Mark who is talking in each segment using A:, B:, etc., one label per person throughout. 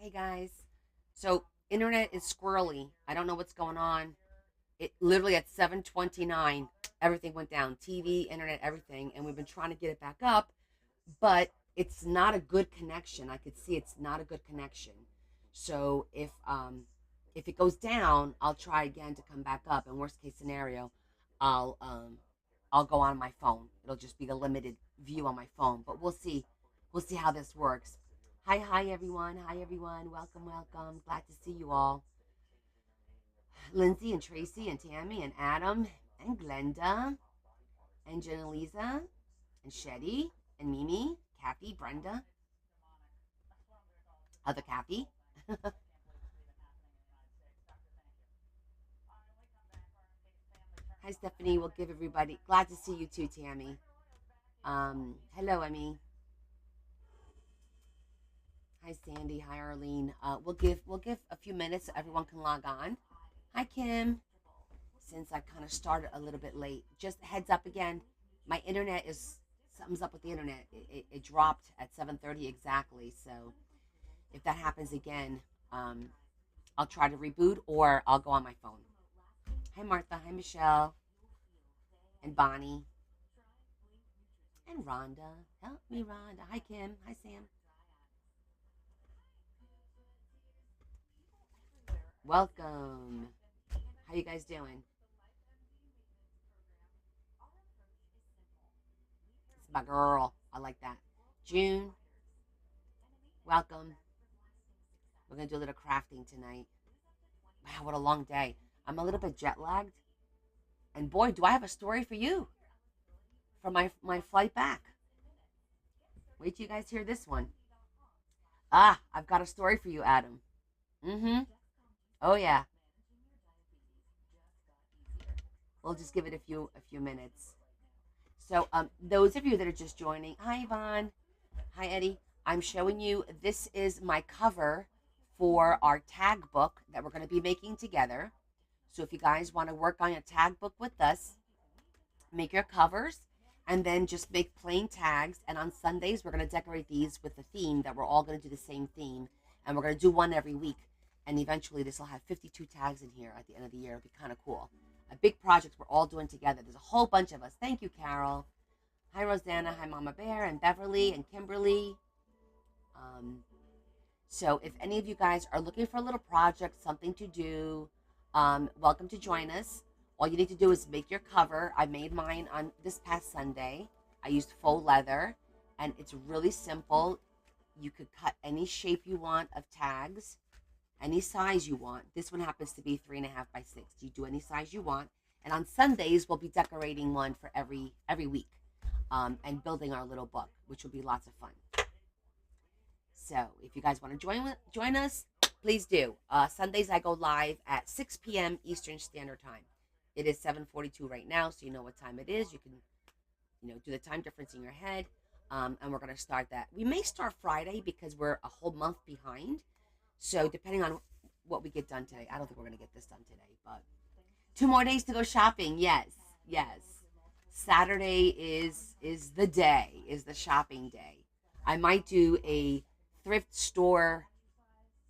A: Hey guys. So internet is squirrely. I don't know what's going on. It literally at 7:29, everything went down. TV, internet, everything, and we've been trying to get it back up, but it's not a good connection. I could see it's not a good connection. So if it goes down, I'll try again to come back up. And worst case scenario, I'll um I'll go on my phone. It'll just be the limited view on my phone, but we'll see. We'll see how this works. Hi everyone. Hi everyone. Welcome, welcome. Glad to see you all. Lindsay and Tracy and Tammy and Adam and Glenda and Janelisa and Shetty and Mimi, Kathy, Brenda, other Kathy. Hi Stephanie. We'll give everybody. Glad to see you too, Tammy. Hello, Emmy. Hi Sandy. Hi Arlene. We'll give a few minutes so everyone can log on. Hi Kim. Since I kind of started a little bit late, just heads up again. My internet is something's up with the internet. It dropped at 7:30 exactly. So if that happens again, um, I'll try to reboot or I'll go on my phone. Hi Martha. Hi Michelle and Bonnie and Rhonda. Help me, Rhonda. Hi Kim. Hi Sam. Welcome. How you guys doing? It's my girl. I like that. June, welcome. We're gonna do a little crafting tonight. Wow, what a long day. I'm a little bit jet lagged, and boy, do I have a story for you from my flight back. Wait till you guys hear this one. I've got a story for you, Adam. Mm-hmm. Oh yeah. We'll just give it a few minutes. So, those of you that are just joining, hi Yvonne, hi Eddie. I'm showing you this is my cover for our tag book that we're going to be making together. So, if you guys want to work on a tag book with us, make your covers and then just make plain tags. And on Sundays, we're going to decorate these with the theme that we're all going to do the same theme. And we're going to do one every week. And eventually, this will have 52 tags in here at the end of the year. It'll be kind of cool. A big project we're all doing together. There's a whole bunch of us. Thank you, Carol. Hi, Rosanna. Hi, Mama Bear and Beverly and Kimberly. Um, so if any of you guys are looking for a little project, something to do, welcome to join us. All you need to do is make your cover. I made mine on this past Sunday. I used faux leather, and it's really simple. You could cut any shape you want of tags, any size you want. This one happens to be 3.5 by 6. You do any size you want. And on Sundays, we'll be decorating one for every week, and building our little book, which will be lots of fun. So if you guys want to join us, please do. Sundays I go live at 6 p.m. Eastern Standard Time. It is 7:42 right now, so you know what time it is. You can do the time difference in your head. And we're gonna start that. We may start Friday because we're a whole month behind. So depending on what we get done today, I don't think we're gonna get this done today, but 2 more days to go shopping. Yes, yes. Saturday is the day, is the shopping day. I might do a thrift store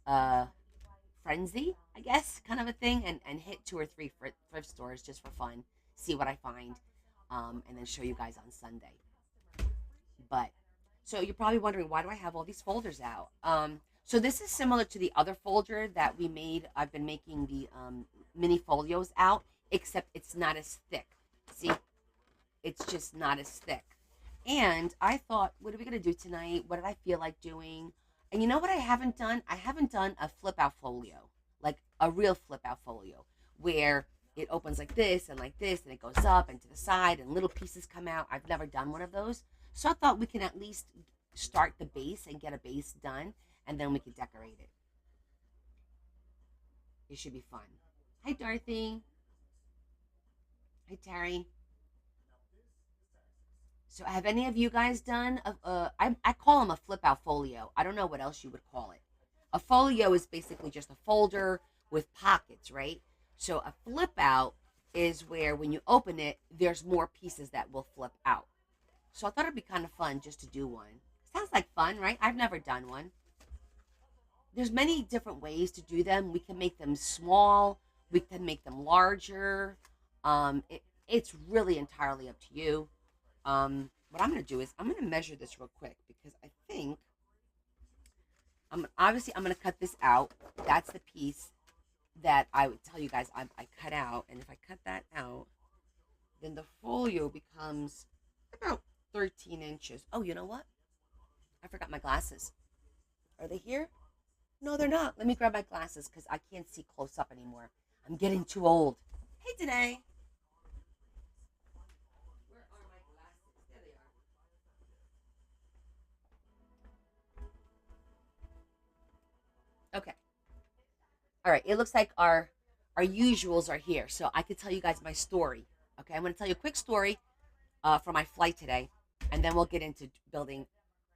A: uh frenzy, I guess, kind of a thing, and hit two or three thrift stores just for fun, see what I find, and then show you guys on Sunday. But so you're probably wondering, why do I have all these folders out? So this is similar to the other folder that we made. I've been making the mini folios out, except it's not as thick. See, it's just not as thick. And I thought, what are we gonna do tonight? What did I feel like doing? And you know what I haven't done? I haven't done a flip out folio, like a real flip out folio, where it opens like this, and it goes up and to the side, and little pieces come out. I've never done one of those. So I thought we can at least start the base and get a base done, and then we can decorate it. It should be fun. Hi, Dorothy. Hi, Terry. So have any of you guys done I call them a flip out folio. I don't know what else you would call it. A folio is basically just a folder with pockets, right? So a flip out is where when you open it, there's more pieces that will flip out. So I thought it'd be kind of fun just to do one. Sounds like fun, right? I've never done one. there's many different ways to do them. We can make them small. We can make them larger. It's really entirely up to you. What I'm going to do is I'm going to measure this real quick because I think I'm going to cut this out. That's the piece that I would tell you guys I cut out. And if I cut that out, then the folio becomes about 13 inches. Oh, you know what? I forgot my glasses. Are they here? No, they're not. Let me grab my glasses because I can't see close up anymore. I'm getting too old. Hey, Danae. Where are my glasses? There they are. Okay. All right. It looks like our usuals are here, so I could tell you guys my story. Okay, I'm going to tell you a quick story for my flight today, and then we'll get into building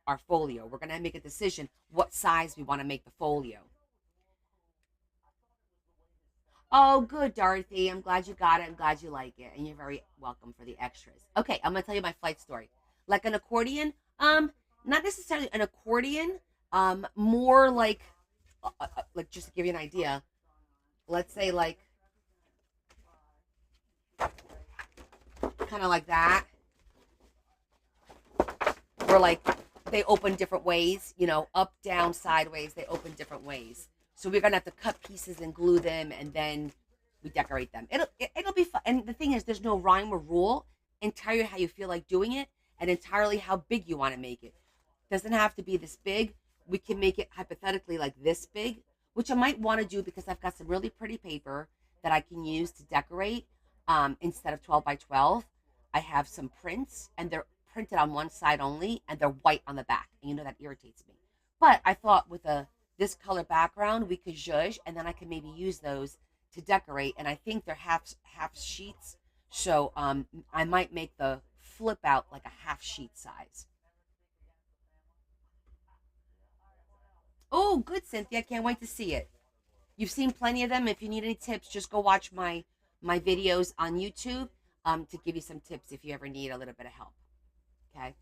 A: our folio. We're going to make a decision what size we want to make the folio. Oh, good, Dorothy. I'm glad you got it. I'm glad you like it. And you're very welcome for the extras. Okay, I'm gonna tell you my flight story. Like an accordion, not necessarily an accordion, more like just to give you an idea, let's say like kind of like that, where like they open different ways, up, down, sideways, they open different ways. So we're gonna have to cut pieces and glue them, and then we decorate them. It'll be fun. And the thing is, there's no rhyme or rule. Entirely how you feel like doing it, and entirely how big you want to make it. Doesn't have to be this big. We can make it hypothetically like this big, which I might want to do because I've got some really pretty paper that I can use to decorate. Instead of 12 by 12, I have some prints, and they're printed on one side only, and they're white on the back. And that irritates me. But I thought with this color background, we could zhuzh, and then I can maybe use those to decorate. And I think they're half sheets, so I might make the flip out like a half sheet size. Oh, good, Cynthia. Can't wait to see it. You've seen plenty of them. If you need any tips, just go watch my videos on YouTube to give you some tips if you ever need a little bit of help. Okay.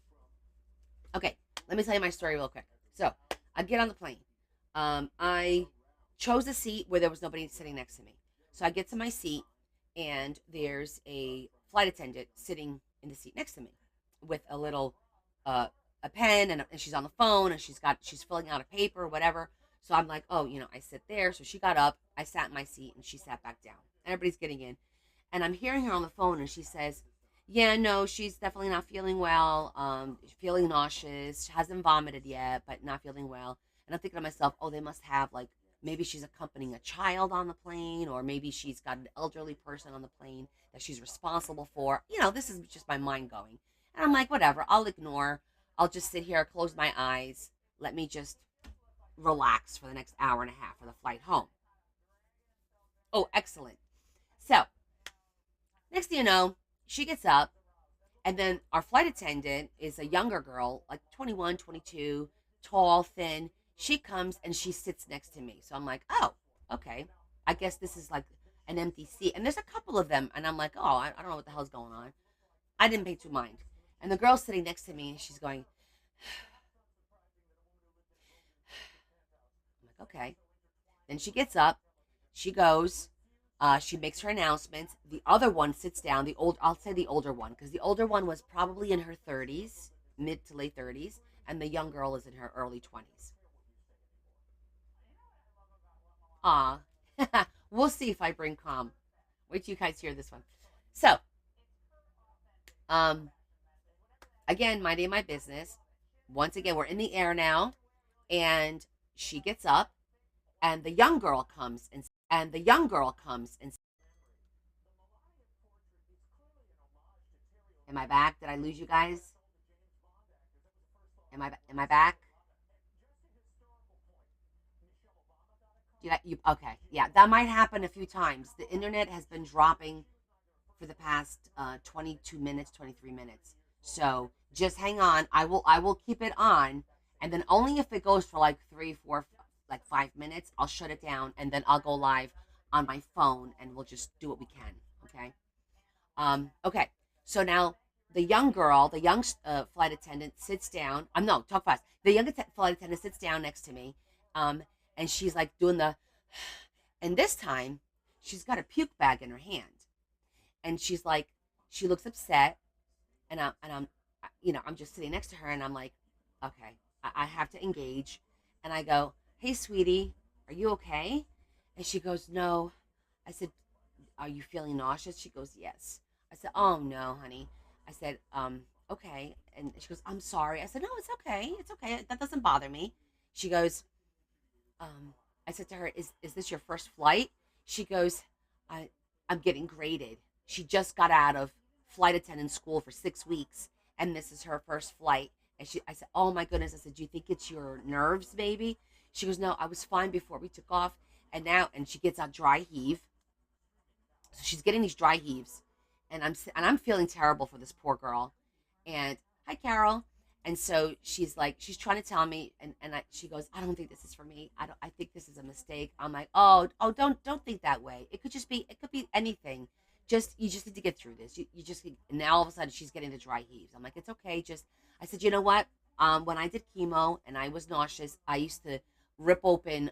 A: Okay. Let me tell you my story real quick. So I get on the plane. I chose a seat where there was nobody sitting next to me. So I get to my seat, and there's a flight attendant sitting in the seat next to me with a little uh, a pen, and she's on the phone, and she's filling out a paper or whatever. So I'm like, oh, I sit there. So she got up, I sat in my seat, and she sat back down. Everybody's getting in, and I'm hearing her on the phone, and she says, "Yeah, no, she's definitely not feeling well. Feeling nauseous. She hasn't vomited yet, but not feeling well." And I'm thinking to myself, oh, they must have like maybe she's accompanying a child on the plane, or maybe she's got an elderly person on the plane that she's responsible for. This is just my mind going. And I'm like, whatever, I'll ignore. I'll just sit here, close my eyes, let me just relax for the next hour and a half for the flight home. Oh, excellent. So, next thing you know, she gets up, and then our flight attendant is a younger girl, like 21, 22, tall, thin. She comes and she sits next to me. So I'm like, oh, okay. I guess this is like an empty seat. And there's a couple of them. And I'm like, oh, I don't know what the hell's going on. I didn't pay too mind. And the girl's sitting next to me, and she's going, I'm like, okay. Then she gets up. She goes. She makes her announcements. The other one sits down. I'll say the older one, because the older one was probably in her 30s, mid to late 30s, and the young girl is in her early 20s. Ah, we'll see if I bring calm. Wait till you guys hear this one. So, um, again, minding my business. Once again, we're in the air now, and she gets up, and the young girl comes and am I back? Did I lose you guys? Am I back? Okay? Yeah, that might happen a few times. The internet has been dropping for the past 22 minutes, 23 minutes. So just hang on. I will keep it on, and then only if it goes for like 3, 4, like 5 minutes, I'll shut it down, and then I'll go live on my phone, and we'll just do what we can. Okay. Okay. So now the young flight attendant sits down. No, talk fast. The young flight attendant sits down next to me, um, and she's like doing the, and this time she's got a puke bag in her hand, and she's like, she looks upset, and I'm, I'm just sitting next to her, and I'm like, okay, I have to engage, and I go, hey, sweetie, are you okay? And she goes, no. I said, are you feeling nauseous? She goes, yes. I said, oh no, honey. I said, okay. And she goes, I'm sorry. I said, no, it's okay. It's okay. That doesn't bother me. She goes, um, I said to her, is this your first flight? She goes, I, I'm getting graded. She just got out of flight attendant school for 6 weeks, and this is her first flight. And I said, oh my goodness. I said, do you think it's your nerves, baby? She goes, no, I was fine before we took off. And she gets a dry heave. So she's getting these dry heaves, and I'm feeling terrible for this poor girl. And hi, Carol. And so she's trying to tell me, she goes, I don't think this is for me. I think this is a mistake. I'm like, oh, don't think that way. It could be anything. You just need to get through this. You just, and now all of a sudden she's getting the dry heaves. I'm like, it's okay. I said, you know what? When I did chemo and I was nauseous, I used to rip open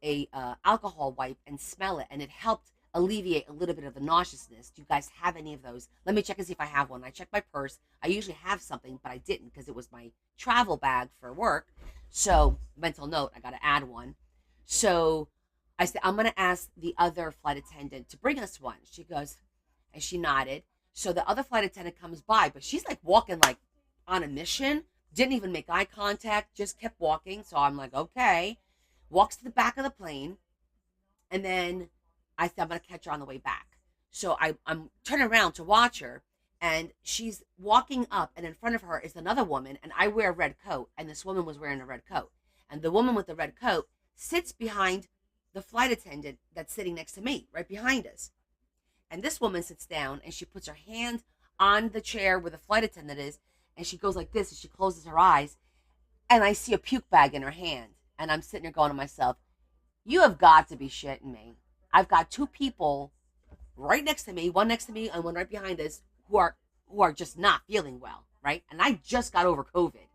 A: a alcohol wipe and smell it, and it helped alleviate a little bit of the nauseousness. Do you guys have any of those? Let me check and see if I have one. I checked my purse. I usually have something, but I didn't because it was my travel bag for work. So, mental note, I got to add one. So I said, I'm going to ask the other flight attendant to bring us one. She goes, and she nodded. So the other flight attendant comes by, but she's like walking like on a mission, didn't even make eye contact, just kept walking. So I'm like, okay. Walks to the back of the plane, and then I said, I'm going to catch her on the way back. So I'm turning around to watch her, and she's walking up, and in front of her is another woman, and I wear a red coat, and this woman was wearing a red coat. And the woman with the red coat sits behind the flight attendant that's sitting next to me, right behind us. And this woman sits down, and she puts her hand on the chair where the flight attendant is, and she goes like this, and she closes her eyes, and I see a puke bag in her hand. And I'm sitting there going to myself, you have got to be shitting me. I've got two people right next to me, one next to me and one right behind us, who are just not feeling well, right? And I just got over COVID.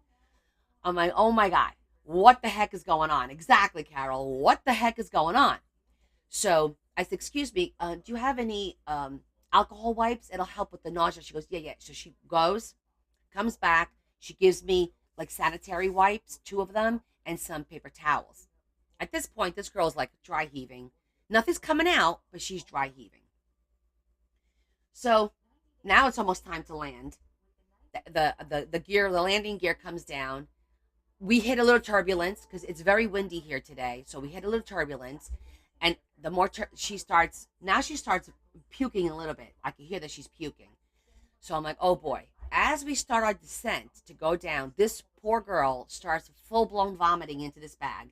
A: I'm like, oh my God, what the heck is going on? Exactly, Carol. What the heck is going on? So I said, excuse me, do you have any alcohol wipes? It'll help with the nausea. She goes, yeah, yeah. So she goes, comes back. She gives me like sanitary wipes, 2 of them, and some paper towels. At this point, this girl's like dry heaving. Nothing's coming out, but she's dry heaving. So now it's almost time to land. The landing gear comes down. We hit a little turbulence because it's very windy here today. So we hit a little turbulence, and the more she starts puking a little bit. I can hear that she's puking. So I'm like, oh boy. As we start our descent to go down, this poor girl starts full blown vomiting into this bag.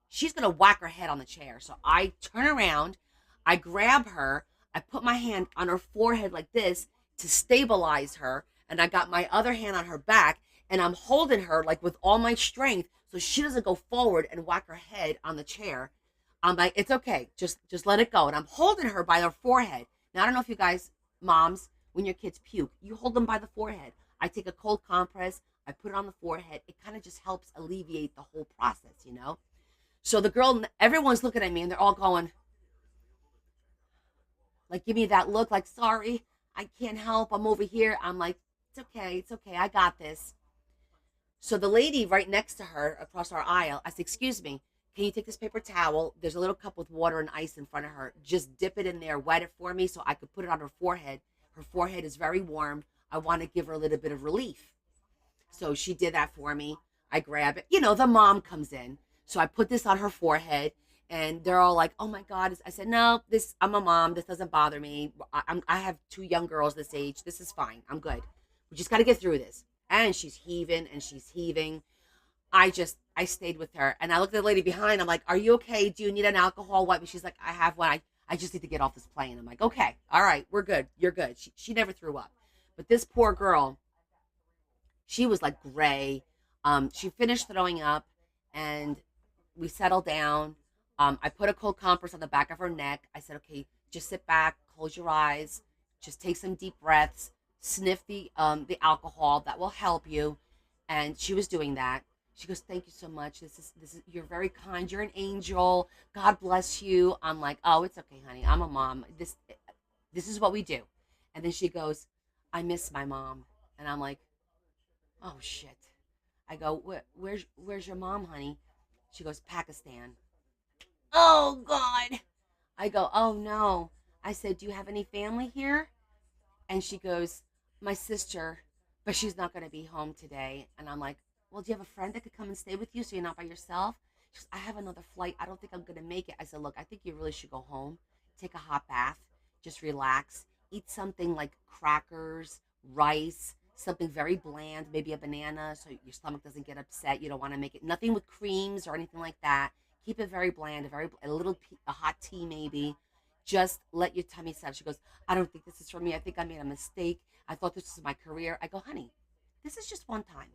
A: She's going to whack her head on the chair. So I turn around, I grab her, I put my hand on her forehead like this to stabilize her, and I got my other hand on her back, and I'm holding her like with all my strength so she doesn't go forward and whack her head on the chair. I'm like, it's okay, just let it go. And I'm holding her by her forehead. Now, I don't know if you guys, moms, when your kids puke, you hold them by the forehead. I take a cold compress, I put it on the forehead. It kind of just helps alleviate the whole process, you know? So the girl, everyone's looking at me, and they're all going, like, give me that look, like, sorry, I can't help. I'm over here. I'm like, it's okay. I got this. So the lady right next to her across our aisle, I said, excuse me, can you take this paper towel? There's a little cup with water and ice in front of her. Just dip it in there, wet it for me so I could put it on her forehead. Her forehead is very warm. I want to give her a little bit of relief. So she did that for me. I grab it. You know, the mom comes in. So I put this on her forehead, and they're all like, oh my God. I said, no, I'm a mom. This doesn't bother me. I have 2 young girls this age. This is fine. I'm good. We just got to get through this. And she's heaving and she's heaving. I stayed with her, and I looked at the lady behind. I'm like, are you okay? Do you need an alcohol wipe? And she's like, I have one. I just need to get off this plane. I'm like, okay, all right, we're good. You're good. She never threw up. But this poor girl, she was like gray. She finished throwing up, and we settled down. I put a cold compress on the back of her neck. I said, okay, just sit back, close your eyes, just take some deep breaths, sniff the alcohol. That will help you. And she was doing that. She goes, "Thank you so much. This is you're very kind. You're an angel. God bless you." I'm like, "Oh, it's okay, honey. I'm a mom. This is what we do." And then she goes, "I miss my mom." And I'm like, "Oh shit." I go, where's your mom, honey?" She goes, "Pakistan." Oh God. I go, "Oh no." I said, "Do you have any family here?" And she goes, "My sister, but she's not going to be home today." And I'm like, "Well, do you have a friend that could come and stay with you so you're not by yourself?" She goes, "I have another flight. I don't think I'm going to make it." I said, "Look, I think you really should go home, take a hot bath, just relax, eat something like crackers, rice, something very bland, maybe a banana so your stomach doesn't get upset. You don't want to make it nothing with creams or anything like that. Keep it very bland, a little a hot tea maybe. Just let your tummy settle." She goes, "I don't think this is for me. I think I made a mistake. I thought this was my career." I go, "Honey, this is just one time.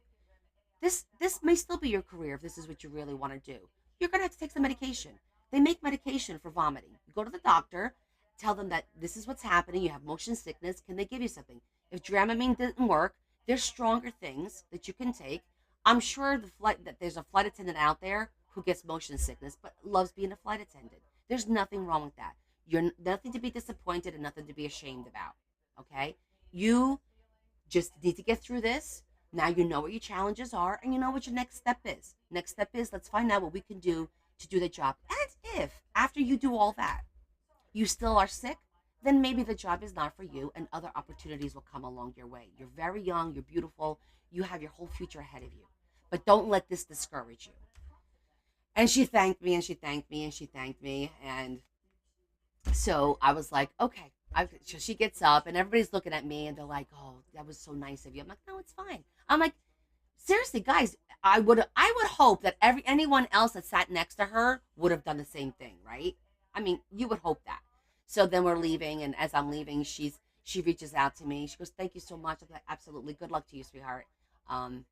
A: This may still be your career if this is what you really want to do. You're gonna have to take some medication. They make medication for vomiting. You go to the doctor, tell them that this is what's happening. You have motion sickness. Can they give you something? If Dramamine didn't work, there's stronger things that you can take. I'm sure that there's a flight attendant out there who gets motion sickness but loves being a flight attendant. There's nothing wrong with that. You're nothing to be disappointed and nothing to be ashamed about. Okay, you just need to get through this. Now you know what your challenges are and you know what your next step is. Next step is let's find out what we can do to do the job. And if after you do all that, you still are sick, then maybe the job is not for you and other opportunities will come along your way. You're very young, you're beautiful, you have your whole future ahead of you. But don't let this discourage you. And she thanked me and she thanked me and she thanked me. And so I was like, okay. So she gets up and everybody's looking at me and they're like, "Oh, that was so nice of you." I'm like, "No, it's fine." I'm like, seriously, guys, I would hope that anyone else that sat next to her would have done the same thing, right? I mean, you would hope that. So then we're leaving, and as I'm leaving, she reaches out to me. She goes, "Thank you so much." I'm like, "Absolutely. Good luck to you, sweetheart." Um,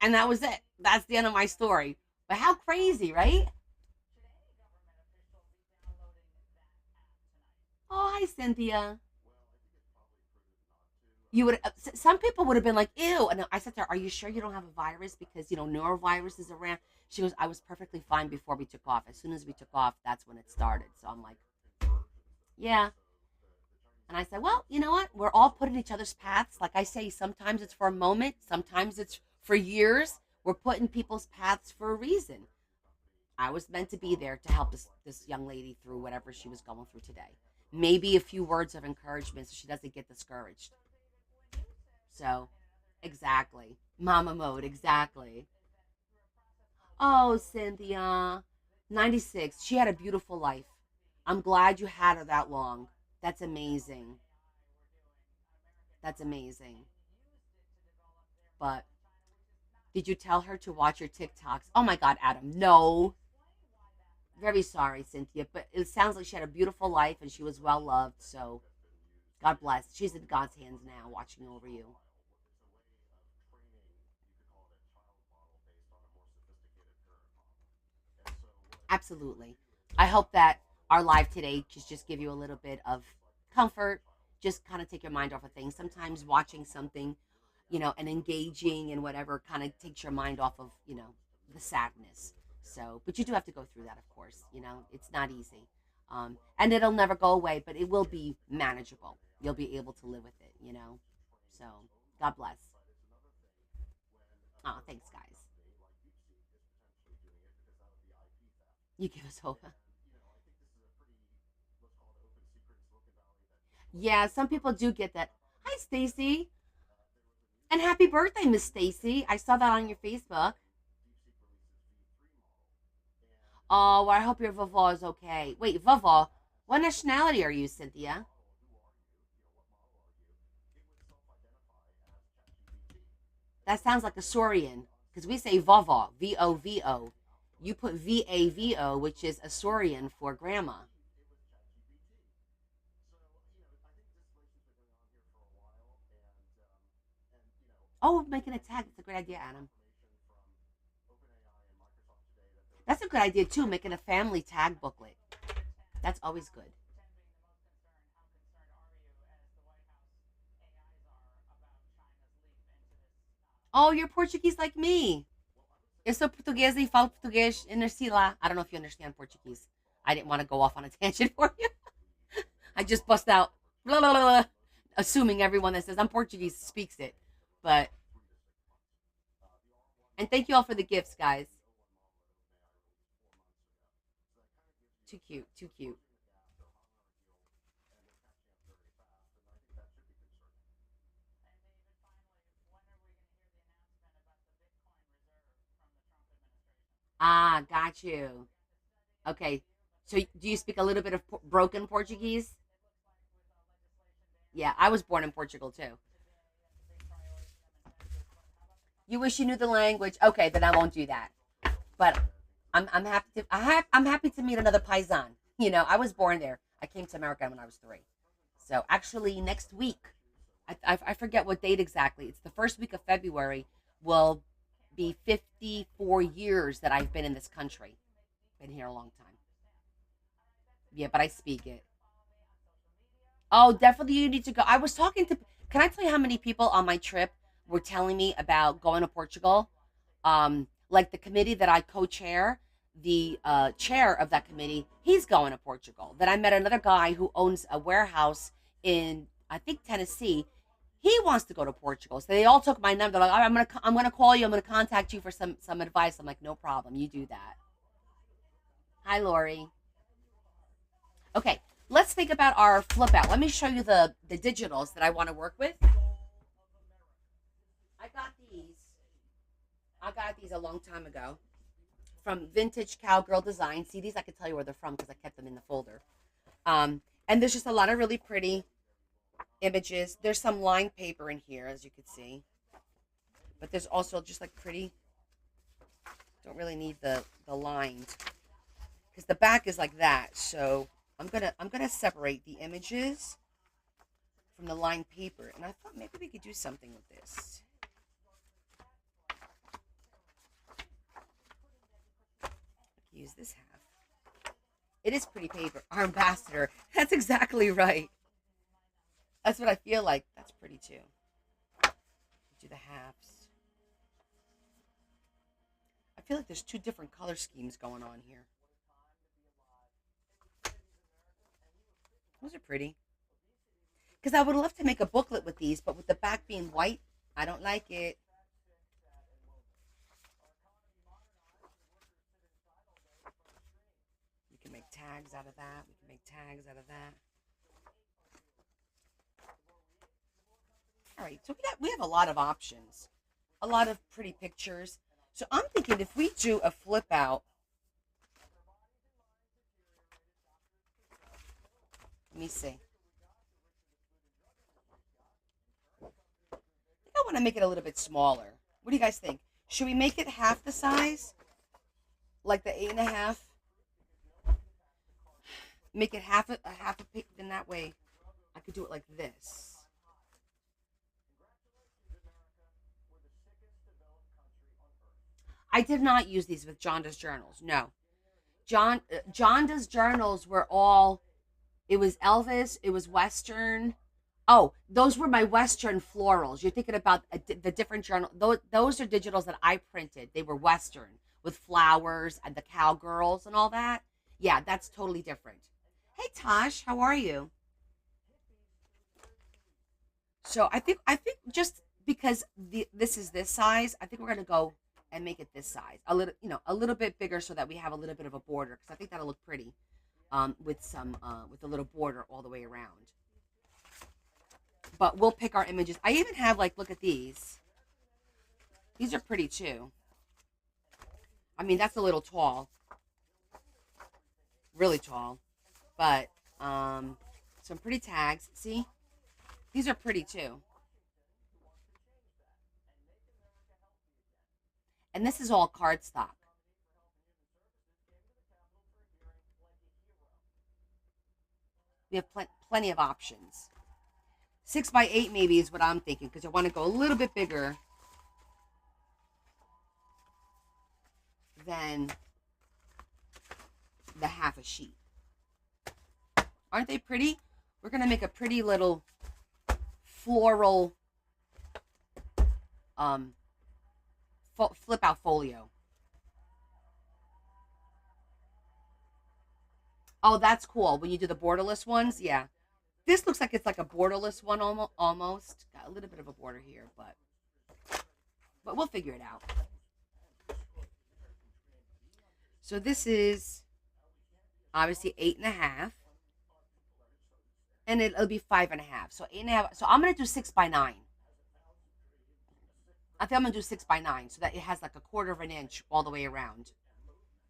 A: and that was it. That's the end of my story. But how crazy, right? Oh, hi, Cynthia. You would some people would have been like, "Ew." And I said to her, "Are you sure you don't have a virus because norovirus is around?" She goes, "I was perfectly fine before we took off. As soon as we took off, that's when it started." So I'm like, "Yeah." And I said, "Well, you know what, we're all put in each other's paths. Like I say, sometimes it's for a moment, sometimes it's for years. We're put in people's paths for a reason. I was meant to be there to help this young lady through whatever she was going through today. Maybe a few words of encouragement so she doesn't get discouraged." So exactly. Mama mode, exactly. Oh, Cynthia. 96. She had a beautiful life. I'm glad you had her that long. That's amazing. That's amazing. But did you tell her to watch your TikToks? Oh my God, Adam. No. Very sorry, Cynthia. But it sounds like she had a beautiful life and she was well loved. So God bless. She's in God's hands now, watching over you. Absolutely. I hope that our live today just give you a little bit of comfort, just kind of take your mind off of things. Sometimes watching something, and engaging and whatever kind of takes your mind off of, the sadness. So, but you do have to go through that, of course. It's not easy. And it'll never go away, but it will be manageable. You'll be able to live with it. So, God bless. Oh, thanks, guys. You give us hope. Yeah, some people do get that. Hi, Stacy. And happy birthday, Miss Stacy. I saw that on your Facebook. Oh, well, I hope your Vava is okay. Wait, Vava, what nationality are you, Cynthia? That sounds like a Saurian, because we say Vava, Vovo. You put Vavo, which is a Saurian for grandma. Oh, making a tag. That's a great idea, Adam. That's a good idea, too, making a family tag booklet. That's always good. Oh, you're Portuguese like me. Eu sou portuguesa e falo português e nasci lá. I don't know if you understand Portuguese. I didn't want to go off on a tangent for you. I just bust out blah, blah, blah, blah, assuming everyone that says I'm Portuguese speaks it. But, and thank you all for the gifts, guys. Too cute, too cute. Ah, got you. Okay. So do you speak a little bit of broken Portuguese? Yeah, I was born in Portugal too. You wish you knew the language. Okay, then I won't do that. But I'm happy to I'm happy to meet another paisan. You know, I was born there. I came to America when I was 3. So actually, next week, I forget what date exactly. It's the first week of February. Will be 54 years that I've been in this country. Been here a long time. Yeah, but I speak it. Oh, definitely you need to go. I was talking to. Can I tell you how many people on my trip were telling me about going to Portugal? Like the committee that I co-chair, the chair of that committee, he's going to Portugal. Then I met another guy who owns a warehouse in I think Tennessee. He wants to go to Portugal, so they all took my number. They're like, "All right, I'm gonna call you. I'm gonna contact you for some advice." I'm like, "No problem. You do that." Hi, Lori. Okay, let's think about our flip out. Let me show you the digitals that I want to work with. I got these. I got these a long time ago from Vintage Cowgirl Design. See these? I can tell you where they're from because I kept them in the folder. And there's just a lot of really pretty images. There's some lined paper in here, as you can see, but there's also just like pretty. Don't really need the lined because the back is like that. So I'm gonna separate the images from the lined paper, and I thought maybe we could do something with this. Use this half. It is pretty paper. Our ambassador. That's exactly right. That's what I feel like. That's pretty too. Do the halves. I feel like there's 2 different color schemes going on here. Those are pretty. Because I would love to make a booklet with these, but with the back being white, I don't like it. We can make tags out of that. We can make tags out of that. All right, so we have a lot of options, a lot of pretty pictures. So I'm thinking if we do a flip out, let me see. I think I want to make it a little bit smaller. What do you guys think? Should we make it half the size, like the 8.5? Make it half a pic. Then that way, I could do it like this. I did not use these with John does journals. No, John does journals were all. It was Elvis. It was Western. Oh, those were my Western florals. You're thinking about the different journal. Those are digitals that I printed. They were Western with flowers and the cowgirls and all that. Yeah, that's totally different. Hey Tosh, how are you? So I think just because this is this size, I think we're gonna go and make it this size. A little bit bigger so that we have a little bit of a border because I think that'll look pretty with a little border all the way around. But we'll pick our images. I even have like look at these. These are pretty too. I mean, that's a little tall, really tall, but some pretty tags. See, these are pretty too. And this is all cardstock. We have plenty of options. 6 by 8 maybe is what I'm thinking because I want to go a little bit bigger than the half a sheet. Aren't they pretty? We're gonna make a pretty little floral um flip out folio. Oh, that's cool. When you do the borderless ones, yeah. This looks like it's like a borderless one almost. Got a little bit of a border here, but we'll figure it out. So this is obviously 8.5, and it'll be 5.5. So 8.5. So I'm gonna do 6 by 9. I think I'm gonna do 6 by 9 so that it has like a quarter of an inch all the way around.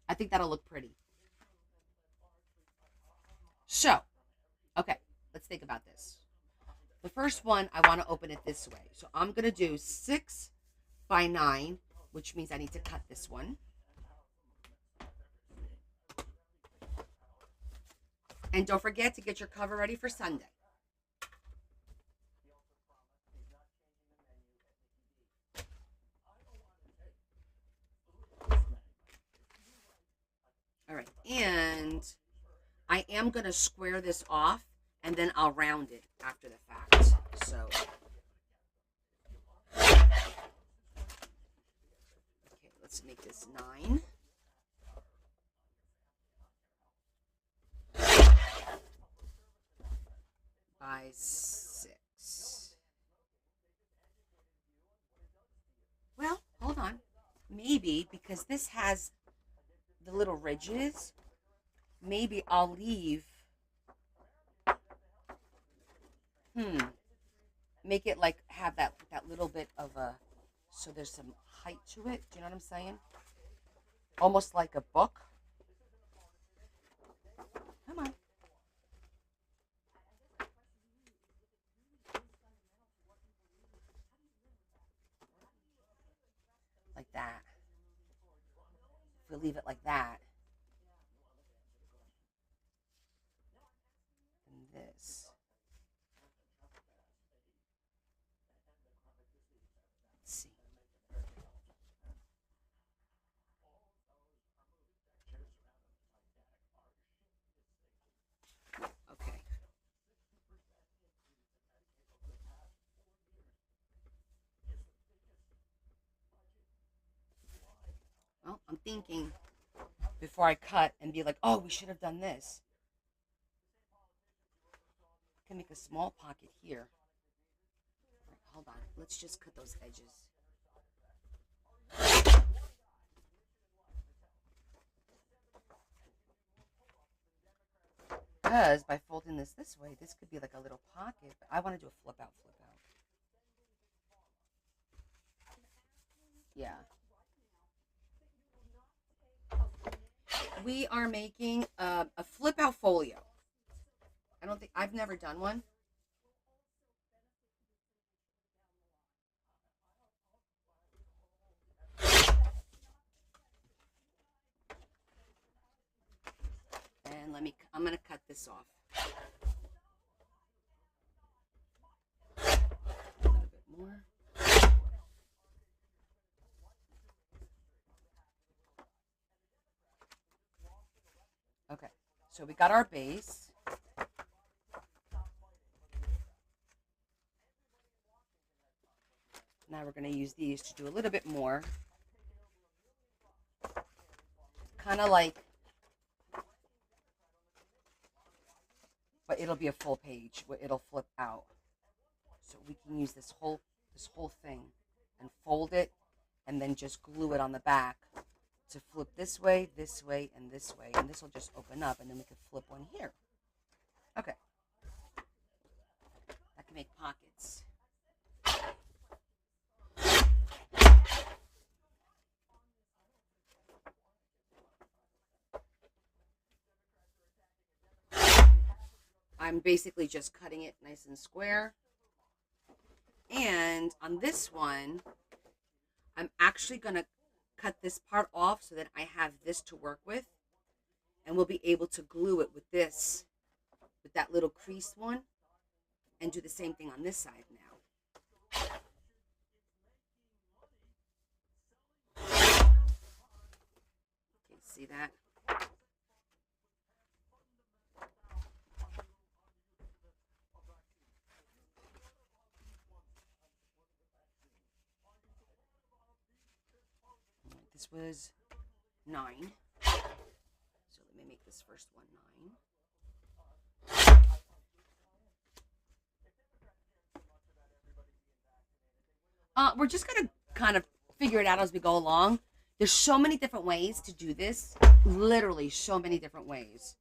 A: I think that'll look pretty. So, okay, let's think about this. The first one, I want to open it this way. So I'm gonna do 6 by 9, which means I need to cut this one. And don't forget to get your cover ready for Sunday. All right, and I am going to square this off, and then I'll round it after the fact. So, okay, let's make this 9. By 6. Well, hold on. Maybe because this has the little ridges, maybe I'll leave. Make it like have that little bit of a, so there's some height to it. Do you know what I'm saying? Almost like a book. Come on. Like that. If we leave it like that. And this. Let's see. Okay. Well, I'm thinking before I cut and be like, oh, we should have done this. I can make a small pocket here. Right, hold on. Let's just cut those edges. Because by folding this way, this could be like a little pocket. But I want to do a flip out. Yeah. We are making a flip out folio. I don't think I've never done one. And I'm going to cut this off. A little bit more. Okay, so we got our base. Now we're going to use these to do a little bit more. Kind of like, but it'll be a full page where it'll flip out. So we can use this whole thing and fold it and then just glue it on the back to flip this way, and this way. And this will just open up, and then we can flip one here. Okay. I can make pockets. I'm basically just cutting it nice and square. And on this one, I'm actually going to cut this part off so that I have this to work with. And we'll be able to glue it with this, with that little creased one, and do the same thing on this side now. Okay, see that? This was 9. So let me make make this first one 9. We're just going to kind of figure it out as we go along. There's so many different ways to do this. Literally so many different ways.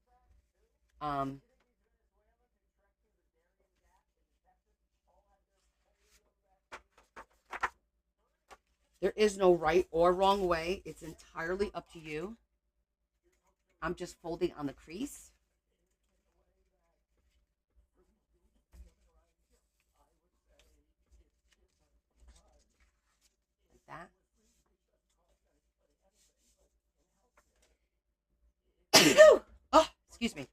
A: There is no right or wrong way. It's entirely up to you. I'm just folding on the crease. Like that. Oh, excuse me.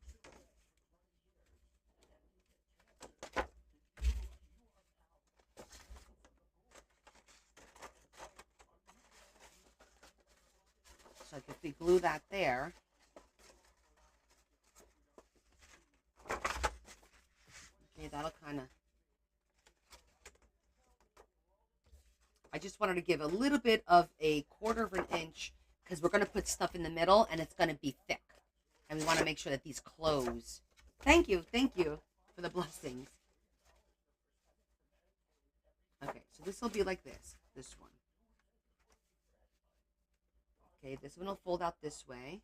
A: So if we glue that there, okay, that'll kind of, I just wanted to give a little bit of a 1/4 of an inch because we're going to put stuff in the middle and it's going to be thick. And we want to make sure that these close. Thank you for the blessings. Okay, so this will be like this one. Okay, this one will fold out this way.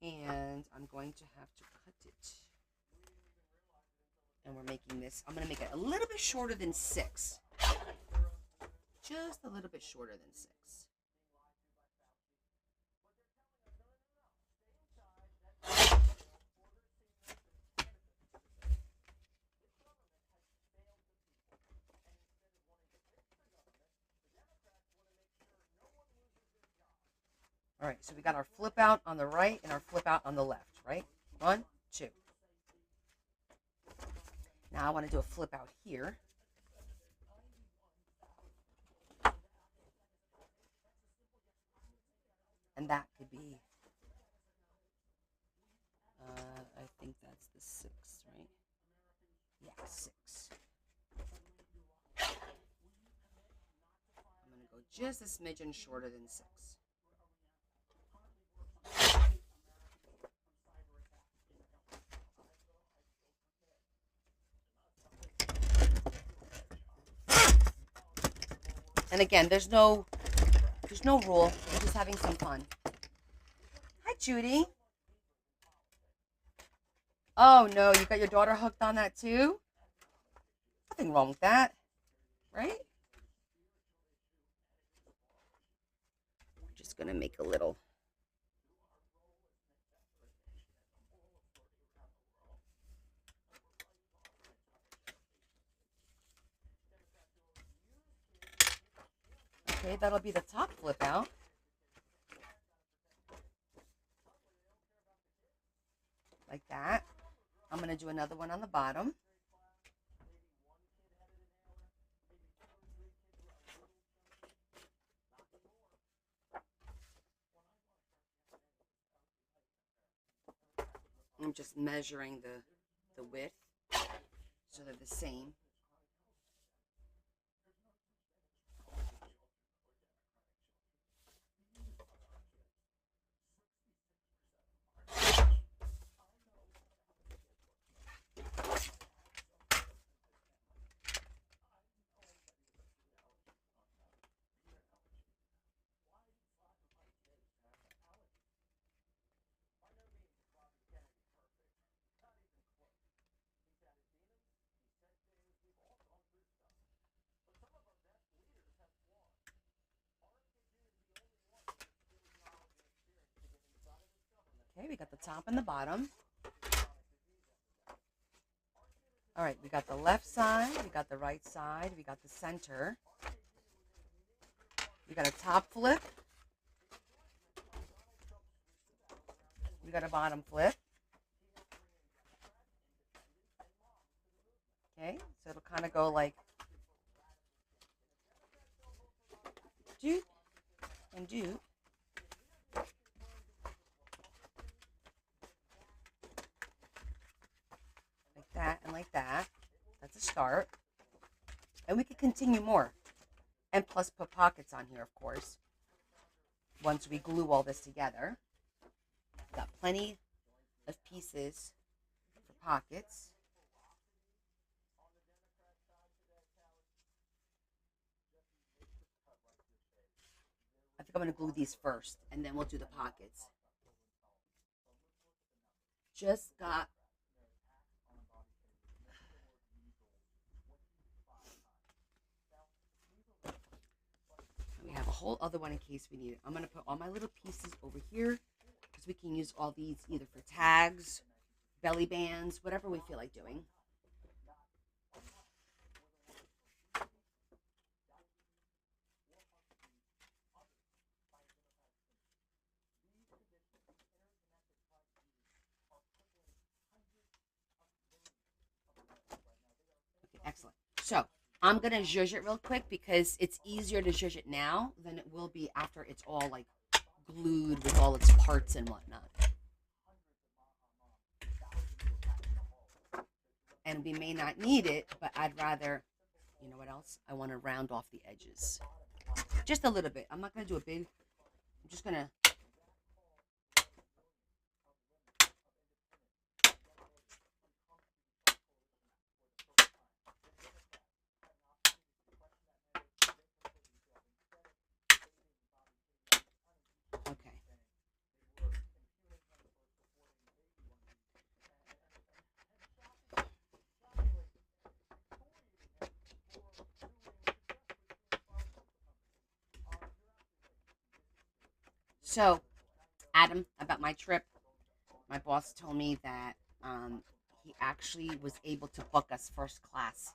A: And I'm going to have to cut it. And we're making this, I'm going to make it a little bit shorter than 6. Just a little bit shorter than 6. All right, so we got our flip out on the right and our flip out on the left, right? 1, 2. Now I want to do a flip out here. And that could be, I think that's the 6, right? Yeah, 6. I'm going to go just a smidgen shorter than 6. And again, there's no rule. We're just having some fun. Hi, Judy. Oh, no, you got your daughter hooked on that too? Nothing wrong with that, right? I'm just going to make a little. Okay, that'll be the top flip out. Like that. I'm going to do another one on the bottom. I'm just measuring the width so they're the same. Okay, we got the top and the bottom. All right, we got the left side, we got the right side, we got the center. We got a top flip. We got a bottom flip. Okay, so it'll kind of go like doot and doot. Like that and like that. That's a start. And we could continue more. And plus put pockets on here, of course. Once we glue all this together. Got plenty of pieces for pockets. I think I'm going to glue these first, and then we'll do the pockets. Just got we have a whole other one in case we need it. I'm going to put all my little pieces over here because we can use all these either for tags, belly bands, whatever we feel like doing. Okay, excellent. So I'm going to zhuzh it real quick because it's easier to zhuzh it now than it will be after it's all like glued with all its parts and whatnot. And we may not need it, but I'd rather, you know what else? I want to round off the edges. Just a little bit. I'm not going to do a big, I'm just going to. Okay. So, Adam, about my trip, my boss told me that he actually was able to book us first class,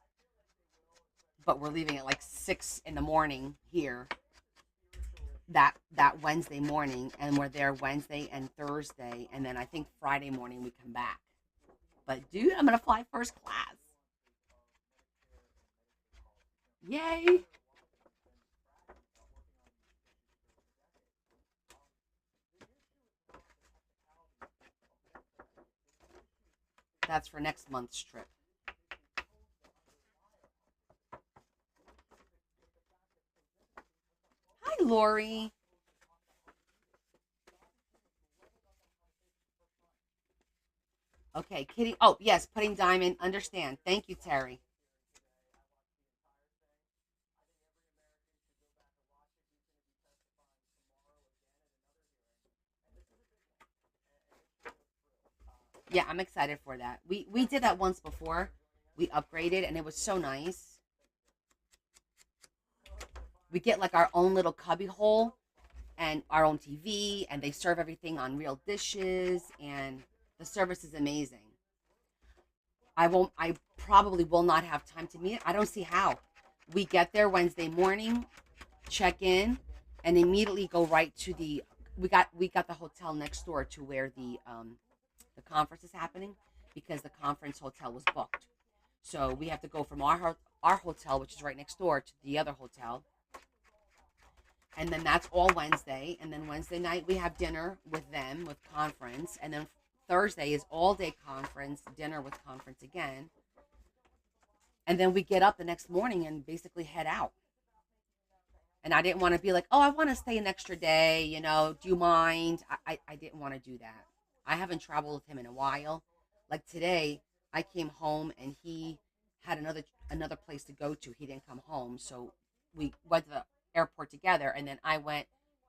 A: but we're leaving at like 6 in the morning here that Wednesday morning, and we're there Wednesday and Thursday, and then I think Friday morning we come back. But dude, I'm gonna fly first class. Yay! That's for next month's trip. Hi, Lori. Okay, Kitty. Oh, yes, putting diamond. Understand. Thank you, Terry. Yeah, I'm excited for that. We did that once before. We upgraded, and it was so nice. We get like our own little cubby hole and our own TV, and they serve everything on real dishes, and the service is amazing. I probably will not have time to meet it. I don't see how. We get there Wednesday morning, check in, and immediately go right to the. We got the hotel next door to where the conference is happening because the conference hotel was booked. So we have to go from our hotel, which is right next door, to the other hotel, and then that's all Wednesday. And then Wednesday night we have dinner with them with conference, and then Thursday is all day conference, dinner with conference again, and then we get up the next morning and basically head out. And I didn't want to be like, oh, I want to stay an extra day. Do you mind? I didn't want to do that. I haven't traveled with him in a while. Like today, I came home and he had another place to go to. He didn't come home, so we went to the airport together. And then I went.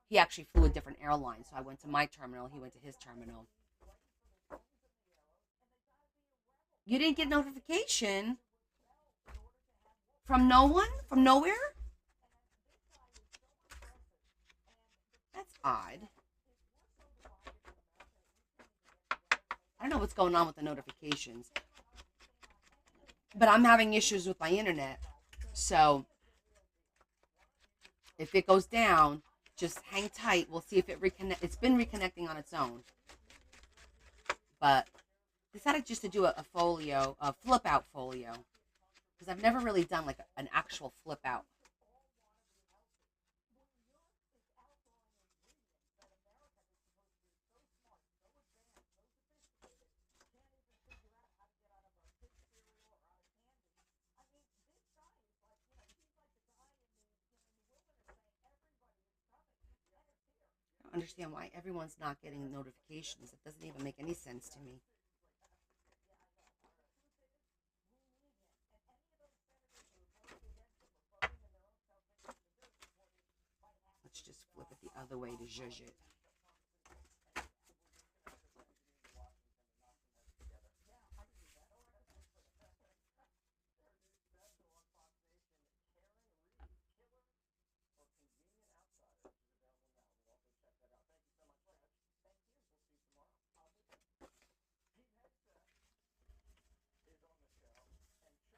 A: He actually flew a different airline, so I went to my terminal. He went to his terminal. You didn't get notification from no one, from nowhere. That's odd. I don't know what's going on with the notifications, but I'm having issues with my internet. So if it goes down, just hang tight. We'll see if it reconnect. It's been reconnecting on its own, but decided just to do a folio, a flip out folio, because I've never really done like an actual flip out. I don't understand why everyone's not getting notifications. It doesn't even make any sense to me. Let's just flip it the other way to zhuzh it.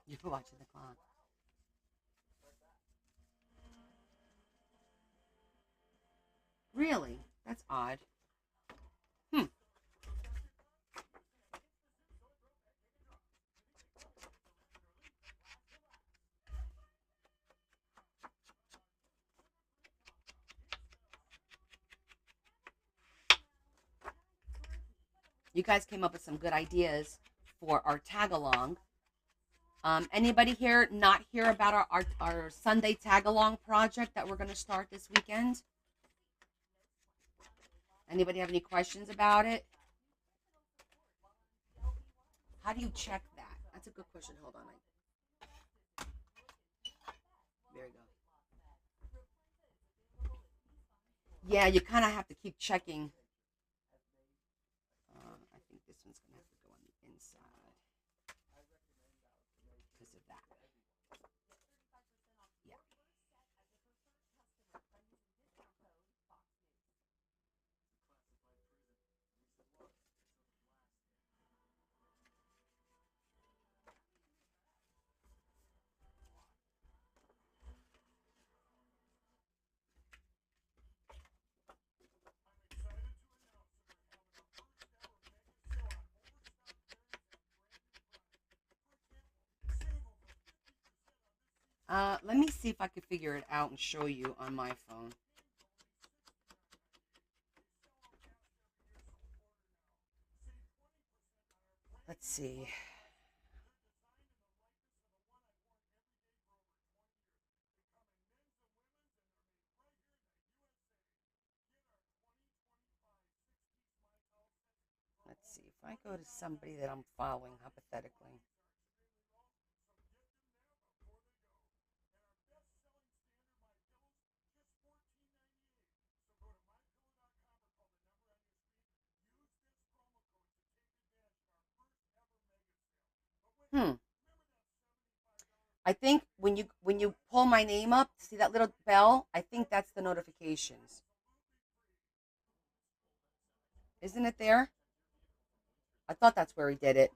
A: You're watching the clock. Really? That's odd. Hmm. You guys came up with some good ideas for our tag along. Anybody here not hear about our Sunday tag along project that we're going to start this weekend? Anybody have any questions about it? How do you check that? That's a good question. Hold on. There you go. Yeah, you kind of have to keep checking. I think this one's going to have to go on the inside because of that. Yeah. Let me see if I can figure it out and show you on my phone. Let's see. Let's see if I go to somebody that I'm following hypothetically. Hmm. I think when you pull my name up, see that little bell? I think that's the notifications. Isn't it there? I thought that's where he did it.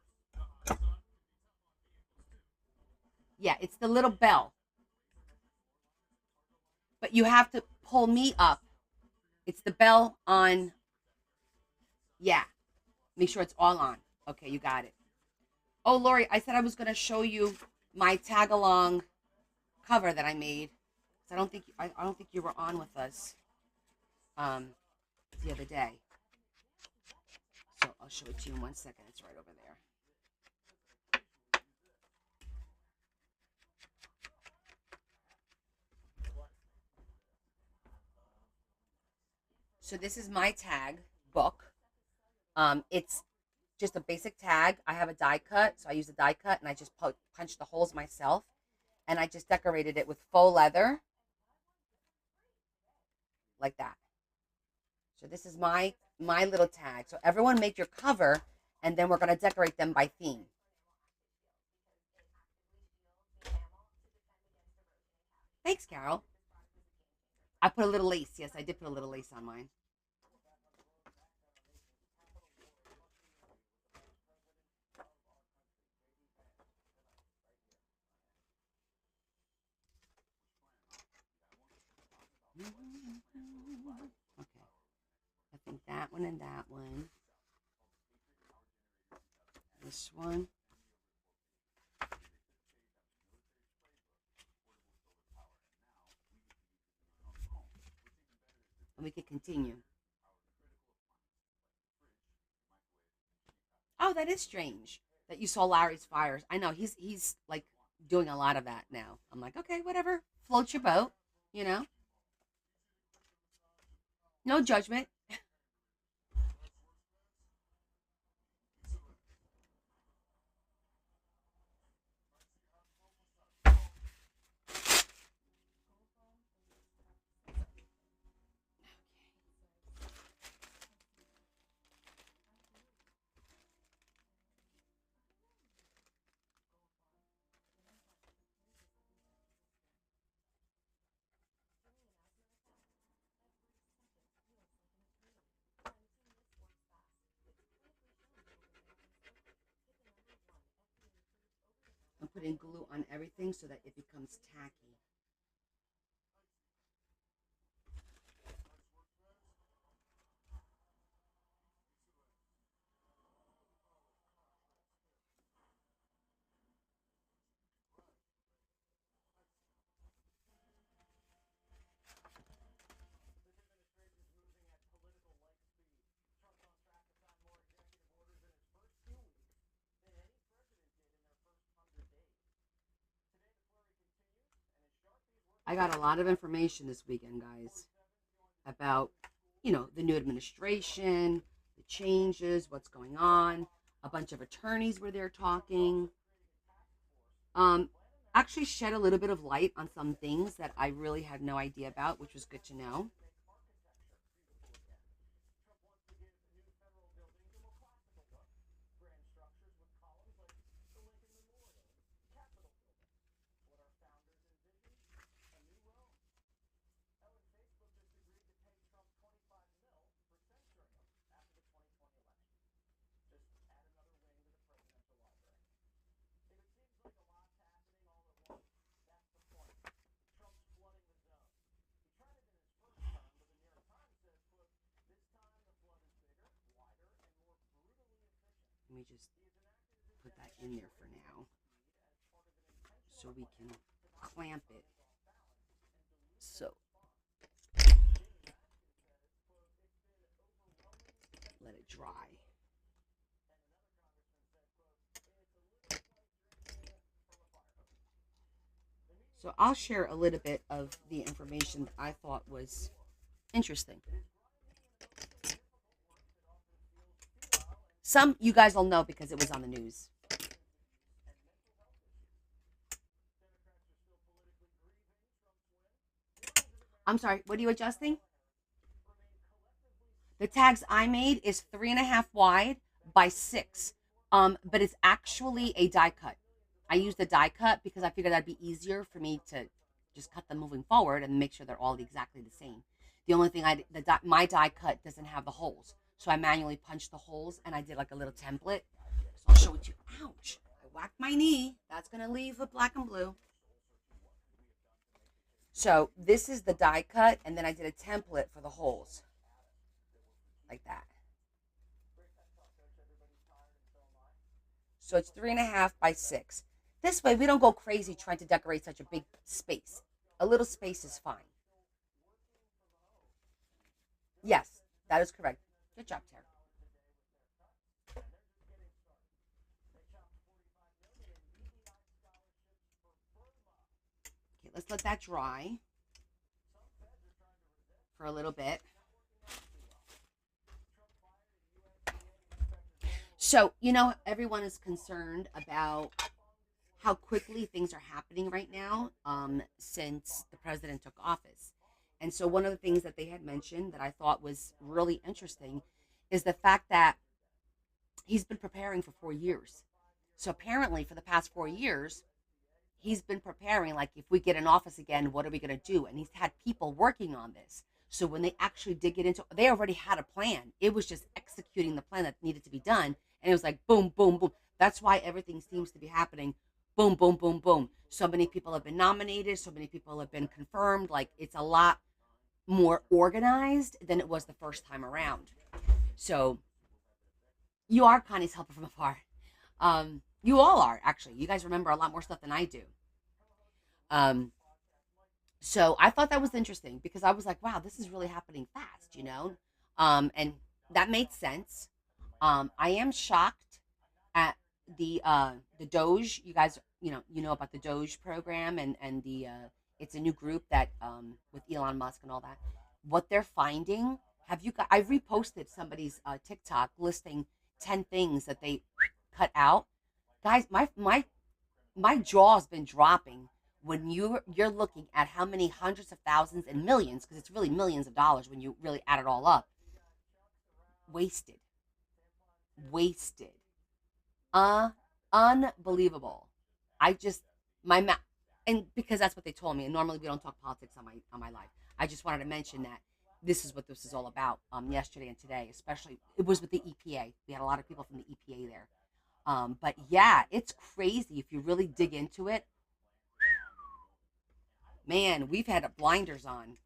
A: Yeah, it's the little bell. But you have to pull me up. It's the bell on. Yeah. Make sure it's all on. Okay, you got it. Oh, Lori, I said I was going to show you my tag along cover that I made. I don't think you were on with us um, the other day. So I'll show it to you in 1 second. It's right over there. So this is my tag book. It's just a basic tag. I have a die cut, so I use a die cut, and I just punch the holes myself, and I just decorated it with faux leather, like that. So this is my little tag. So everyone make your cover, and then we're gonna decorate them by theme. Thanks, Carol. I put a little lace. Yes, I did put a little lace on mine. Okay. I think that one and that one. This one. And we could continue. Oh, that is strange that you saw Larry's fires. I know he's like doing a lot of that now. I'm like, okay, whatever. Float your boat, you know. No judgment. putting glue on everything so that it becomes tacky. I got a lot of information this weekend, guys, about, the new administration, the changes, what's going on. A bunch of attorneys were there talking. Um, Actually shed a little bit of light on some things that I really had no idea about, which was good to know. Let me just put that in there for now so we can clamp it. So let it dry. So I'll share a little bit of the information that I thought was interesting. Some you guys will know because it was on the news. I'm sorry, what are you adjusting? The tags I made is 3.5 wide by 6. But it's actually a die cut. I used a die cut because I figured that'd be easier for me to just cut them moving forward and make sure they're all exactly the same. The only thing my die cut doesn't have the holes, so I manually punched the holes and I did like a little template. So I'll show it to you. Ouch! I whacked my knee. That's gonna leave with black and blue. So this is the die cut, and then I did a template for the holes, like that. So it's 3.5 by 6. This way we don't go crazy trying to decorate such a big space. A little space is fine. Yes, that is correct. Good job, Tara. Okay, let's let that dry for a little bit. So, everyone is concerned about how quickly things are happening right now, since the president took office. And so, one of the things that they had mentioned that I thought was really interesting is the fact that he's been preparing for 4 years. So, apparently, for the past 4 years, he's been preparing, like, if we get in office again, what are we going to do? And he's had people working on this. So when they actually did get into, they already had a plan. It was just executing the plan that needed to be done. And it was like boom, boom, boom. That's why everything seems to be happening. Boom, boom, boom, boom. So many people have been nominated. So many people have been confirmed. Like, it's a lot more organized than it was the first time around. So you are Connie's helper from afar. You all are, actually. You guys remember a lot more stuff than I do. Um, so I thought that was interesting because I was like, wow, this is really happening fast. And that made sense. I am shocked at the Doge. You guys, you know about the Doge program, and the it's a new group that, with Elon Musk and all that. What they're finding, have you got? I've reposted somebody's TikTok listing 10 things that they cut out. Guys, my jaw's been dropping when you're looking at how many hundreds of thousands and millions, because it's really millions of dollars when you really add it all up, wasted, wasted, uh, unbelievable. I just my ma- and because that's what they told me. And normally we don't talk politics on my life. I just wanted to mention that this is what this is all about. Yesterday and today, especially, it was with the EPA. We had a lot of people from the EPA there. But yeah, it's crazy if you really dig into it. Man, we've had blinders on.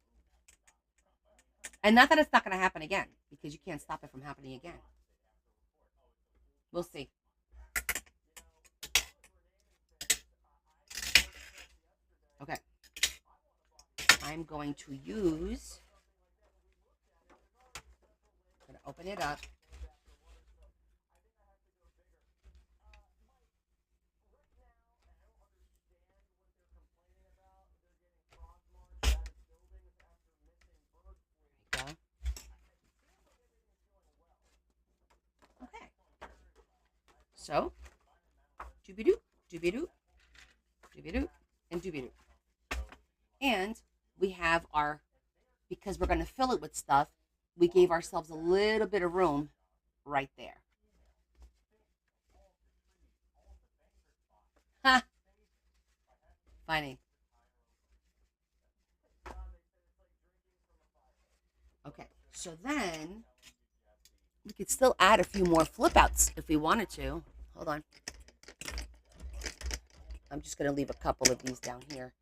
A: And not that it's not going to happen again, because you can't stop it from happening again. We'll see. Okay. I'm going to use, I'm going to open it up. There we go. Okay. So, doobie-doo, doobie-doo, doobie-doo, and doobie-doo. And we have our, because we're going to fill it with stuff, we gave ourselves a little bit of room right there. Ha! Funny. Okay, so then we could still add a few more flip outs if we wanted to. Hold on. I'm just going to leave a couple of these down here.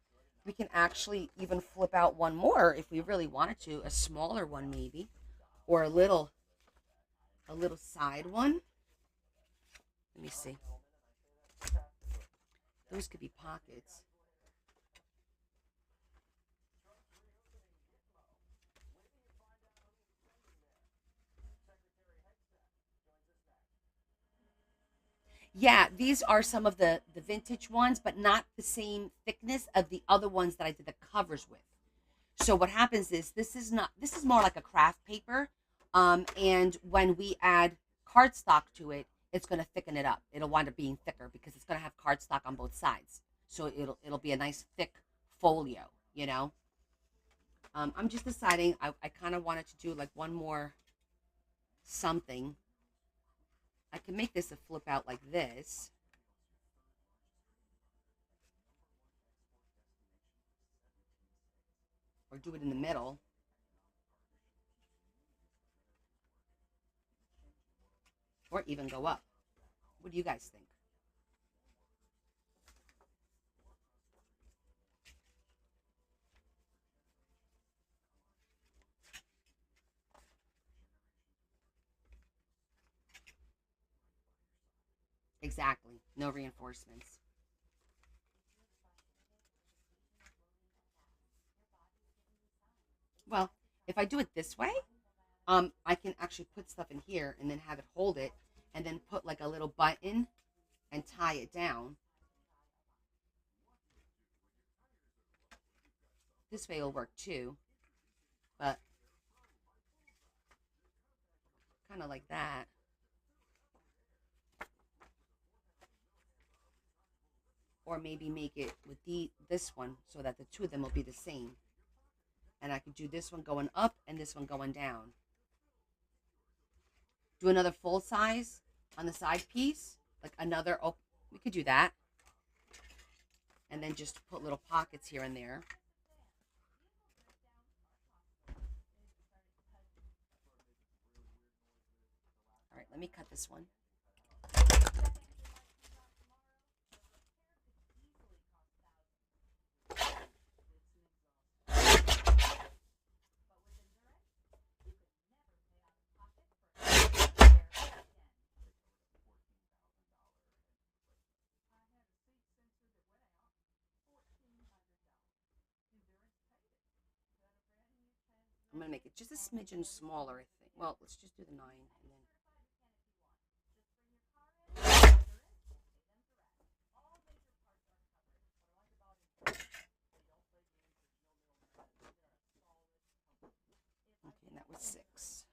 A: We can actually even flip out one more if we really wanted to, a smaller one maybe, or a little side one. Let me see. Those could be pockets. Yeah, these are some of the vintage ones, but not the same thickness of the other ones that I did the covers with. So what happens is this is more like a craft paper, and when we add cardstock to it, it's going to thicken it up. It'll wind up being thicker because it's going to have cardstock on both sides. So it'll be a nice thick folio, you know. I'm just deciding. I kind of wanted to do like one more something. I can make this a flip out like this. Or do it in the middle. Or even go up. What do you guys think? Exactly. No reinforcements. Well, if I do it this way, I can actually put stuff in here and then have it hold it and then put like a little button and tie it down. This way will work too, but kind of like that. Or maybe make it with this one so that the two of them will be the same. And I could do this one going up and this one going down. Do another full size on the side piece, like another, oh, we could do that. And then just put little pockets here and there. All right, let me cut this one. I'm going to make it just a smidgen smaller, I think. Well, let's just do the 9 and then. Okay, and that was 6.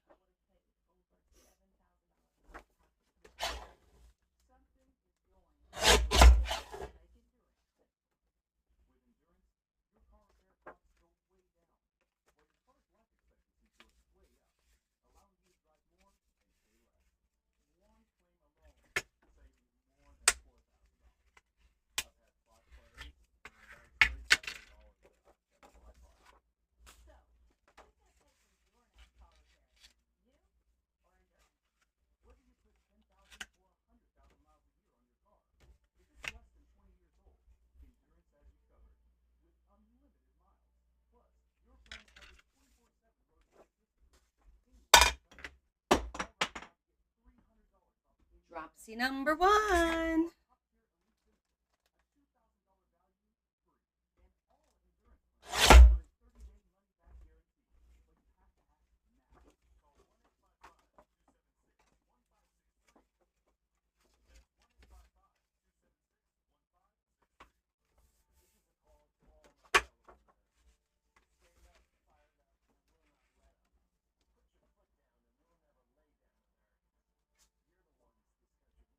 A: Patsy number one.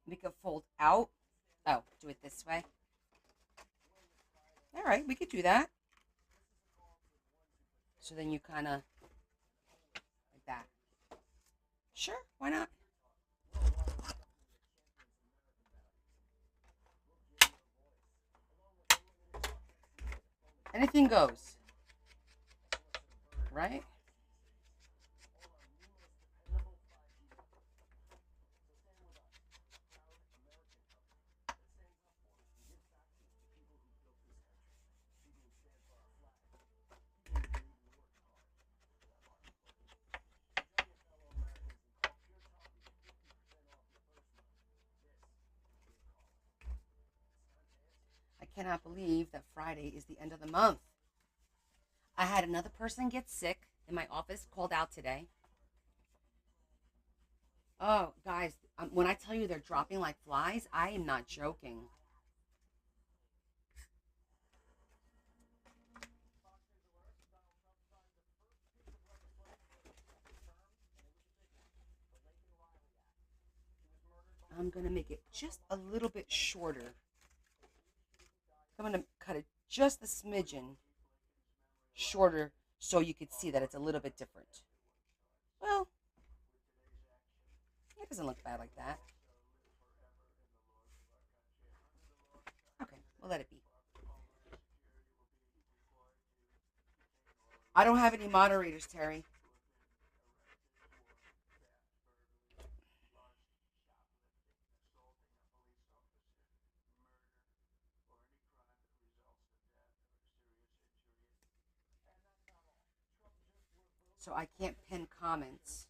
A: Make it fold out. Oh, do it this way. All right, we could do that. So then you kind of like that. Sure, why not? Anything goes, right? I cannot believe that Friday is the end of the month. I had another person get sick in my office, called out today. Oh, guys, when I tell you they're dropping like flies, I am not joking. I'm going to make it just a little bit shorter. I'm going to cut it just a smidgen shorter so you could see that it's a little bit different. Well, it doesn't look bad like that. Okay, we'll let it be. I don't have any moderators, Terry. So I can't pin comments.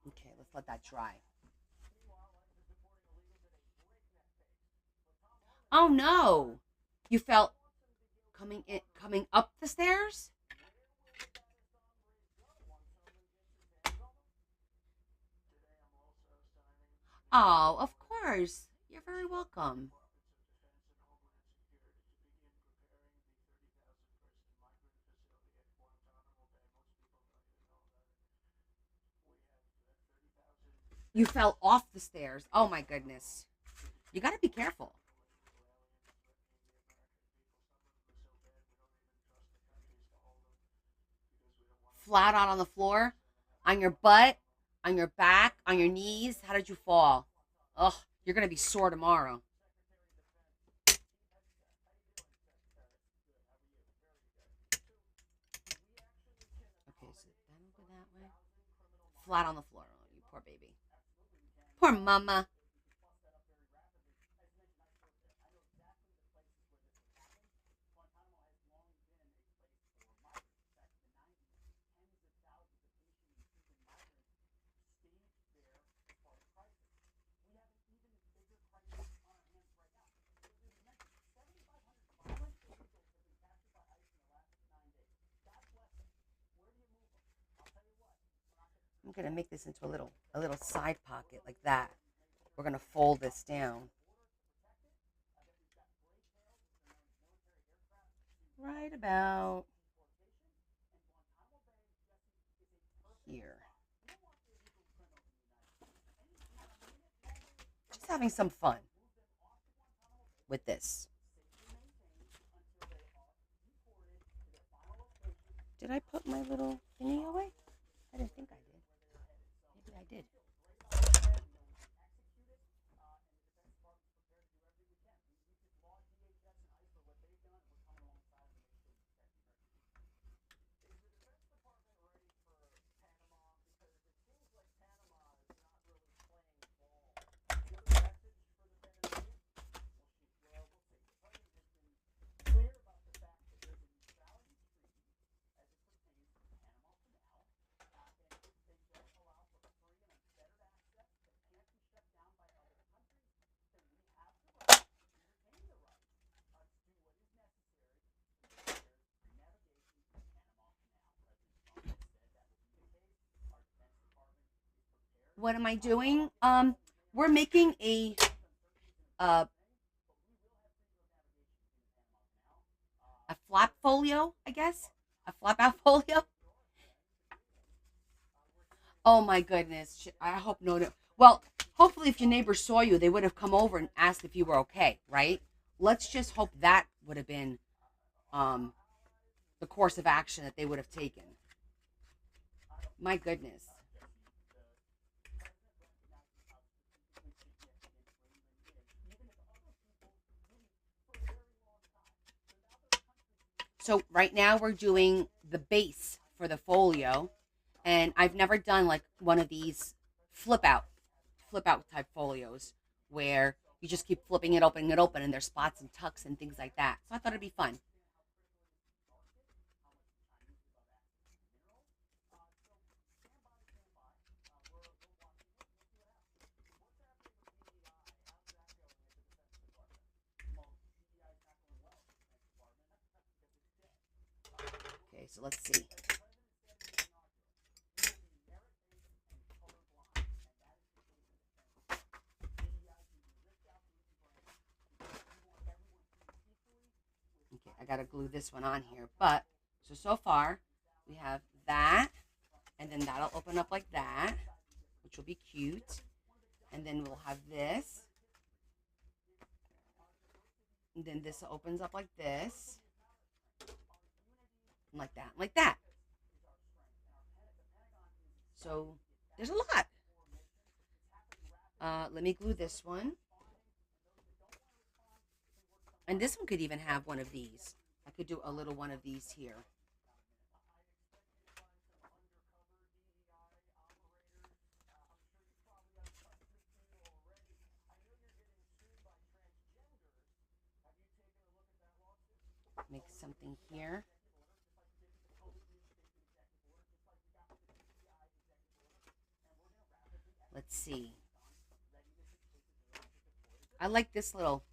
A: Okay, let's let that dry. Oh no! You felt coming up the stairs? Oh, of course. You're very welcome. You fell off the stairs. Oh my goodness. You got to be careful. Flat out on the floor, on your butt, on your back, on your knees. How did you fall? Ugh, you're going to be sore tomorrow. Okay, so then go that way. Flat on the floor. Oh, you poor baby. Poor mama. I'm going to make this into a little side pocket like that. We're going to fold this down. Right about here. Just having some fun with this. Did I put my little thingy away? I didn't think I did. Maybe I did. what am I doing? We're making uh, a flap folio, I guess. A flap out folio. Oh my goodness. I hope no. Well, hopefully, if your neighbors saw you, they would have come over and asked if you were okay, right? Let's just hope that would have been um, the course of action that they would have taken. My goodness. So right now we're doing the base for the folio, and I've never done like one of these flip out, flip out type folios where you just keep flipping it open, and there's spots and tucks and things like that. So I thought it'd be fun. Okay, so let's see. Okay, I gotta glue this one on here, but so far we have that, and then that'll open up like that, which will be cute, and then we'll have this, and then this opens up like this, and like that, like that. So there's a lot. Let me glue this one. And this one could even have one of these. I could do a little one of these here. Make something here. Let's see. I like this little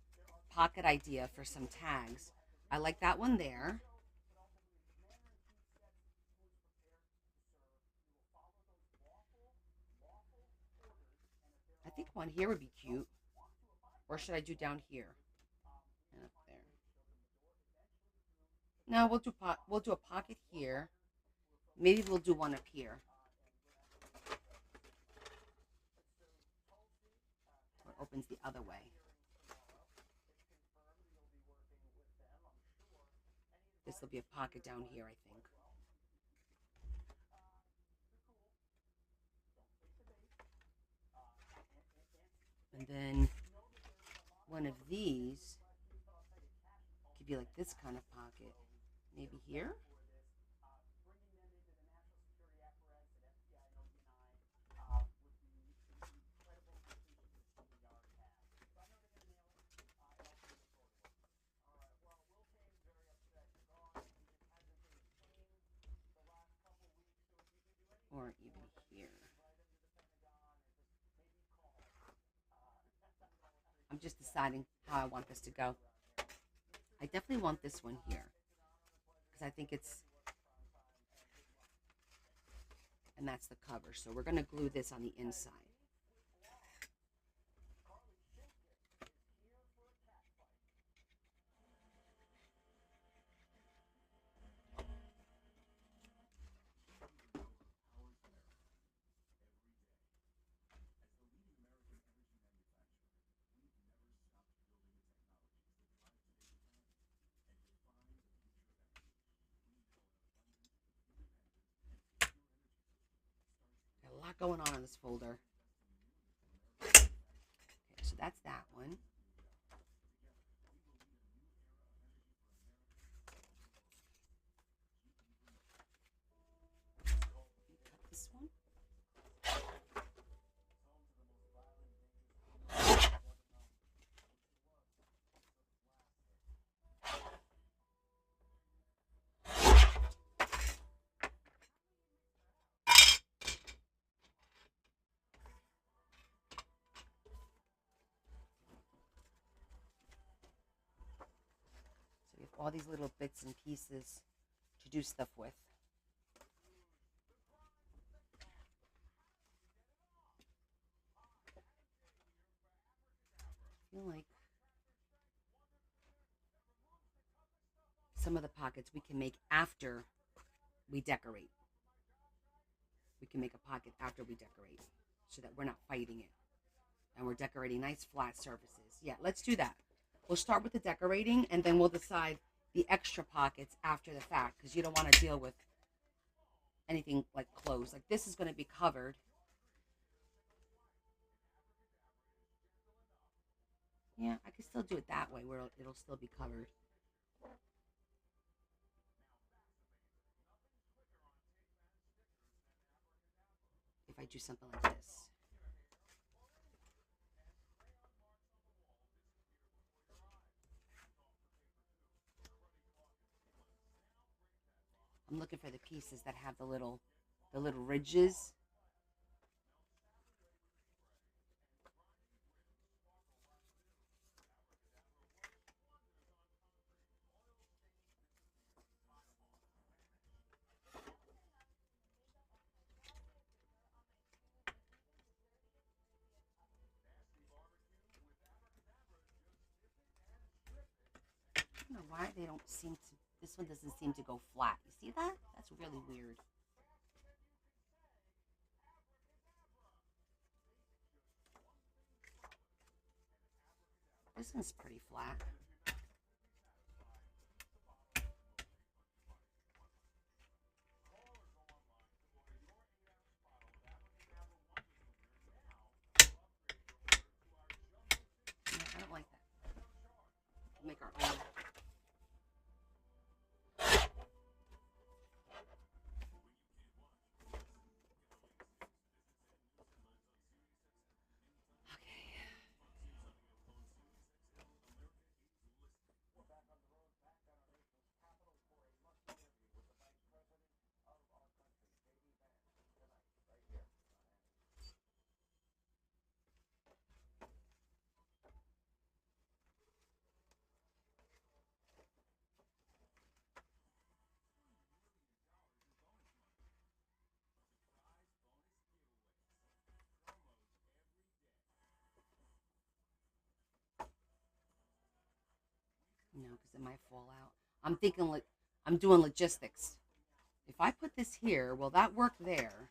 A: pocket idea for some tags. I like that one there. I think one here would be cute. Or should I do down here and up there? No, we'll do a pocket here. Maybe we'll do one up here. Or it opens the other way. This will be a pocket down here, I think. And then one of these could be like this kind of pocket. Maybe here? Or even here. I'm just deciding how I want this to go. I definitely want this one here because I think it's, and that's the cover. So we're going to glue this on the inside. Got a lot going on in this folder. Okay, so that's that one. Cut this one. So we have all these little bits and pieces to do stuff with. feel like some of the pockets we can make after we decorate. We can make a pocket after we decorate so that we're not fighting it. And we're decorating nice flat surfaces. Yeah, let's do that. We'll start with the decorating and then we'll decide the extra pockets after the fact because you don't want to deal with anything like clothes. Like this is going to be covered. Yeah, I can still do it that way where it'll still be covered. If I do something like this. I'm looking for the pieces that have the little ridges. I don't know why they don't seem to. This one doesn't seem to go flat. You see that? That's really weird. This one's pretty flat. Yeah, I don't like that. We'll make our own. Okay. Because it might fall out. I'm thinking like I'm doing logistics. If I put this here, will that work there?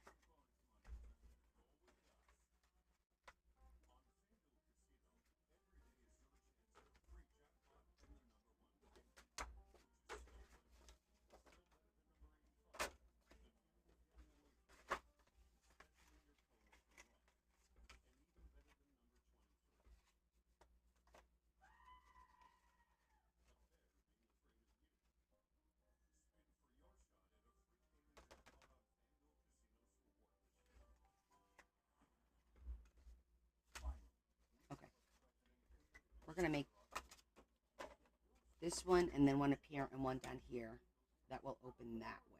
A: Okay. We're gonna make this one and then one up here and one down here. That will open that way,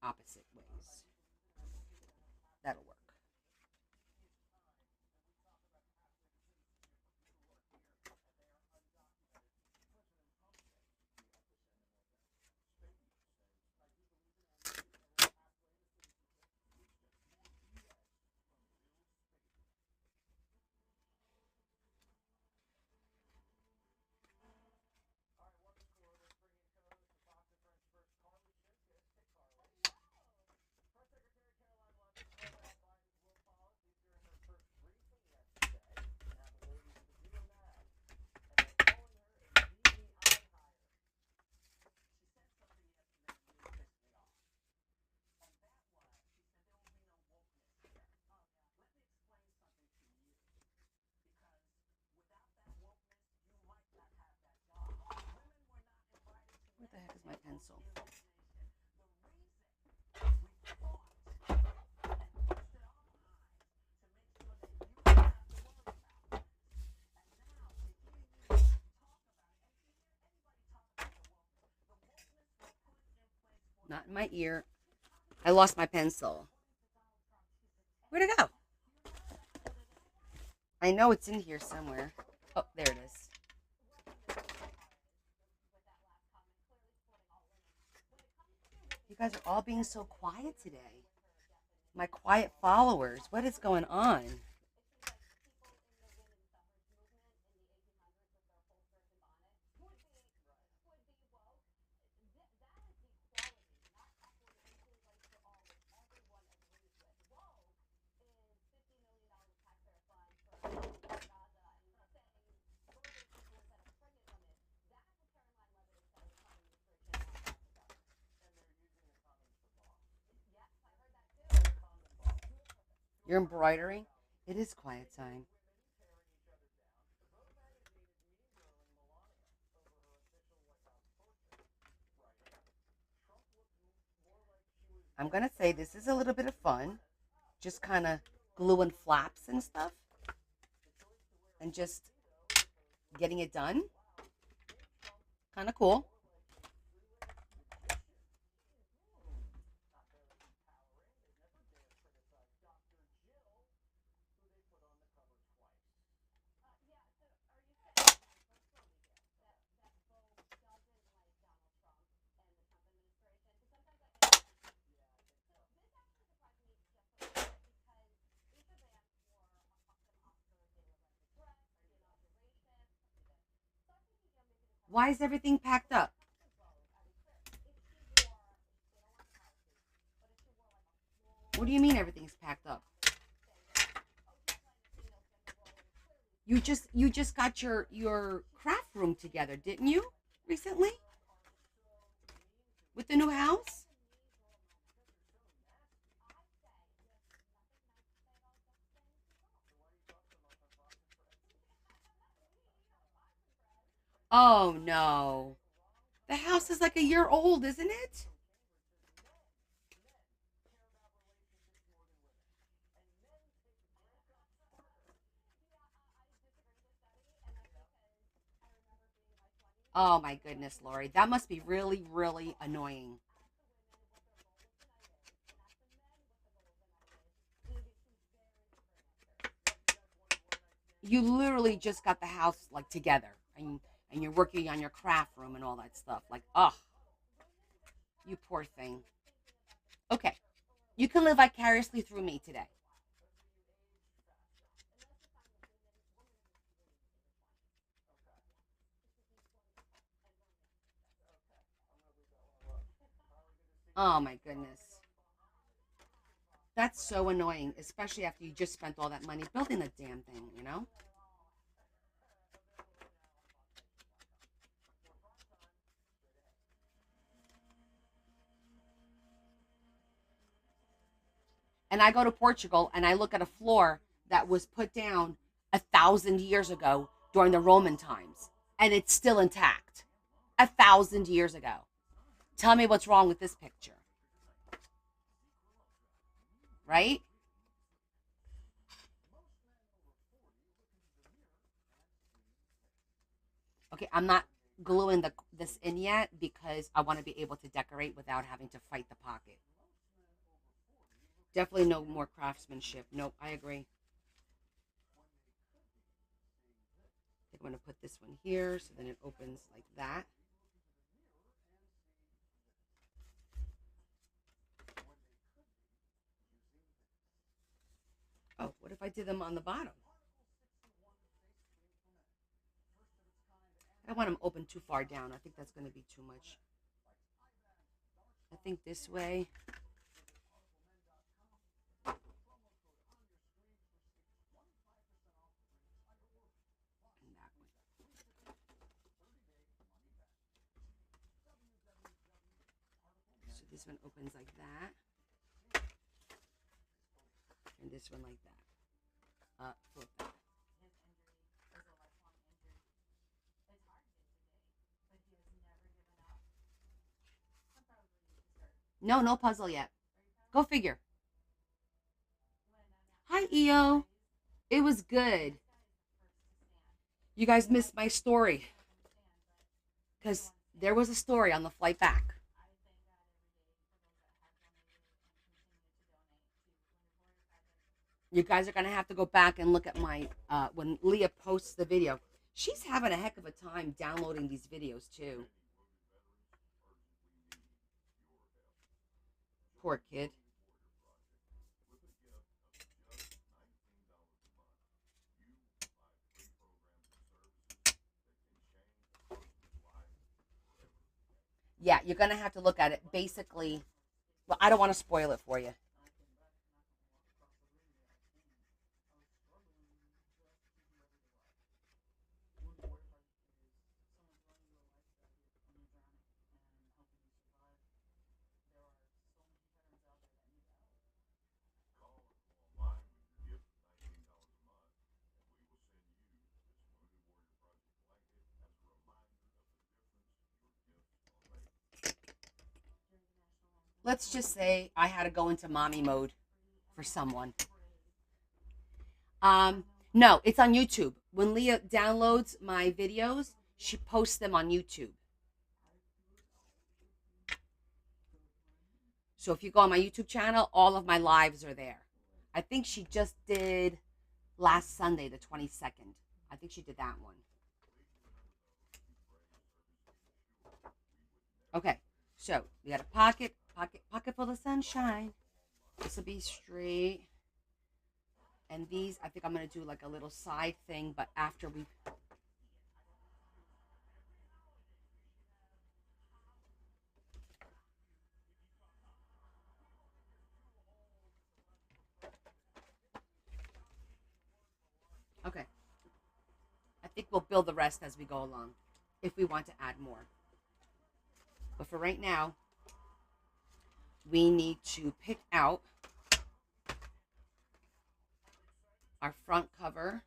A: opposite ways. That'll work. Where the heck is my pencil? Not in my ear. I lost my pencil. Where'd it go? I know it's in here somewhere. Oh, there it is. You guys are all being so quiet today. My quiet followers. What is going on? You're embroidering? It is quiet time. I'm going to say this is a little bit of fun. Just kind of gluing flaps and stuff and just getting it done. Kind of cool. Why is everything packed up? What do you mean everything's packed up? You just got your craft room together, didn't you? Recently? With the new house? Oh no. The house is like a year old, isn't it? Oh my goodness, Lori. That must be really, really annoying. You literally just got the house like together and you're working on your craft room and all that stuff. Like, oh, you poor thing. Okay. You can live vicariously through me today. Oh my goodness. That's so annoying, especially after you just spent all that money building the damn thing? And I go to Portugal and I look at a floor that was put down 1,000 years ago during the Roman times, and it's still intact. 1,000 years ago. Tell me what's wrong with this picture, right? Okay, I'm not gluing this in yet because I want to be able to decorate without having to fight the pocket. Definitely no more craftsmanship. Nope, I agree. I think I'm going to put this one here so then it opens like that. Oh, what if I did them on the bottom? I don't want them open too far down. I think that's going to be too much. I think this way. And that way. So this one opens like that. And this one like that. Flip that. No, no puzzle yet. Go figure. Hi, EO. It was good. You guys missed my story because there was a story on the flight back. You guys are gonna have to go back and look at my when Leah posts the video. She's having a heck of a time downloading these videos too. Poor kid. Yeah, you're gonna have to look at it. Basically, well, I don't want to spoil it for you. let's just say I had to go into mommy mode for someone. No, it's on YouTube. When Leah downloads my videos, she posts them on YouTube. So if you go on my YouTube channel, all of my lives are there. I think she just did last Sunday, the 22nd. I think she did that one. Okay, so we got a pocket full of sunshine. This will be straight. And these, I think I'm going to do like a little side thing, but after we... Okay. I think we'll build the rest as we go along if we want to add more. But for right now, we need to pick out our front cover.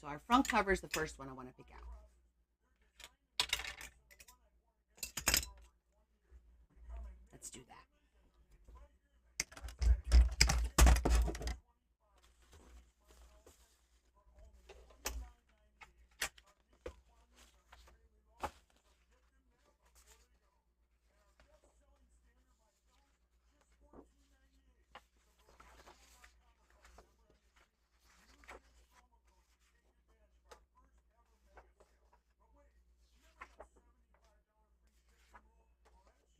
A: So our front cover is the first one I want to pick out. Let's do that.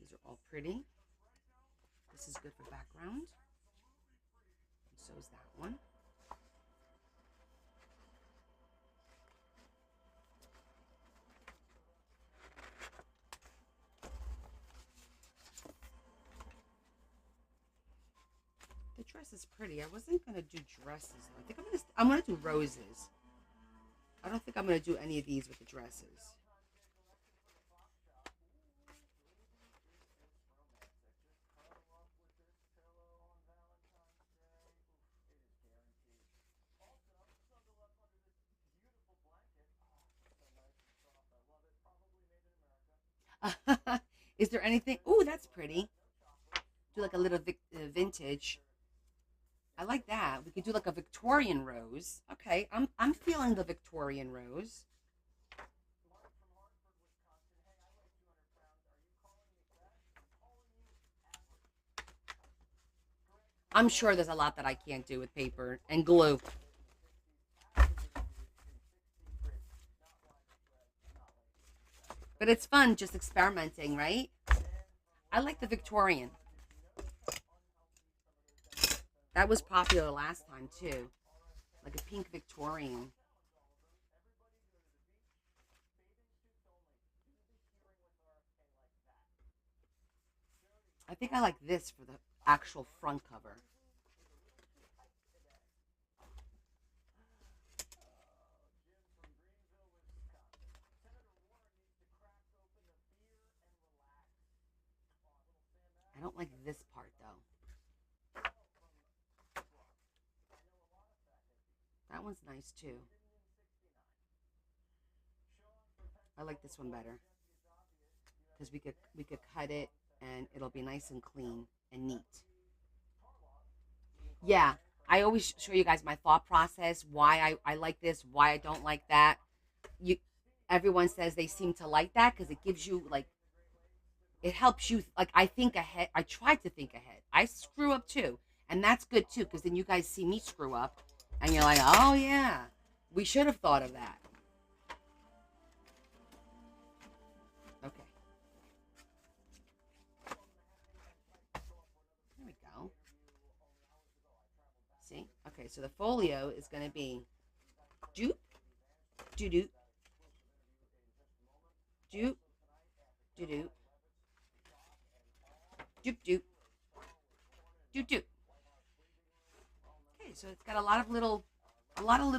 A: These are all pretty. This is good for background. And so is that one. The dress is pretty. I wasn't gonna do dresses. I think I'm gonna do roses. I don't think I'm gonna do any of these with the dresses. Is there anything? Oh, that's pretty. Do like a little vintage. I like that. We could do like a Victorian rose. Okay, I'm feeling the Victorian rose. I'm sure there's a lot that I can't do with paper and glue. But it's fun just experimenting, right? I like the Victorian. That was popular last time too. Like a pink Victorian. I think I like this for the actual front cover. I don't like this part though. That one's nice too. I like this one better because we could cut it and it'll be nice and clean and neat. Yeah, I always show you guys my thought process, why I like this, why I don't like that. You, everyone says they seem to like that because it gives you like it helps you like I think ahead. I try to think ahead. I screw up too, and that's good too because then you guys see me screw up, and you're like, oh yeah, we should have thought of that. Okay, there we go. See, okay, so the folio is going to be doop doo doop doop doo doop doop doop doop doop. Okay, so it's got a lot of little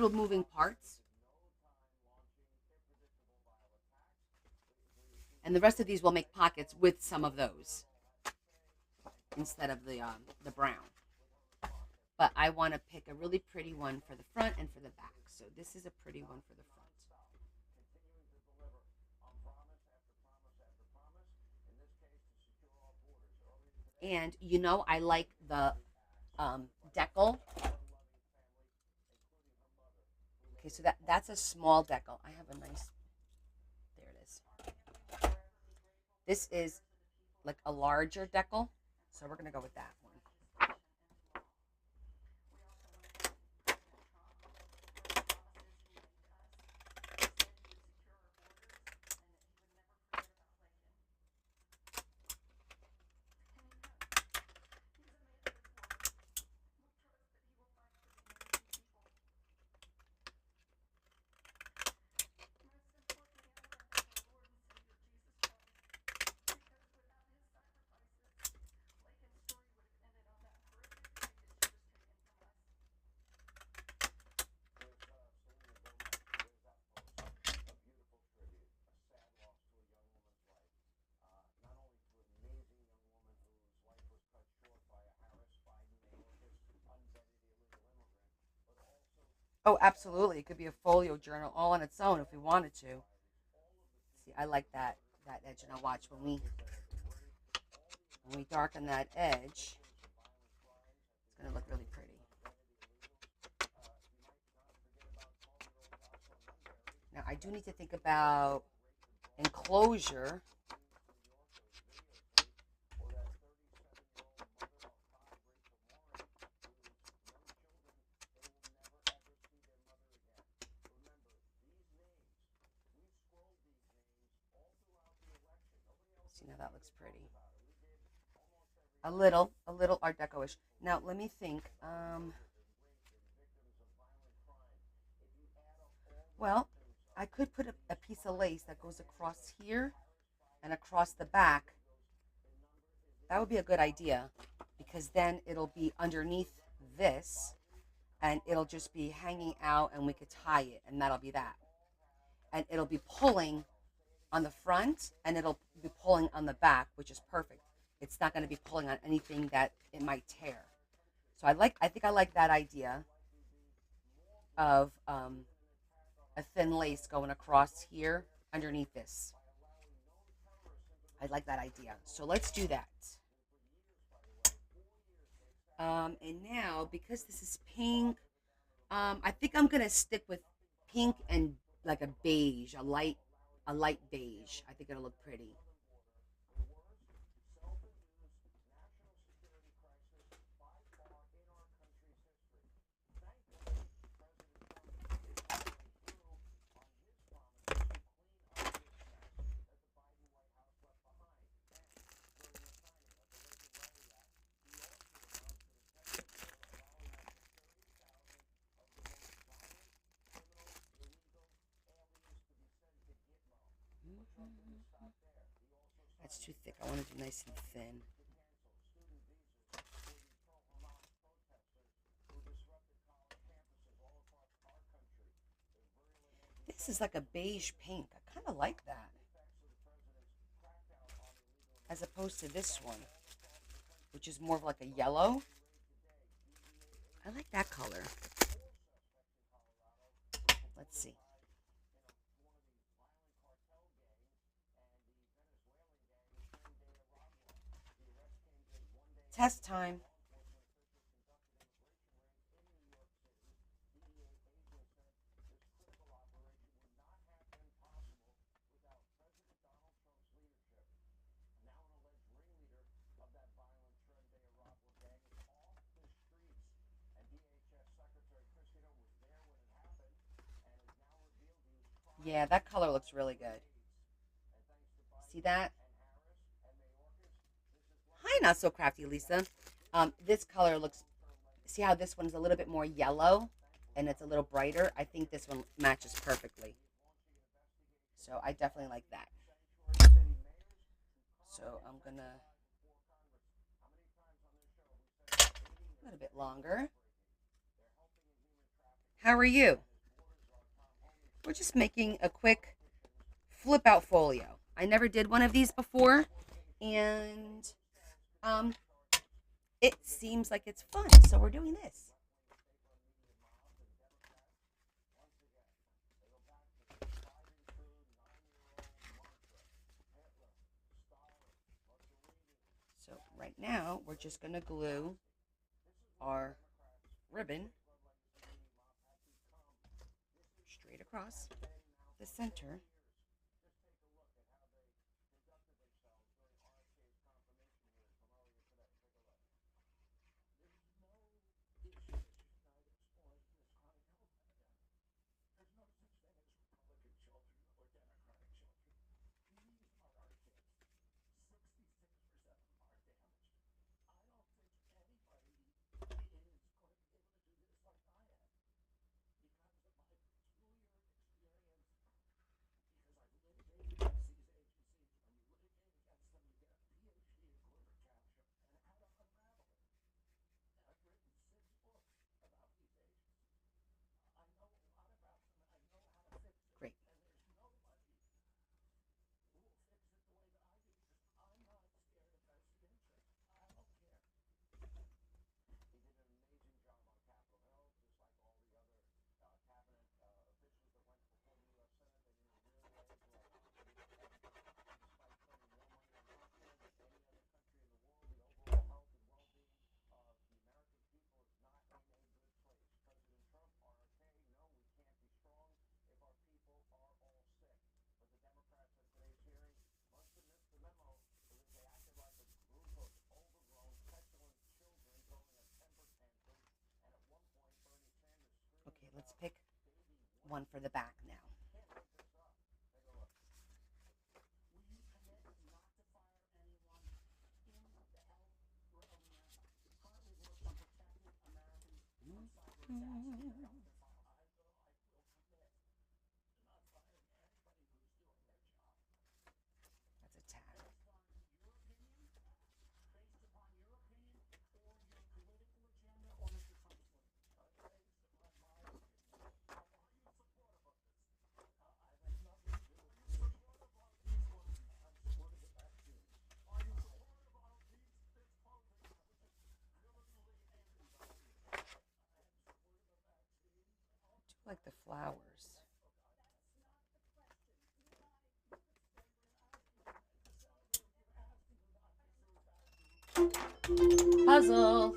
A: moving parts, and the rest of these will make pockets with some of those. instead of the brown. But I want to pick a really pretty one for the front and for the back. So this is a pretty one for the front. And you know, I like the decal. Okay, so that's a small decal. I have a nice, there it is. This is like a larger decal. So we're going to go with that one. Oh, absolutely. It could be a folio journal all on its own if we wanted to. See, I like that edge. And I'll watch when we darken that edge, it's going to look really pretty. Now, I do need to think about enclosure. See, now that looks pretty. A little Art Deco-ish. Now, let me think. Well, I could put a piece of lace that goes across here and across the back. That would be a good idea because then it'll be underneath this and it'll just be hanging out and we could tie it and that'll be that. And it'll be pulling on the front and it'll be pulling on the back, which is perfect. It's not going to be pulling on anything that it might tear. So I think I like that idea of a thin lace going across here underneath this. I like that idea. So let's do that. And now, because this is pink, I think I'm gonna stick with pink and like a beige, a light beige. I think it'll look pretty. That's too thick. I want to do nice and thin. This is like a beige pink. I kind of like that as opposed to this one, which is more of like a yellow. I like that color. Let's see. Test time. Yeah, that color looks really good. See that? Hi, not so crafty, Lisa. This color looks. See how this one's a little bit more yellow, and it's a little brighter. I think this one matches perfectly. So I definitely like that. So I'm gonna a little bit longer. How are you? We're just making a quick flip out folio. I never did one of these before, and um, it seems like it's fun, so we're doing this. So right now, we're just going to glue our ribbon straight across the center. Great. Okay, let's pick one for the back now. That's a tag. I like the flowers. Puzzle.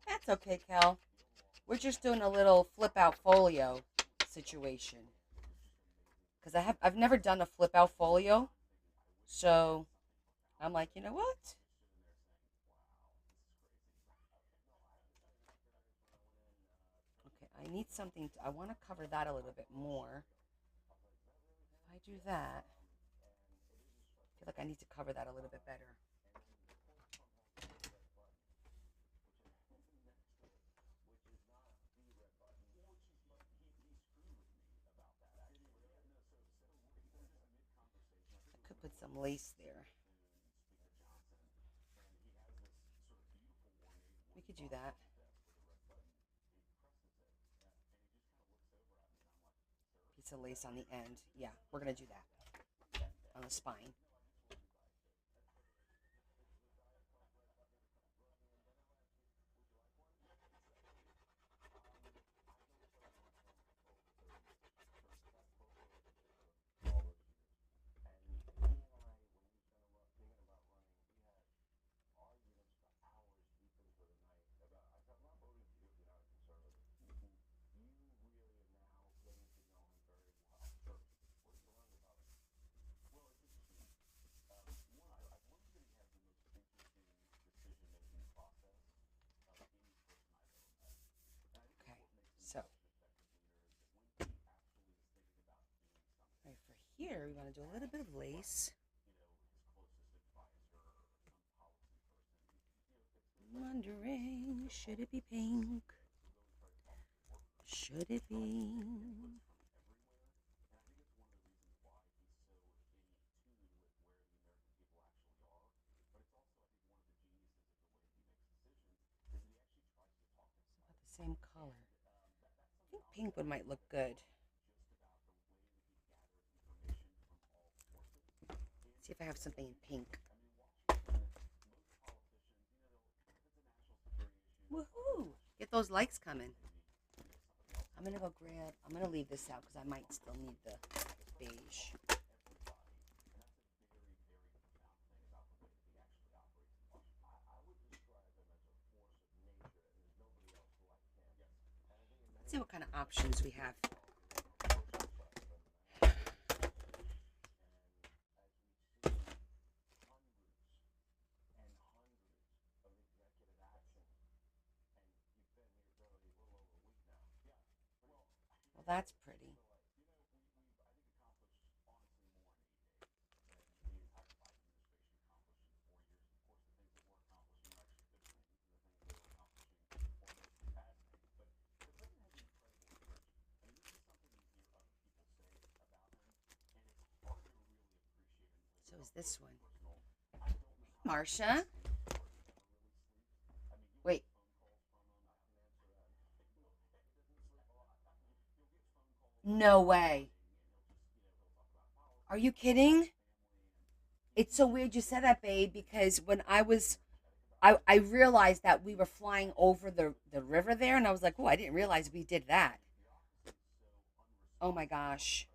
A: That's okay, Kel. We're just doing a little flip out folio situation. Because I've never done a flip out folio. So I'm like, you know what? Okay, I need something. I want to cover that a little bit more. If I do that, I feel like I need to cover that a little bit better. I could put some lace there. We could do that. Piece of lace on the end. Yeah, we're going to do that on the spine. here, we want to do a little bit of lace. I'm wondering, should it be pink? Should it be? About the same color. I think pink one might look good. See if I have something in pink. Woohoo! Get those likes coming. I'm gonna go grab. I'm gonna leave this out because I might still need the beige. Let's see what kind of options we have. Well, that's pretty. So is this one. Marsha? Wait. No way. Are you kidding? It's so weird you said that, babe, because when I realized that we were flying over the river there, and I was like, oh, I didn't realize we did that. Oh my gosh.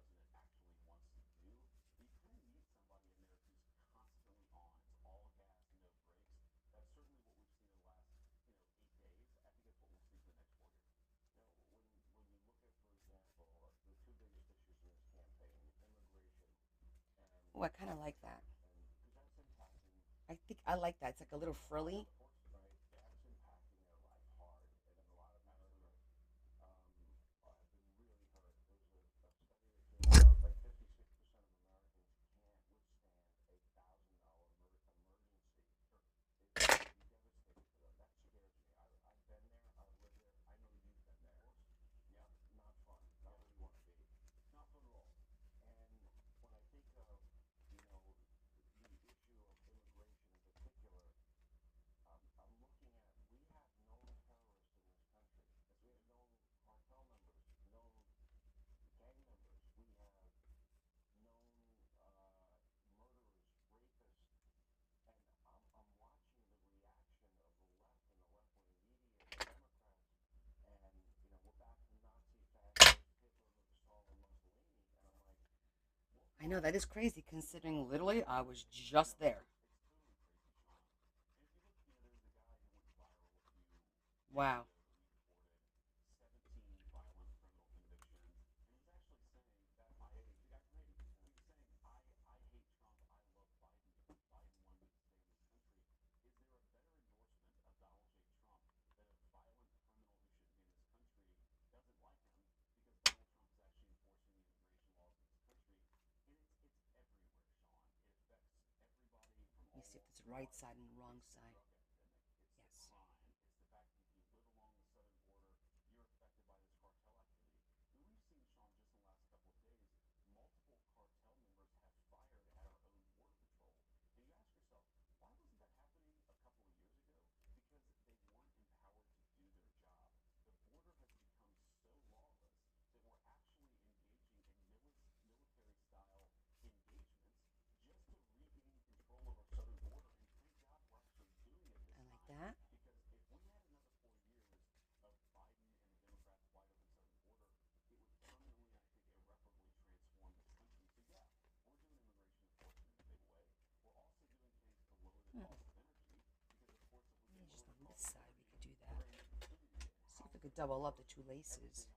A: Oh, I kind of like that. I think I like that. It's like a little frilly. I know that is crazy considering literally I was just there. Wow. Let me see if it's right side and wrong side. Yes. I like that. Hmm. Maybe just on this side we could do that. See if we could double up the two laces.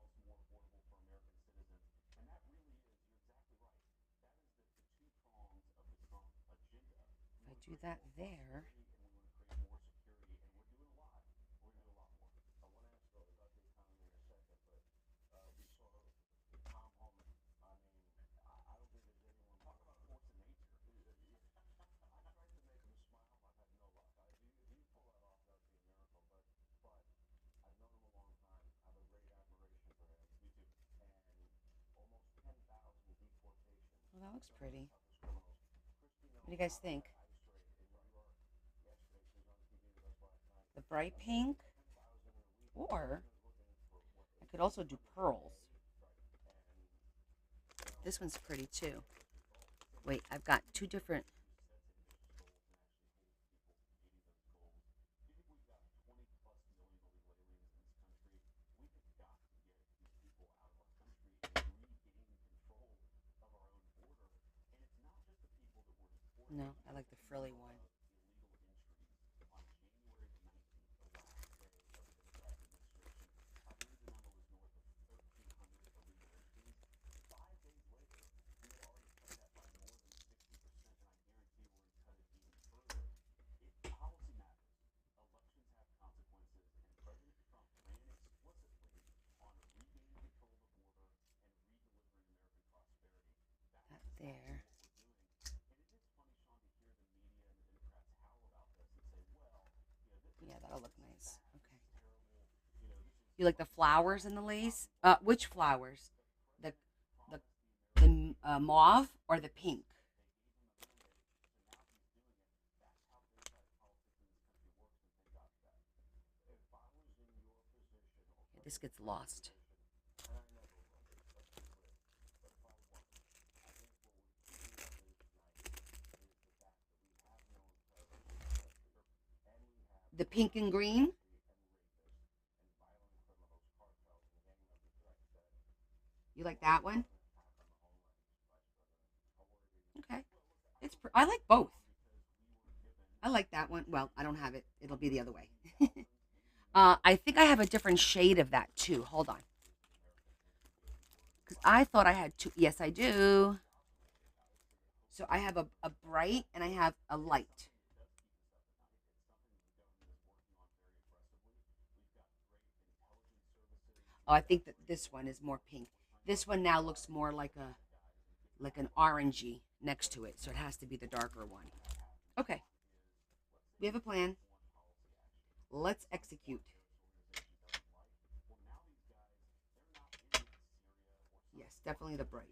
A: If I do that there, Well, that looks pretty. What do you guys think? The bright pink, or I could also do pearls. This one's pretty too. Wait, I've got two different. No, I like the frilly one. That there. Yeah, that'll look nice. Okay. You like the flowers in the lace? Which flowers? The the the mauve or the pink? Yeah, this gets lost. The pink and green. You like that one? Okay. I like both. I like that one. Well, I don't have it. It'll be the other way. I think I have a different shade of that too. Hold on. Because I thought I had two. Yes, I do. So I have a bright and I have a light. Oh, I think that this one is more pink. This one now looks more like an orangey next to it, so it has to be the darker one. Okay, we have a plan. Let's execute. Yes, definitely the bright.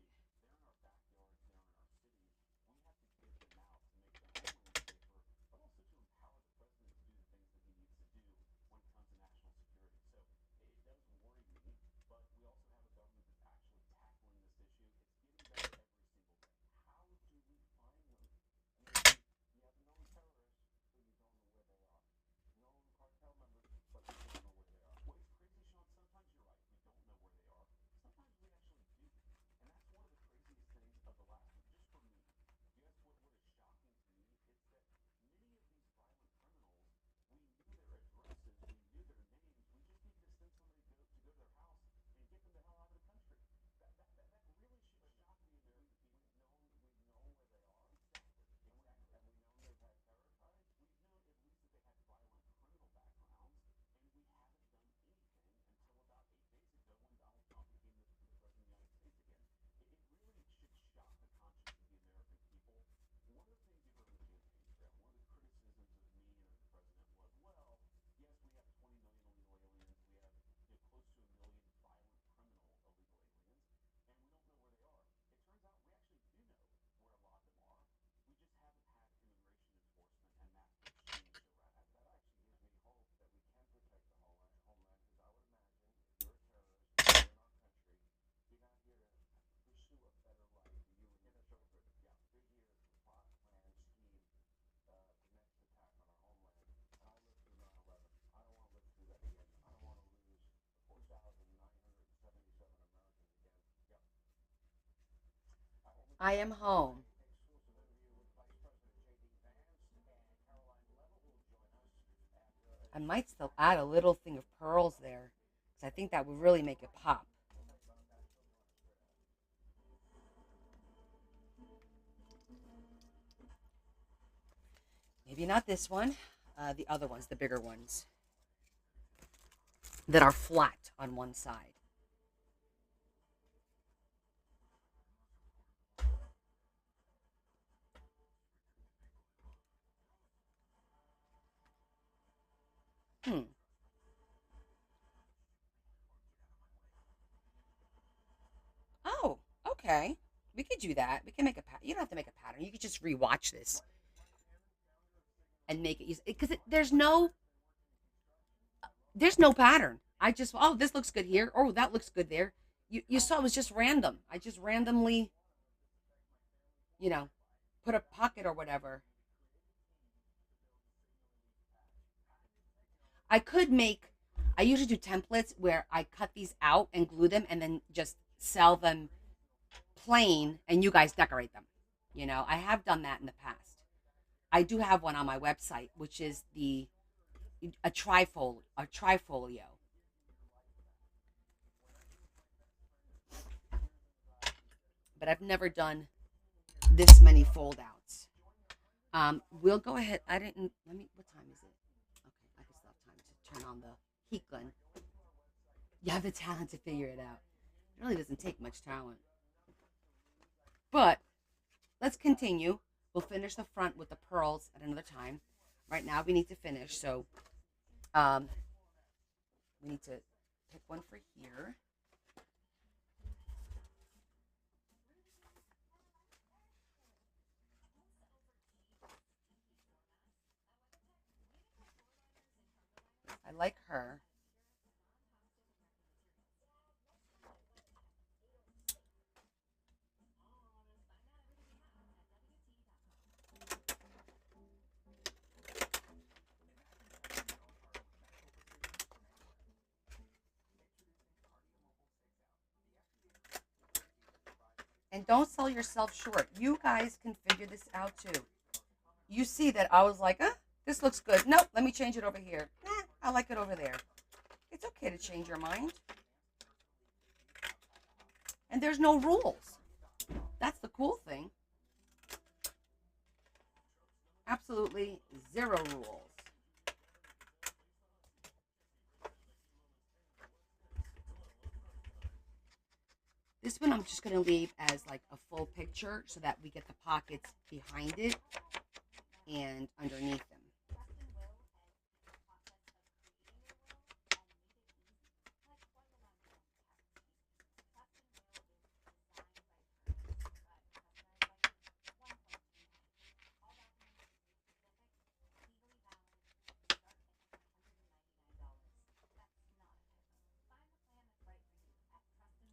A: I am home. I might still add a little thing of pearls there because I think that would really make it pop. Maybe not this one, the other ones, the bigger ones that are flat on one side. Hmm. Oh, okay. We could do that. We can make a pattern. You don't have to make a pattern. You could just rewatch this and make it because there's no pattern. I just, oh, this looks good here. Oh, that looks good there. You saw it was just random. I just randomly, you know, put a pocket or whatever. I could make, I usually do templates where I cut these out and glue them and then just sell them plain and you guys decorate them. I have done that in the past. I do have one on my website, which is a trifolio. But I've never done this many fold outs. We'll go ahead. I didn't, let me, what time is it? Okay, I still have time to turn on the heat gun. You have the talent to figure it out. It really doesn't take much talent. But let's continue. We'll finish the front with the pearls at another time. Right now we need to finish, so we need to pick one for here. I like her. And don't sell yourself short. You guys can figure this out too. You see that I was like, this looks good. Nope, let me change it over here. I like it over there. It's okay to change your mind. And there's no rules. That's the cool thing. Absolutely zero rules. This one I'm just going to leave as like a full picture so that we get the pockets behind it and underneath them.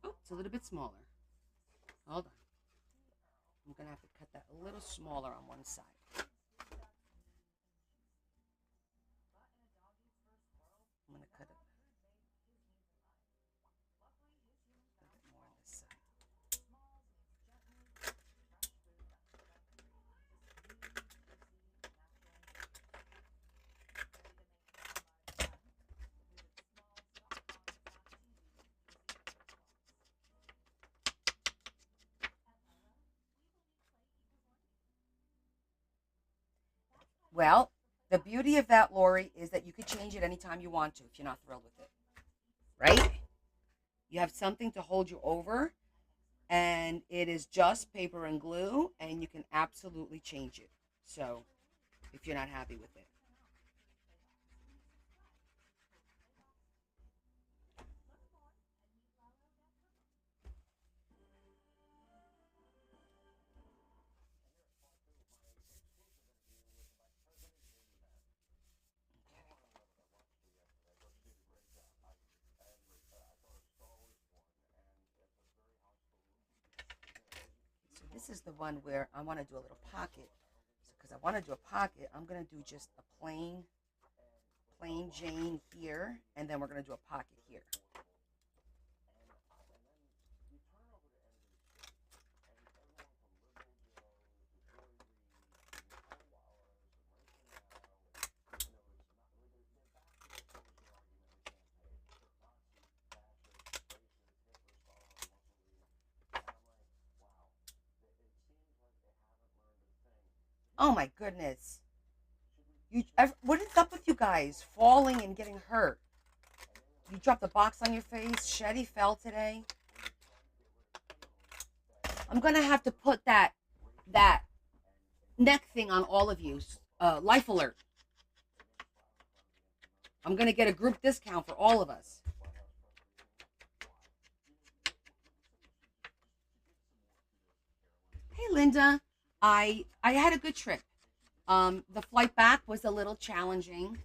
A: Oh, it's a little bit smaller. Hold on. I'm going to have to cut that a little smaller on one side. I'm going to cut it a bit more on this side. Well, the beauty of that, Lori, is that you could change it anytime you want to if you're not thrilled with it. Right? You have something to hold you over, and it is just paper and glue, and you can absolutely change it. So, if you're not happy with it. So this is the one where I want to do a little pocket. So because I want to do a pocket, I'm going to do just a plain Jane here, and then we're going to do a pocket here. Oh my goodness. What is up with you guys? Falling and getting hurt. You dropped the box on your face. Shetty fell today. I'm going to have to put that neck thing on all of you. Life alert. I'm going to get a group discount for all of us. Linda, I had a good trip. The flight back was a little challenging.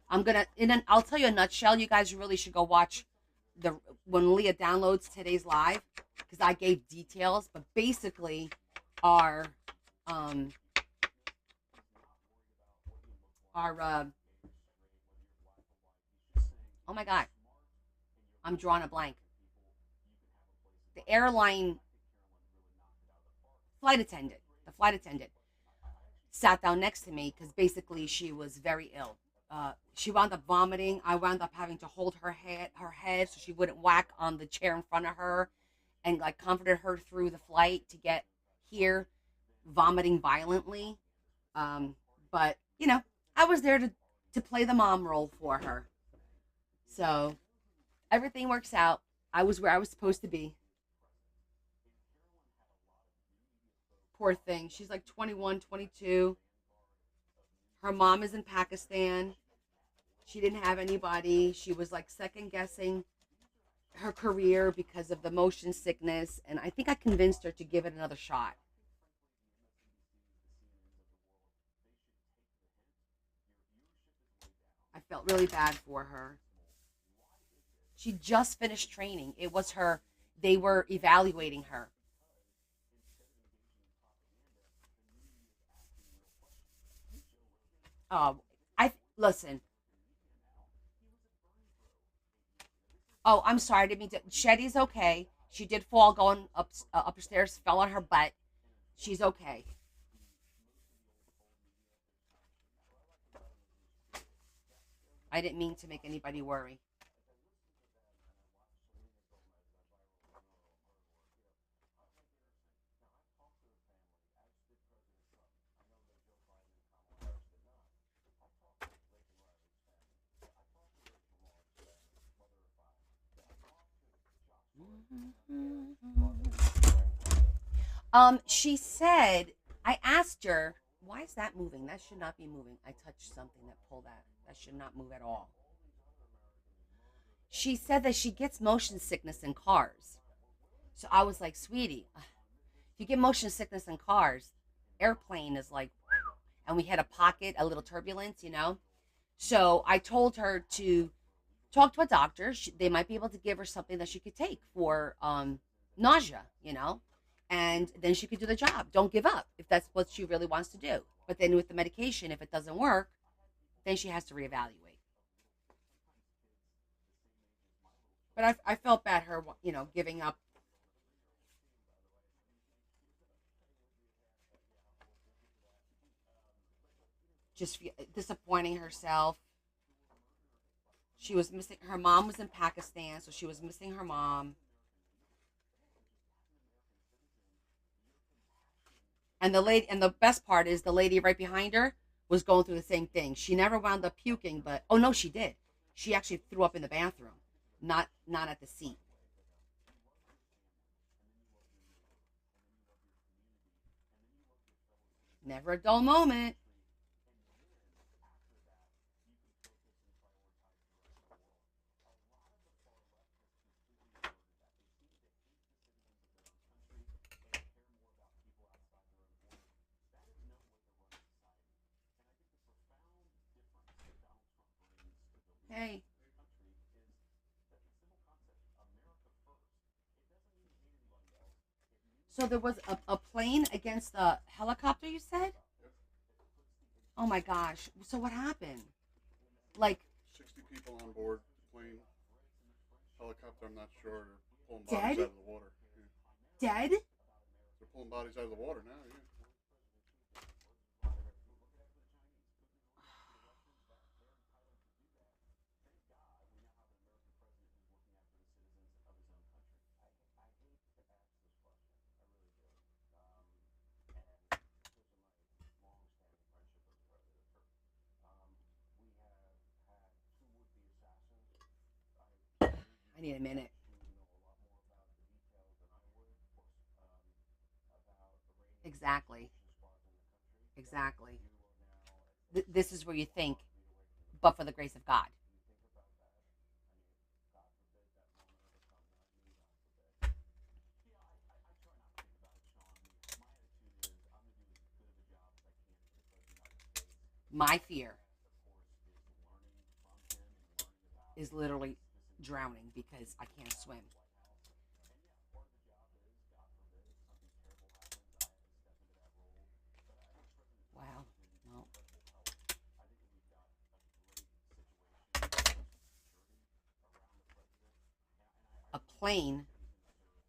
A: I'll tell you a nutshell. You guys really should go watch the when Leah downloads today's live because I gave details. But basically, our um our oh my god, I'm drawing a blank. The airline flight attendant, sat down next to me because basically she was very ill. She wound up vomiting. I wound up having to hold her head so she wouldn't whack on the chair in front of her, and like comforted her through the flight to get here, vomiting violently. But I was there to play the mom role for her. So everything works out. I was where I was supposed to be. Poor thing. She's like 21, 22. Her mom is in Pakistan. She didn't have anybody. She was like second guessing her career because of the motion sickness. And I think I convinced her to give it another shot. I felt really bad for her. She just finished training. It was her, they were evaluating her. I listen. Oh, I'm sorry. I didn't mean to. Shetty's okay. She did fall going upstairs, fell on her butt. She's okay. I didn't mean to make anybody worry. She said, I asked her, why is that moving? That should not be moving. I touched something that pulled that. That should not move at all. She said that she gets motion sickness in cars. So I was like, sweetie, if you get motion sickness in cars, airplane is like, and we had a pocket, a little turbulence. So I told her to talk to a doctor. They might be able to give her something that she could take for nausea. And then she could do the job. Don't give up if that's what she really wants to do. But then with the medication, if it doesn't work, then she has to reevaluate. But I felt bad her, giving up. Just disappointing herself. She was missing her mom was in Pakistan, so she was missing her mom. And the best part is the lady right behind her was going through the same thing. She never wound up puking, but oh no, she did. She actually threw up in the bathroom, not at the seat. Never a dull moment. Hey, so there was a plane against a helicopter, you said? Oh my gosh. So what happened? Like
B: 60 people on board the plane, helicopter. I'm not sure. They're pulling bodies
A: dead?
B: out of the water. Yeah.
A: Dead?
B: They're pulling bodies out of the water now. Yeah.
A: I need a minute. Exactly. Exactly. This is where you think, but for the grace of God. My fear is literally drowning because I can't swim. Wow. Well, a plane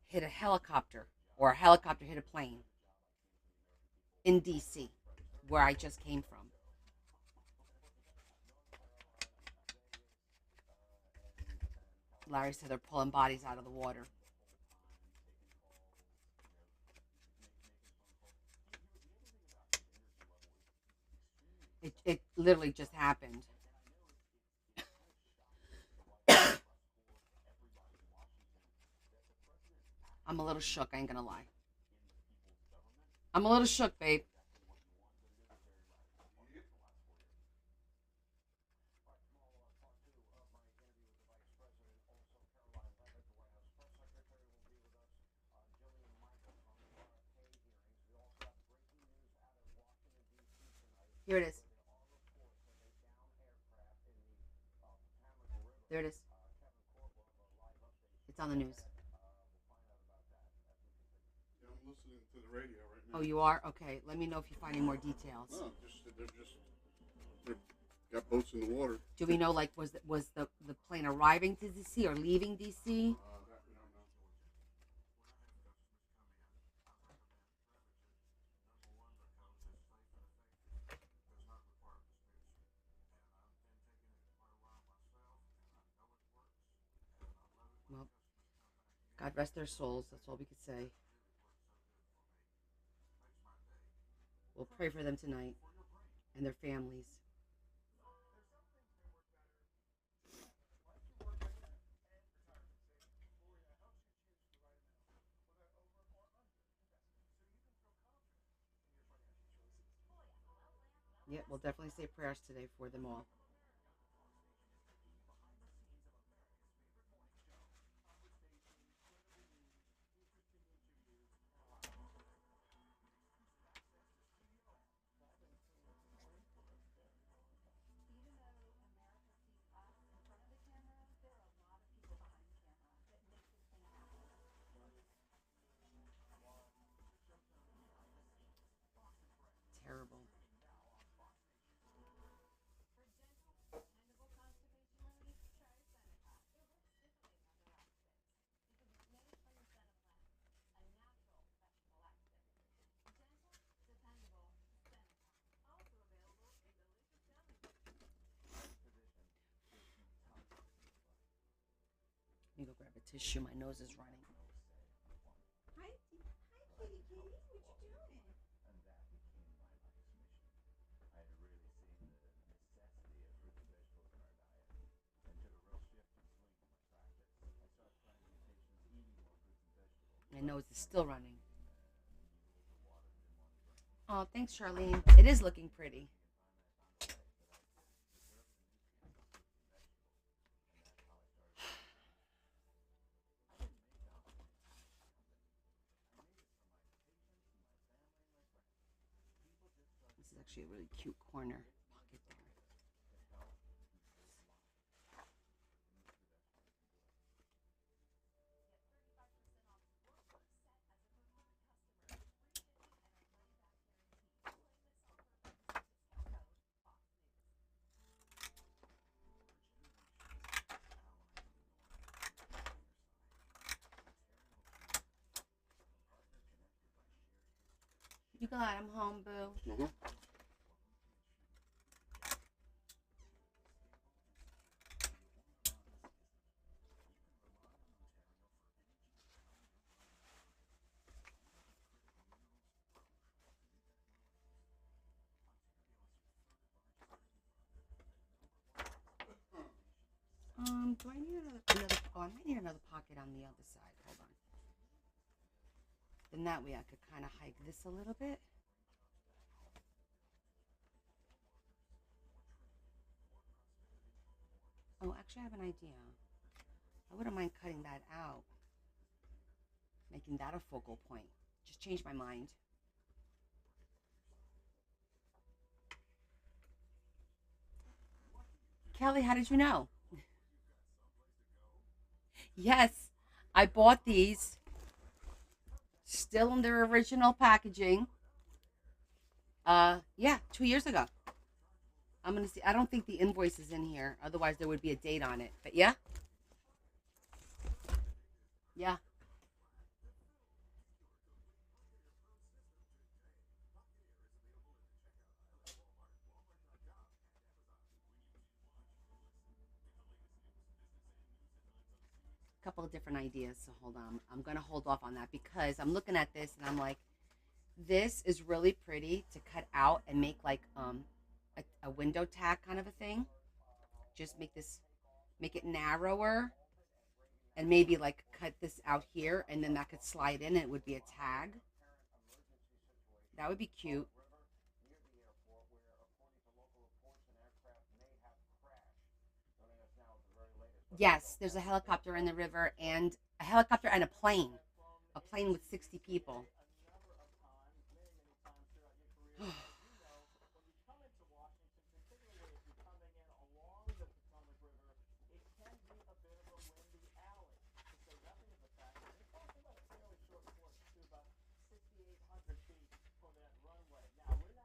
A: hit a helicopter, or a helicopter hit a plane in DC, where I just came from. Larry said they're pulling bodies out of the water. It literally just happened. I'm a little shook. I ain't gonna lie. I'm a little shook, babe. Here it is. There it is. It's on the news.
B: Yeah, I'm listening to the radio right
A: Oh,
B: now.
A: you are? Okay. Let me know if you find any more details.
B: No, they're got boats in the water.
A: Do we know, like, was the plane arriving to DC or leaving DC?
B: That we don't know.
A: Well, God rest their souls. That's all we could say. We'll pray for them tonight and their families. Yeah, we'll definitely say prayers today for them all. Terrible. Let me go grab a tissue. My nose is running. Hi, kitty, kitty. What you doing? My nose is still running. Oh, thanks, Charlene. It is looking pretty. This is actually a really cute corner pocket there. You glad I'm home, boo?
B: Mm-hmm.
A: Do I need another? Oh, I might need another pocket on the other side. Hold on. Then that way I could kind of hike this a little bit. Oh, actually, I have an idea. I wouldn't mind cutting that out, making that a focal point. Just change my mind. Kelly, how did you know? Yes, I bought these still in their original packaging. Yeah, 2 years ago. I'm gonna see. I don't think the invoice is in here. Otherwise, there would be a date on it. But yeah, yeah. A couple of different ideas. So hold on. I'm gonna hold off on that because I'm looking at this and I'm like, this is really pretty to cut out and make like a window tag kind of a thing. Just make it narrower and maybe like cut this out here and then that could slide in and it would be a tag. That would be cute. Yes, there's a helicopter in the river and a helicopter and a plane with 60 people.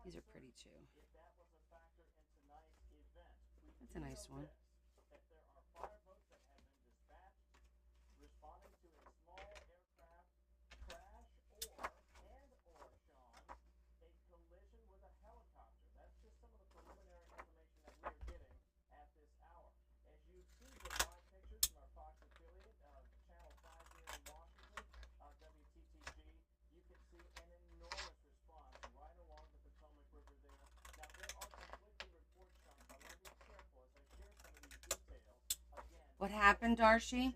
A: These are pretty too. That's a nice one. What happened, Darcy?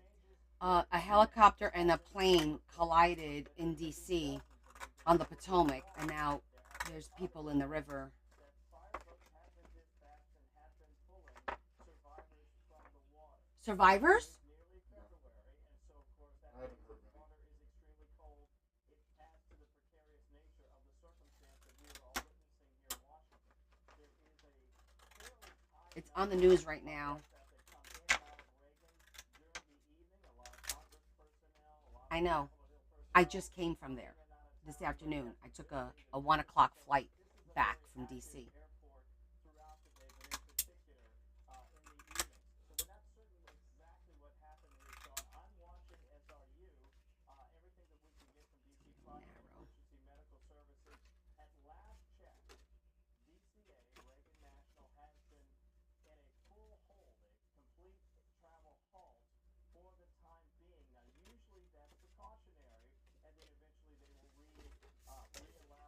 A: A helicopter and a plane collided in D.C. on the Potomac, and now there's people in the river. Survivors?
B: No, I haven't heard many.
A: It's on the news right now. I know. I just came from there this afternoon. I took a 1 o'clock flight back from DC. Narrow.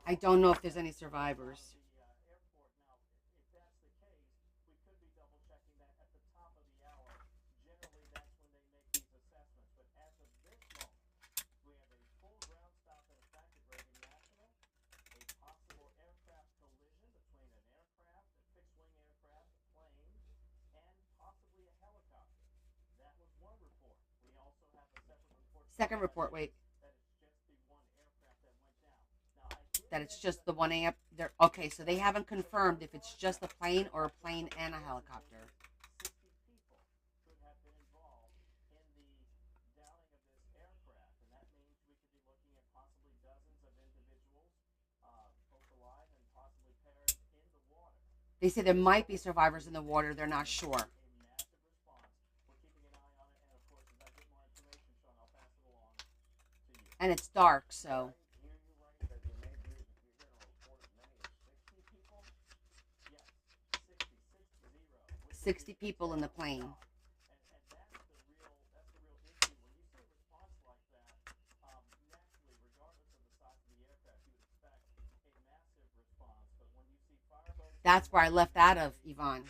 A: I don't know if there's any survivors. Second report, wait. That it's just the one amp. They're okay, so they haven't confirmed if it's just a plane or a plane and a helicopter. They say there might be survivors in the water. They're not sure. And it's dark, so 60 people in the plane. That's where I left out of, Yvonne.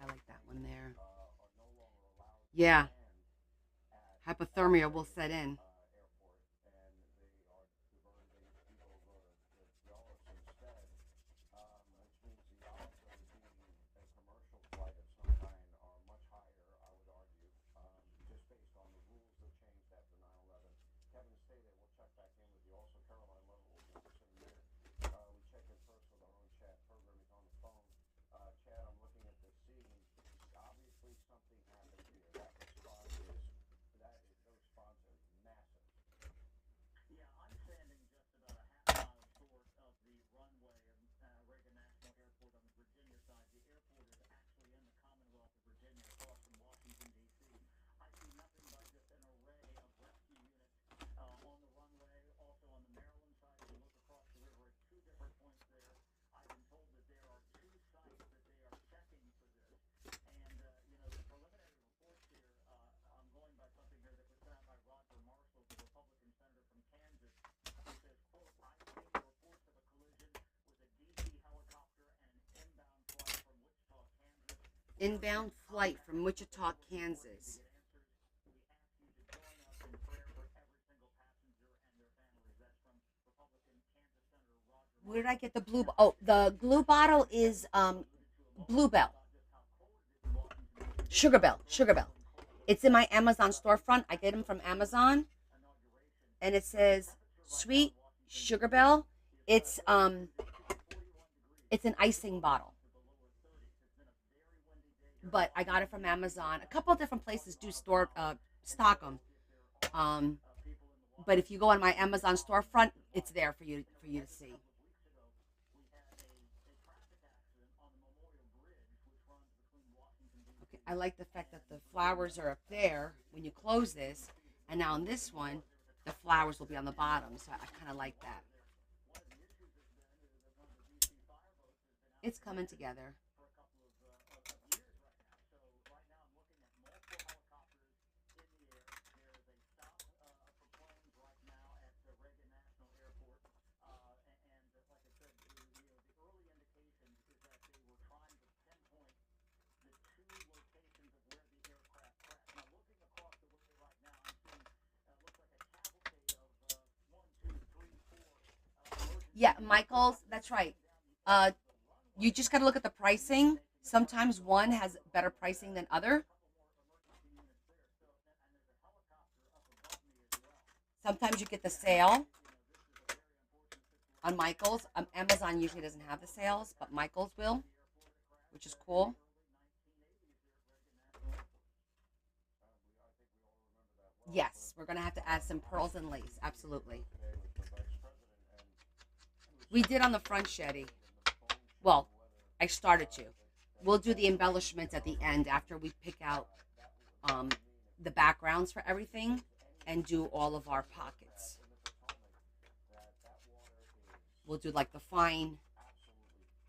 A: I like that one there. Yeah, hypothermia will set in. Inbound flight from Wichita, Kansas. Where did I get the blue? Oh, the blue bottle is Bluebell. Sugar Bell. It's in my Amazon storefront. I get them from Amazon, and it says sweet Sugar Bell. It's um, it's an icing bottle, but I got it from Amazon. A couple of different places do stock them. Um, but if you go on my Amazon storefront, it's there for you to see. Okay, I like the fact that the flowers are up there when you close this, and now on this one, the flowers will be on the bottom. So I kind of like that. It's coming together. Yeah, Michael's. That's right. Uh, you just got to look at the pricing. Sometimes one has better pricing than other. Sometimes you get the sale on Michael's. Amazon usually doesn't have the sales, but Michael's will, which is cool. Yes, we're gonna have to add some pearls and lace. Absolutely. We did on the front, Shetty. Well, I started to. We'll do the embellishments at the end after we pick out um, the backgrounds for everything and do all of our pockets. We'll do like the fine,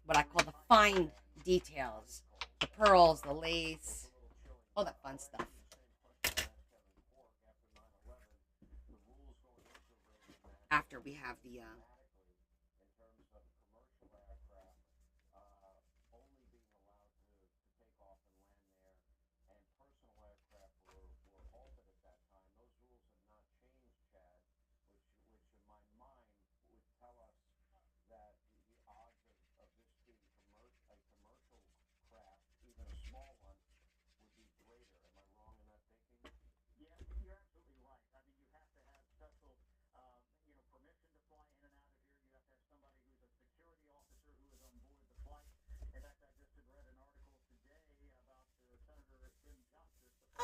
A: what I call the fine details, the pearls, the lace, all that fun stuff. After we have the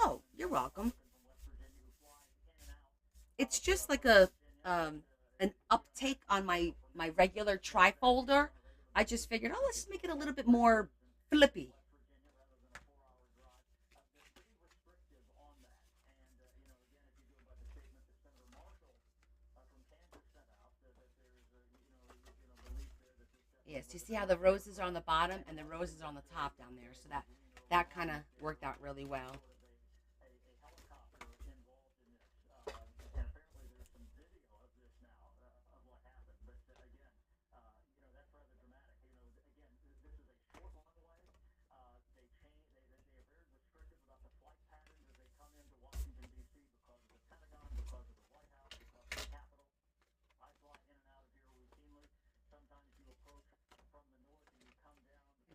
A: oh, you're welcome. It's just like a um, an uptake on my regular trifolder. I just figured, oh, let's make it a little bit more flippy. Yes, you see how the roses are on the bottom and the roses are on the top down there. So that kind of worked out really well.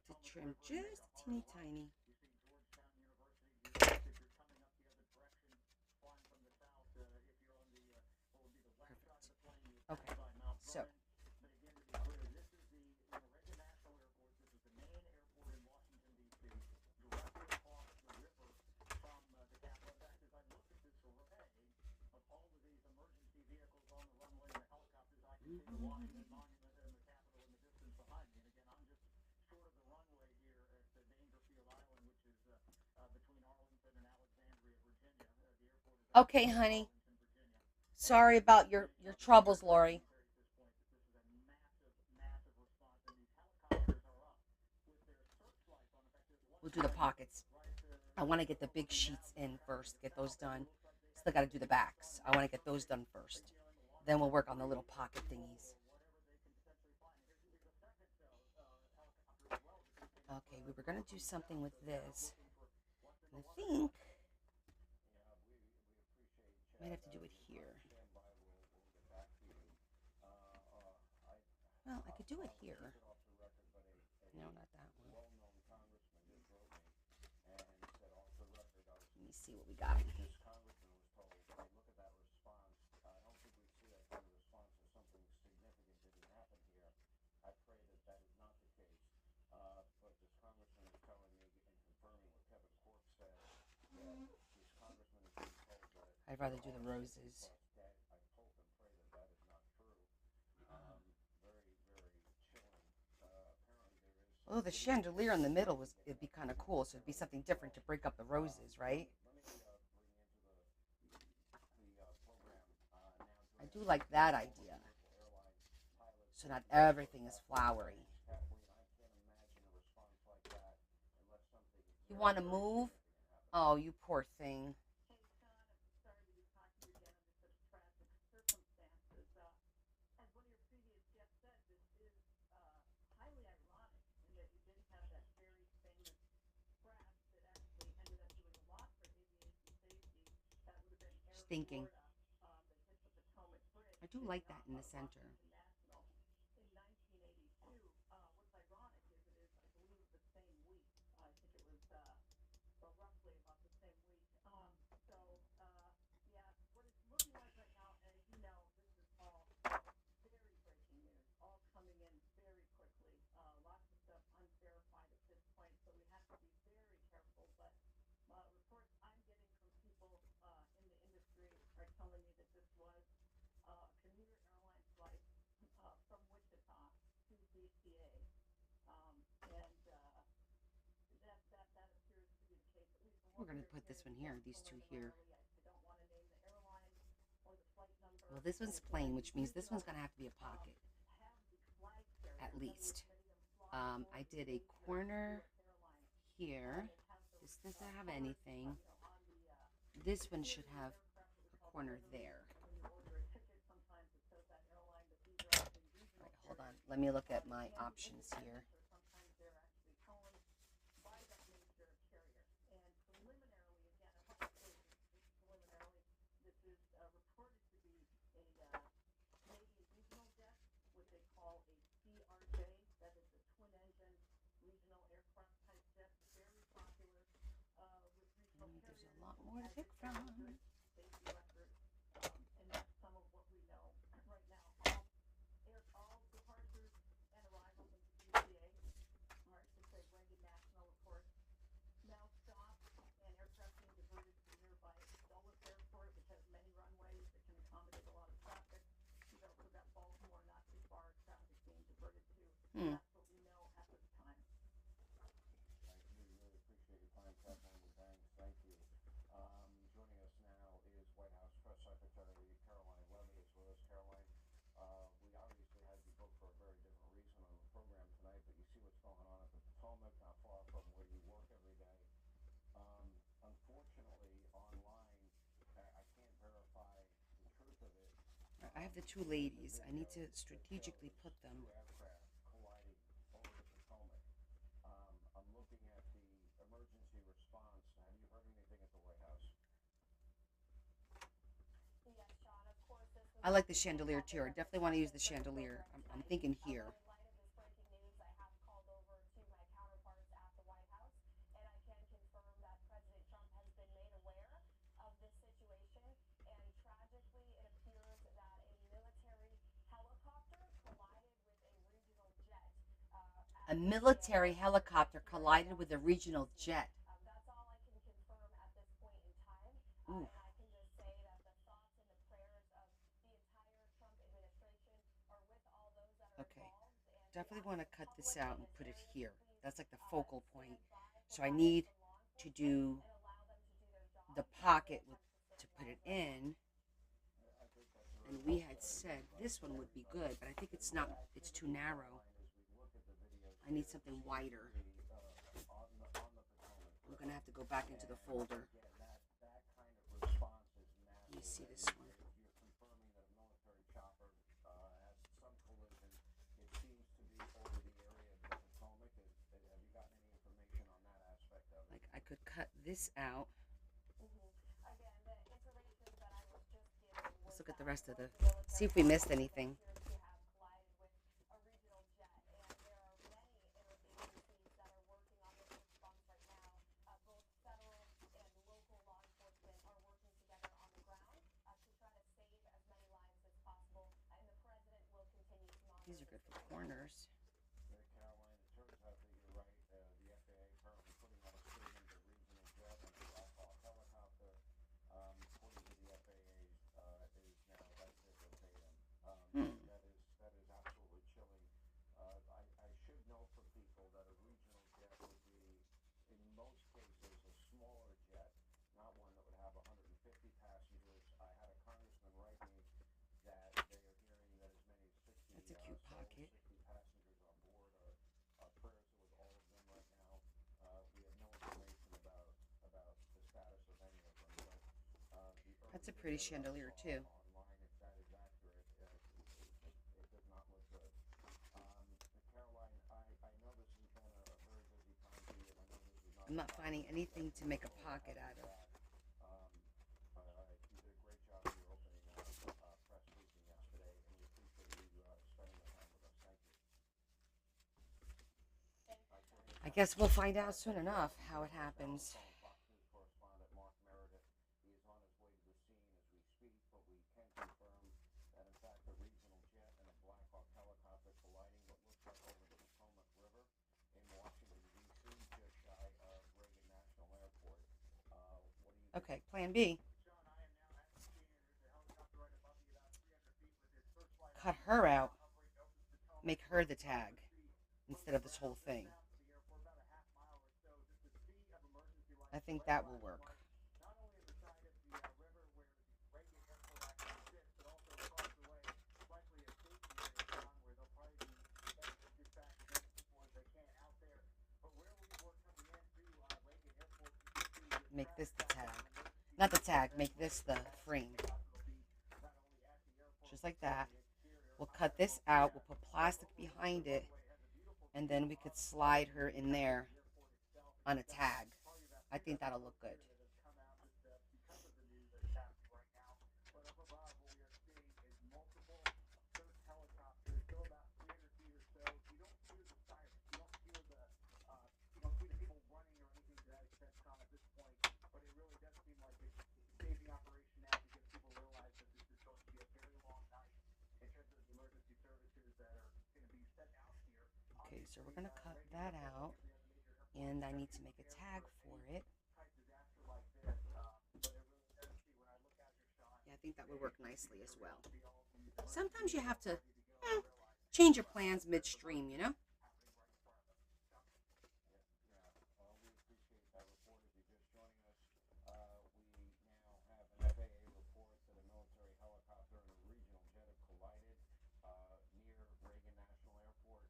A: To trim just a teeny tiny. Perfect. Okay, so okay, honey. Sorry about your troubles, Lori. We'll do the pockets. I want to get the big sheets in first. Get those done. Still got to do the backs. I want to get those done first. Then we'll work on the little pocket thingies. Okay, we were going to do something with this. And I think I might have to do it here. Well, I could do it here. No, not that one. Let me see what we got. I'd rather do the roses. Oh, the chandelier in the middle it'd be kind of cool. So it'd be something different to break up the roses, right? I do like that idea. So not everything is flowery. You want to move? Oh, you poor thing. Just thinking. I do like that in the center. We're going to put this one here, these two here. Well, this one's plain, which means this one's going to have to be a pocket, at least. I did a corner here. This doesn't have anything. This one should have a corner there. All right, hold on. Let me look at my options here. There's a lot more to pick from. I have the two ladies. I need to strategically put them. I like the chandelier too. I definitely want to use the chandelier. I'm thinking here. A military helicopter collided with a regional jet. Ooh. Okay, definitely want to cut this out and put it here. That's like the focal point. So I need to do the pocket to put it in. And we had said this one would be good, but I think it's not. It's too narrow. I need something wider. I'm going to have to go back into the folder. Let me see this one. cut this out. Let's look at the rest of the, see if we missed anything. These are good for corners.
C: Caroline, it turns out that you're right. The FAA currently putting out a statement that regional jet and the Black Hawk helicopter, according to the FAA, is now that's it verbatim. That is absolutely chilling. I should note for people that a regional jet would be, in most cases, a smaller jet, not one that would have 150 passengers. I had a congressman write me that they are hearing that as many as 60.
A: That's a cute pocket.
C: 60 passengers on board. Our prayers are with all of them right now. We have no information about the status of any of them, but
A: That's a pretty chandelier too.
C: online, if that is accurate, it does not look good. Caroline, I know this has been a very busy time for you, and I know this is not.
A: I'm not finding anything to make a pocket out of.
C: You did a great job in your opening press briefing yesterday, and we appreciate you spending the time with us. Thank you.
A: I guess we'll find out soon enough how it happens.
C: Fox News correspondent Mark Meredith, he is on his way to the scene as we speak, but we can confirm that in fact a regional jet and a Black Hawk helicopter colliding what looks like over the Potomac River in Washington, D.C., just shy of Reagan National Airport. What do you think?
A: Okay, plan B. Cut her out. Make her the tag instead of this whole thing. I think that will work. Make this the tag. Not the tag, make this the frame. Just like that. We'll cut this out, we'll put plastic behind it, and then we could slide her in there on a tag. I think that'll look good. Okay, so we're going to cut that out, and I need to make a tag for it. Yeah, I think that would work nicely as well. Sometimes you have to change your plans midstream, you know?
C: We appreciate that report. If you're just joining us, we now have an FAA report that a military helicopter and a regional jet have collided near Reagan National Airport,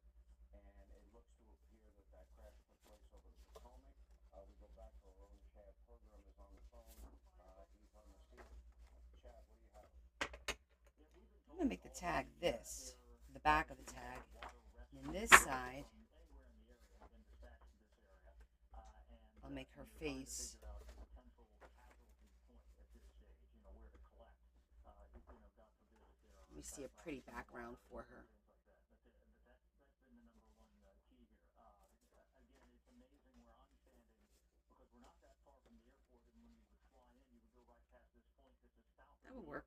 C: and it looks to appear that crash took place over the Potomac. We go back to our own Chad Program is on the phone. He's on the scene. Chad, what do you have?
A: I'm going to make the tag this, the back of the tag. And this side, I'll make her face. Let me see a pretty background for her. That will work.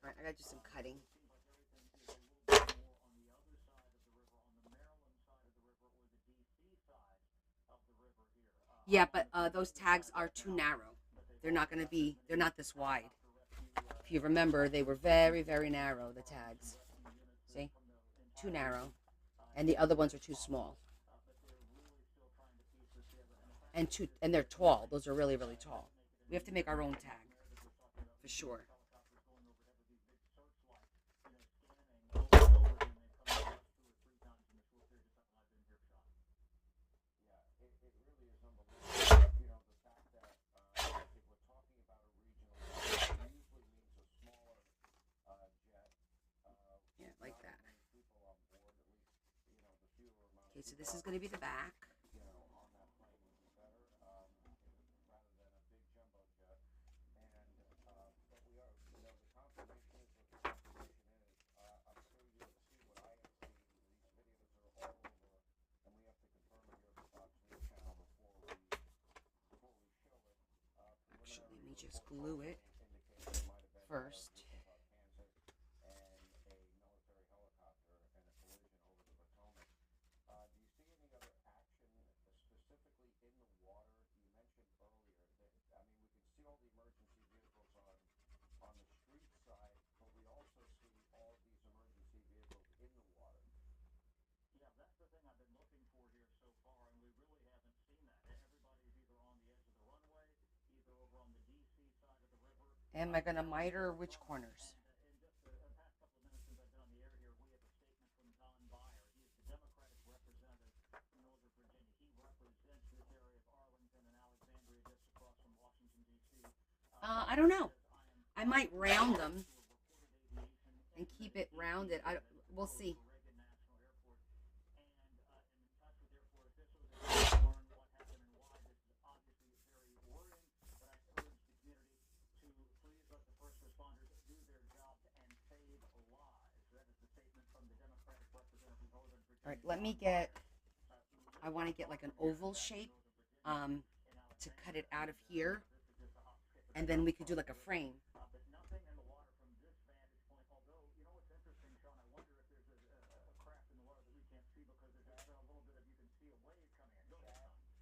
A: All right, I gotta do some cutting. Yeah, but those tags are too narrow. They're not this wide. If you remember, they were very, very narrow, the tags. See? Too narrow. And the other ones are too small. And they're tall. Those are really, really tall. We have to make our own tag, for sure. Okay, so this is going to be the back. just glue it first.
C: And a military helicopter and a collision over the Potomac. Do you see any other action specifically in the water? You mentioned earlier that, I mean, we can see all the emergency vehicles on the street side, but we also see all of these emergency vehicles in the water. Yeah, that's the thing I've been looking for here so far, and we really haven't seen that. Everybody's either on the edge of the runway, either over on the DC side of the river.
A: Am I going to miter which corners?
C: In just the past couple of minutes since I've been on the air here, we have a statement from Don Beyer. He is the Democratic representative from Northern Virginia. He represents this area of Arlington and Alexandria just across from Washington, D.C.
A: I don't know. I might round them and keep it rounded. We'll see. All right, let me get, I want to get like an oval shape to cut it out of here, and then we could do like a frame.
C: But nothing in the water from this vantage point, although, you know what's interesting, Sean, I wonder if there's a craft in the water that we can't see because there's a little bit of, you can see a wave coming in. Go ahead, Sean.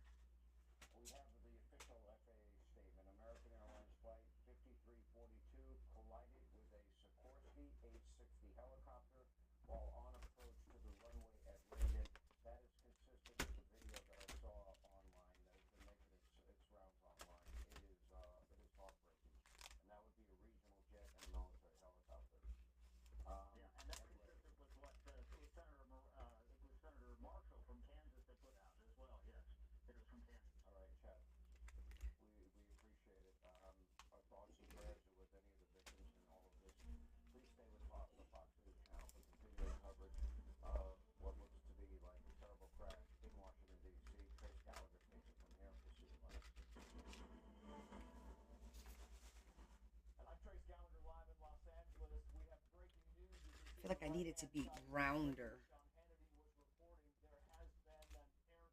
C: We have the official FAA statement. American Airlines Flight 5342 collided with a Sikorsky H-60 helicopter while on approach to the runway at Reagan. That is consistent with the video that I saw online that has been making its rounds online. It is heartbreaking, and that would be a regional jet and a military helicopter. Yeah, and that's consistent with what Senator Marshall from Kansas had put out as well. Yes, it was from Kansas. All right, Chad. We appreciate it. Our thoughts and prayers are with any of the victims in all of this. Please stay with the Fox News channel for continuing coverage of what looks to be like a terrible crash in Washington, D.C. Trace Gallagher takes it from here. We'll see you later. And I'm Trace Gallagher live in Los Angeles. We have breaking news.
A: I feel like I need it to be rounder.
C: John Hannity was reporting there has been an air crash just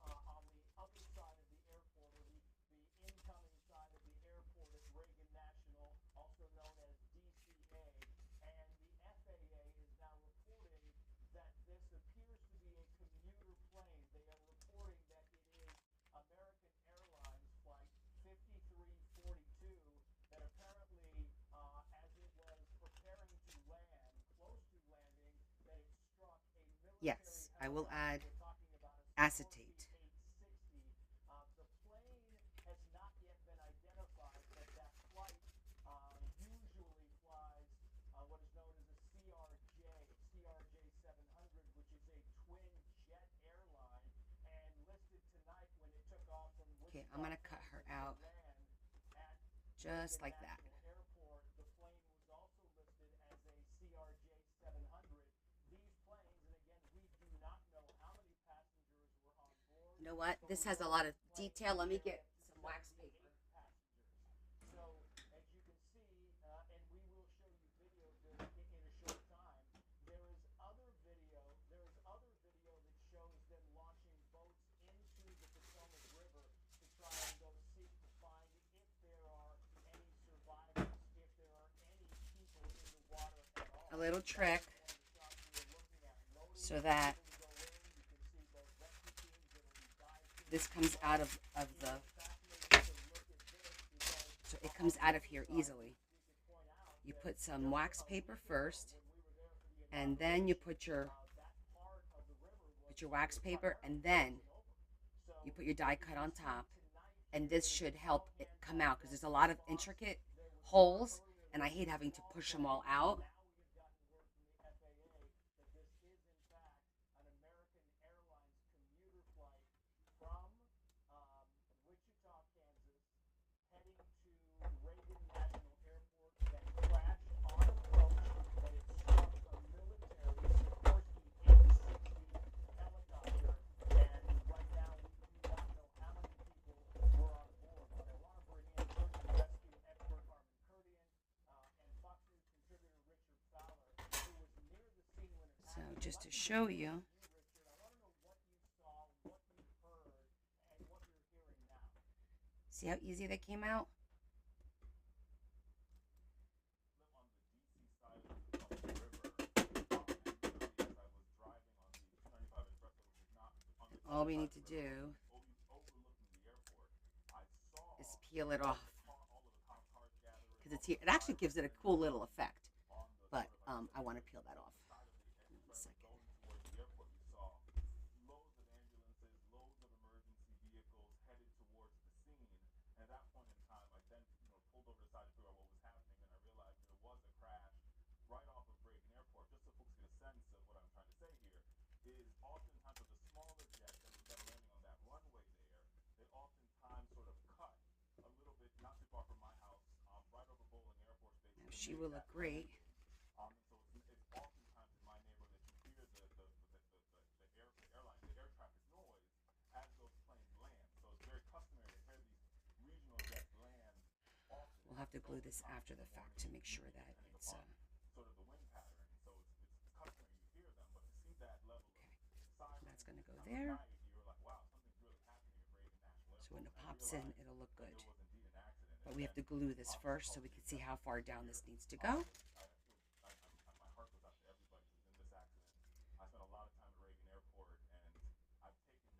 C: on the other side of the airport, or the incoming side of the airport at Reagan National, also known as DCA. And the FAA is now reporting that this appears to be a commuter plane. They are reporting that it is American Airlines Flight 5342 that apparently, as it was preparing to land, close to landing, that it struck a military
A: Yes, I will add
C: helicopter. We're talking about a
A: acetate.
C: Sikorsky H-60. The plane has not yet been identified, but that flight usually flies what is known as a CRJ 700, which is a twin jet airline, and listed tonight when it took off from
A: Okay, I'm going to cut her out
C: at
A: just like that.
C: Airport. The plane was also listed as a CRJ 700. These planes, and again, we do not know how many passengers were on board.
A: You know what? This has a lot of detail. Let me get some wax paper.
C: So, as you can see, and we will show you video of this in a short time, there is other video that shows them launching boats into the Potomac River to try and go seek to find if there are any survivors, if there are any people in the water at all.
A: A little trick so that this comes out of the, so it comes out of here easily. You put some wax paper first, and then you put your wax paper, and then you put your die cut on top, and this should help it come out because there's a lot of intricate holes, and I hate having to push them all out. So just to show you, See how easy they came out? All we need to do is peel it off because it's here. It actually gives it a cool little effect, but I want to peel that off. In a second. Now she will agree. We'll have to glue this after the fact to make sure that it's okay. That's going to go there. So when it pops in, it'll look good. But we have to glue this first so we can see how far down this needs to go.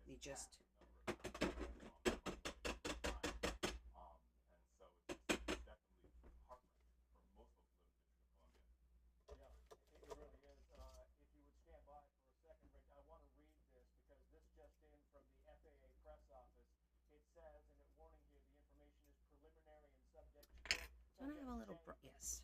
A: We just don't I have a little yes.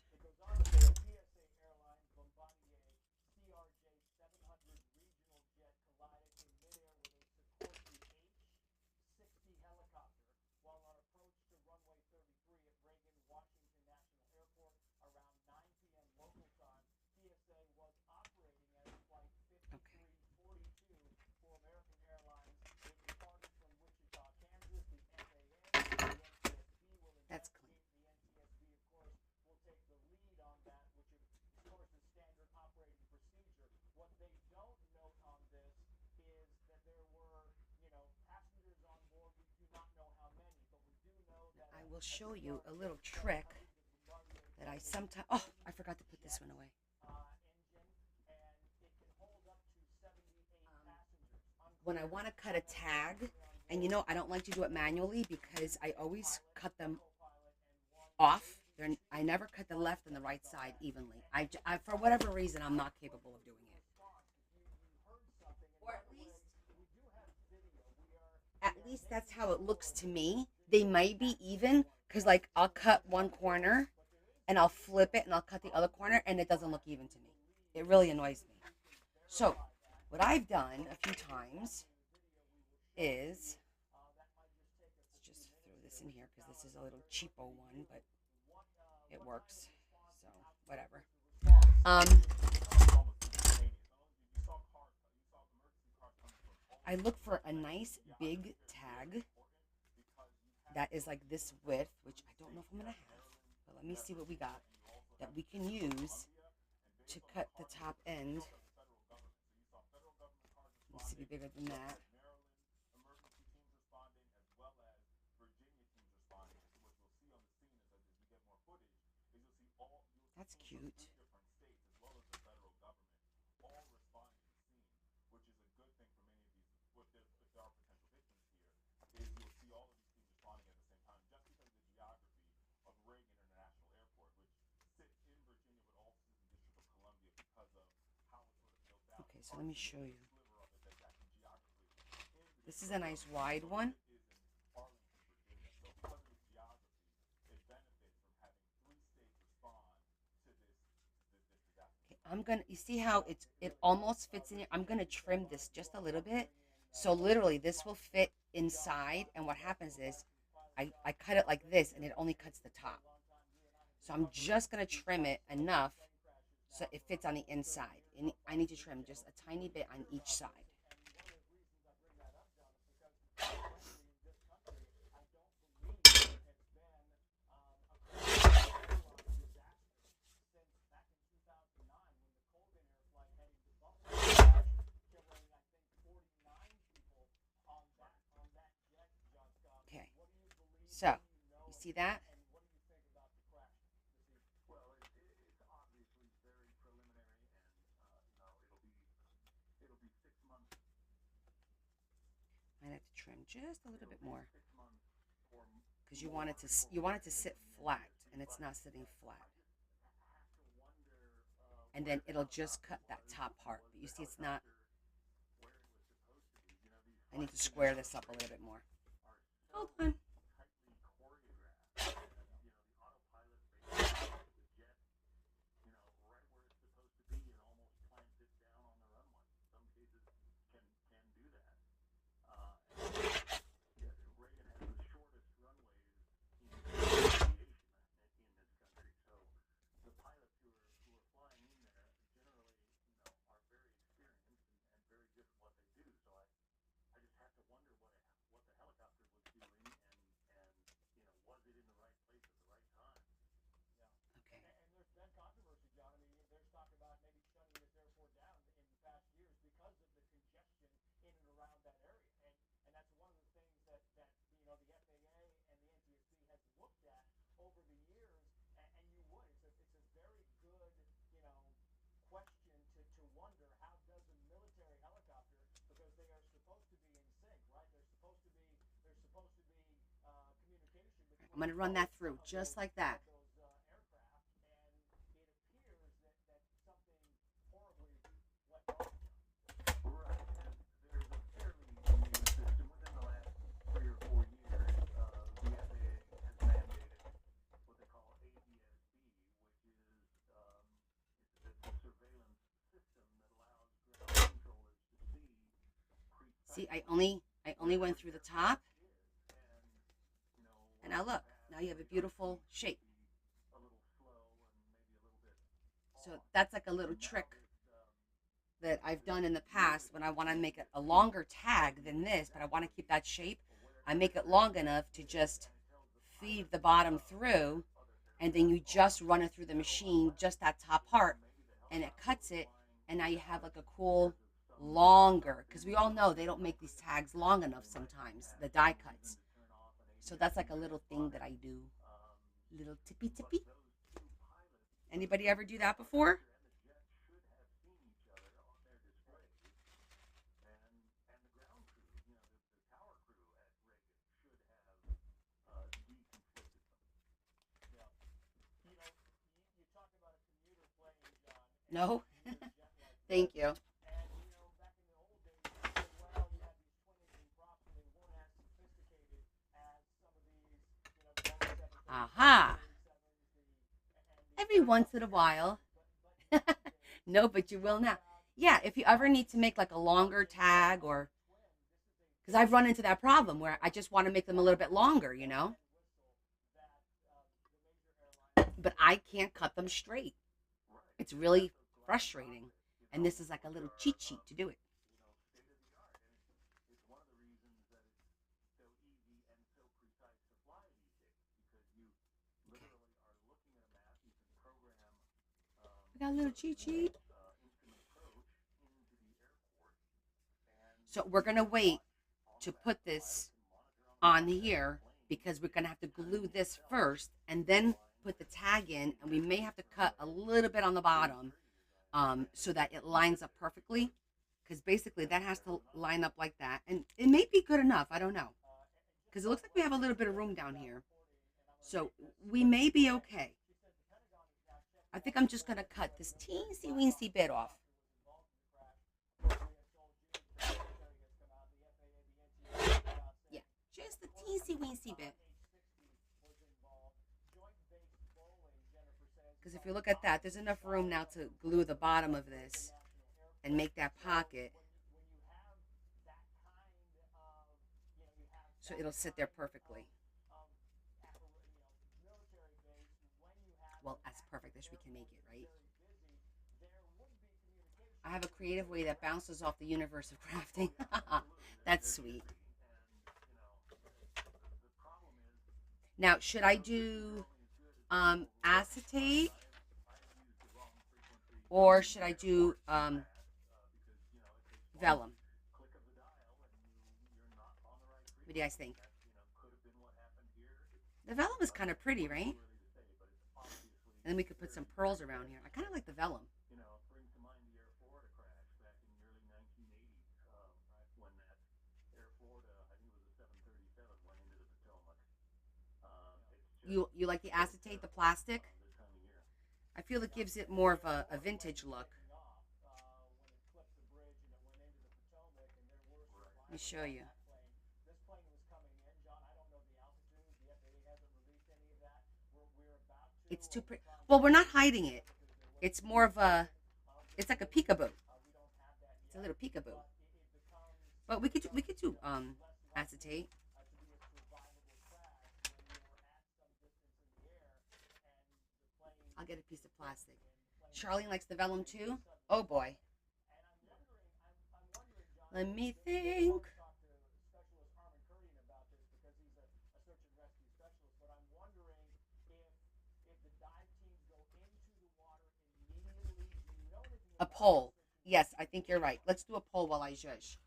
A: That's clean. I will show you a little trick that I sometimes, oh, I forgot to put this one away. When I want to cut a tag, and you know, I don't like to do it manually because I always cut them off. I never cut the left and the right side evenly. I for whatever reason, I'm not capable of doing it. Or at least that's how it looks to me. They might be even because, like, I'll cut one corner and I'll flip it and I'll cut the other corner and it doesn't look even to me. It really annoys me. So what I've done a few times is, let's just throw this in here because this is a little cheapo one, but it works. So whatever. I look for a nice big tag that is like this width, which I don't know if I'm gonna have, but let me see what we got that we can use to cut the top end. Needs to be bigger than that. That's cute. Okay, so let me show you. This is a nice wide one. I'm gonna, you see how it almost fits in here? I'm gonna trim this just a little bit. So literally this will fit inside, and what happens is I cut it like this and it only cuts the top. So I'm just gonna trim it enough so it fits on the inside. And I need to trim just a tiny bit on each side. Okay, so see that?
C: And what do you think about the crash this evening? Well, it's obviously very preliminary, and it'll be 6 months.
A: Might have to trim just a little bit more
C: 6 months or
A: because you want it to sit flat, and it's not sitting flat.
C: have to wonder
A: And then it'll just cut that top part. But you see, it's not.
C: where it was supposed to be. These
A: I need to square this up a little bit more. Hold on.
C: tightly choreographed. The autopilot basically the jet, right where it's supposed to be and almost plants it down on the runway. Some cases can do that. Reagan has the shortest runways in aviation in this country. So the pilots who are flying in there generally, are very experienced and very good at what they do. So I just have to wonder what the helicopter was doing and was it in the right place at the right time? Yeah.
A: Okay.
C: And there's been controversy, John. I mean, there's talk about maybe shutting this airport down in the past years because of the congestion in and around that area. And that's one of the things that the FAA and the NTSB has looked at over the years. And you would. It's a very good, question to wonder how does a military helicopter, because they are supposed to be in sync, right? There's supposed to be communication between.
A: I'm going to run that through just like that.
C: Those aircraft, and it appears that something horribly went wrong. Right, and there's a fairly new system within the last 3 or 4 years. The FAA has mandated what they call ADS-B, which is it's a surveillance system that allows ground controllers to see.
A: See, I only went through the top. And now look, now you have a beautiful shape. So that's like a little trick that I've done in the past when I want to make it a longer tag than this, but I want to keep that shape. I make it long enough to just feed the bottom through, and then you just run it through the machine, just that top part, and it cuts it, and now you have like a cool longer, because we all know they don't make these tags long enough sometimes, the die cuts. So that's like a little thing that I do. Little tippy. Anybody ever do that before? No? Thank you. Aha. Every once in a while. No, but you will now. Yeah, if you ever need to make like a longer tag, or because I've run into that problem where I just want to make them a little bit longer, but I can't cut them straight. It's really frustrating. And this is like a little cheat sheet to do it. We got a little cheat sheet. So we're going to wait to put this on here because we're going to have to glue this first and then put the tag in, and we may have to cut a little bit on the bottom so that it lines up perfectly, because basically that has to line up like that, and it may be good enough. I don't know, because it looks like we have a little bit of room down here, so we may be okay. I think I'm just going to cut this teensy weensy bit off. Yeah, just the teensy weensy bit. Because if you look at that, there's enough room now to glue the bottom of this and make that pocket so it'll sit there perfectly. Well, as perfect as we can make it, right? I have a creative way that bounces off the universe of crafting. That's sweet. Now, should I do acetate, or should I do vellum? What do you guys think? The vellum is kind of pretty, right? And then we could put some pearls around here. I kind of like the vellum.
C: You know, it brings to mind the Air Florida crash back in the early 1980s, when that Air Florida, I think it was a 737, went into the Potomac. It's just
A: You like the acetate, the plastic?
C: this time of year.
A: I feel it gives it more of a vintage look. Let me show you. It's too pretty. Well, we're not hiding it. It's more of a, it's like a peekaboo. It's a little peekaboo. But we could do acetate. I'll get a piece of plastic. Charlene likes the vellum too. Oh boy. Let me think. A poll. Yes, I think you're right. Let's do a poll while I judge.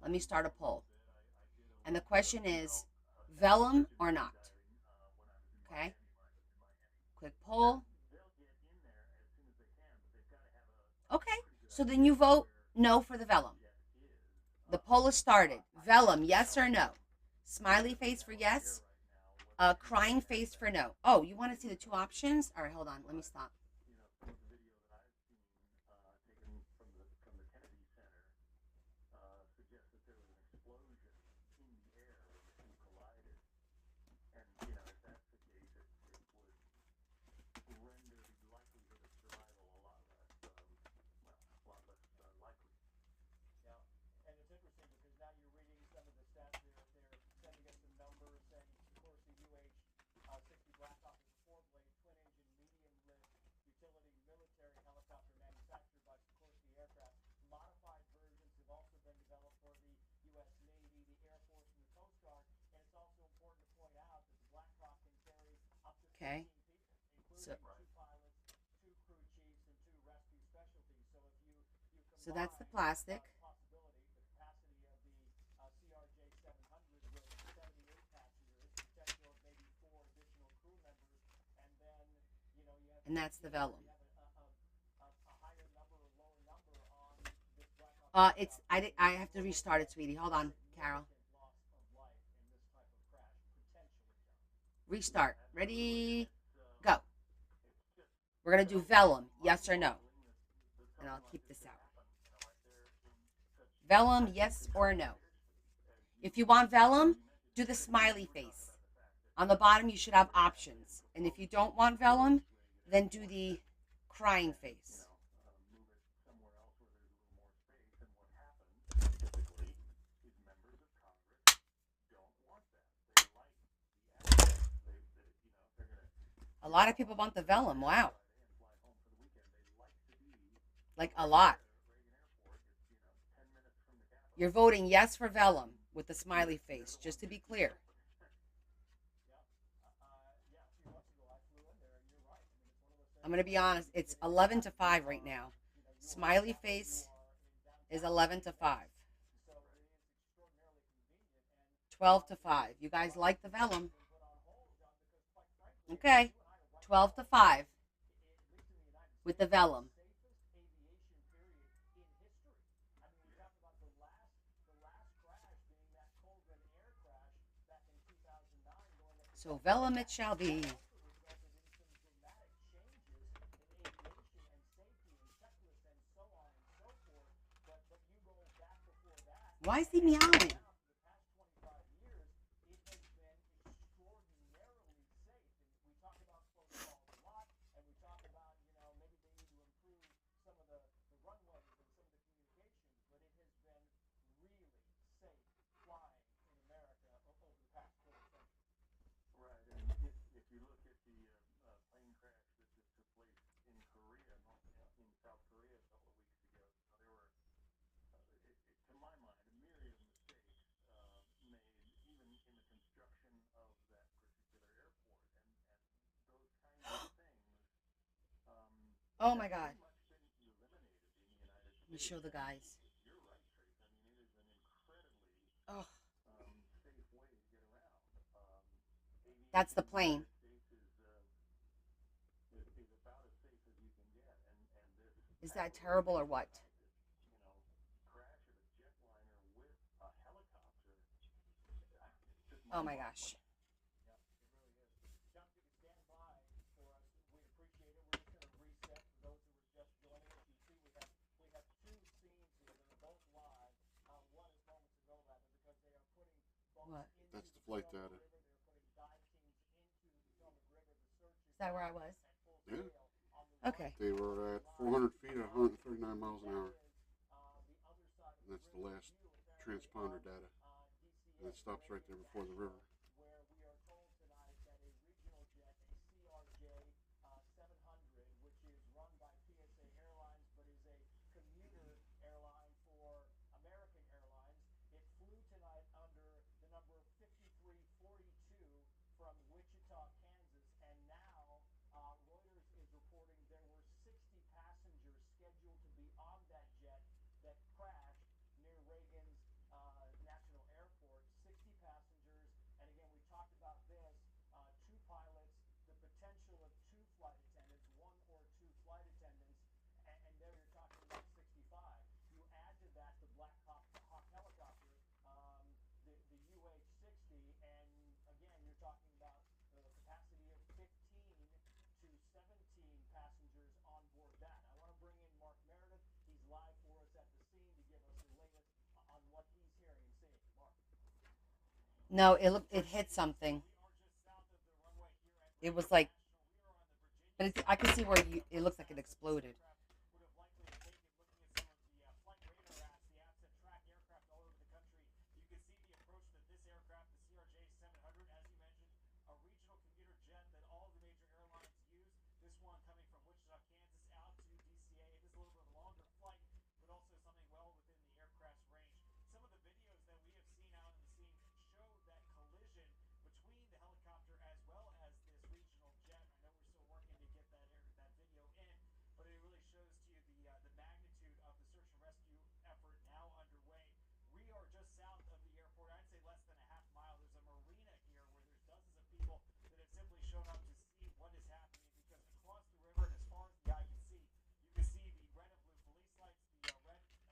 A: Let me start a poll. And the question is, vellum or not? Okay. Quick poll. Okay. So then you vote no for the vellum. The poll is started. Vellum, yes or no? Smiley face for yes. Crying face for no. Oh, you want to see the two options? All right, hold on. Let me stop. Okay. So that's the plastic. And that's the vellum. I have to restart it, sweetie. Hold on, Carol. Restart. Ready? Go. We're gonna do vellum, yes or no. And I'll keep this out. Vellum, yes or no. If you want vellum, do the smiley face. On the bottom, you should have options. And if you don't want vellum, then do the crying face. A lot of people want the vellum. Wow. Like a lot. You're voting yes for vellum with the smiley face, just to be clear. I'm going to be honest. It's 11 to 5 right now. Smiley face is 11 to 5. 12 to 5. You guys like the vellum? Okay. 12 to 5 with the vellum. So vellum it shall be. Why is he meowing? Oh my God. Let me show the guys. Oh. That's the plane.
C: Is about as safe as you can get, and this
A: Is that terrible or what?
C: crash of a jetliner with a helicopter, just
A: Oh my
C: mind-boggling.
A: gosh.
C: Yeah, it really is. John, if you could stand by for us, we'd appreciate it. We're just going to reset for those who were just joining us. You see, we have two scenes here that are both live. One is moments ago, rather, because they are putting boats
A: What?
C: into
B: That's the
C: the
B: flight
C: Potomac
B: data.
C: River. They are putting dive teams into the Potomac River. The search is
A: Is that where I was?
C: at full
B: Yeah.
C: scale on the
A: Okay.
B: They were at 400 feet at 139 miles an hour.
C: the other side of
B: And that's the
C: river
B: last
C: view, apparently,
B: transponder
C: of,
B: data.
C: DCA,
B: And it stops right there before the river.
C: where we are told tonight that a regional jet, a CRJ 700, which is run by PSA Airlines but is a commuter airline for American Airlines, it flew tonight under the number 5342 from Wichita, Kansas, and now Reuters is reporting there were 60 passengers scheduled to be on that jet that crashed near Reagan's National Airport. 60 passengers, and again, we talked about this, two pilots, the potential of two flight attendants, one or two flight attendants, and there you're talking about 65. You add to that the Black Hawk helicopter, the UH-60, and again, you're talking about the capacity of 15 to 17 passengers on board that. I want to bring in Mark Meredith. He's live for us at the scene to give us the latest on what he's hearing and seeing. Mark.
A: No, it hit something. It was like, but it's, I can see where it looks like it exploded.
C: Would have likely taken, looking at some of the flight radar apps, the apps that track aircraft all over the country. You can see the approach that this aircraft, the CRJ 700, as you mentioned, a regional commuter jet that all of the major airlines use. This one coming from Wichita, Kansas, out to DCA. It is a little bit of a longer flight, but also something well within the aircraft's range. Some of the videos that we have seen out in the scene show that collision between the helicopter as well as this regional jet. I know we're still working to get that video in, but it really shows to you the magnitude of the search and rescue effort now underway. We are just south of the airport. I'd say less than a half mile. There's a marina here where there's dozens of people that have simply shown up to see what is happening, because across the river and as far as the eye can see, you can see the red and blue police lights, the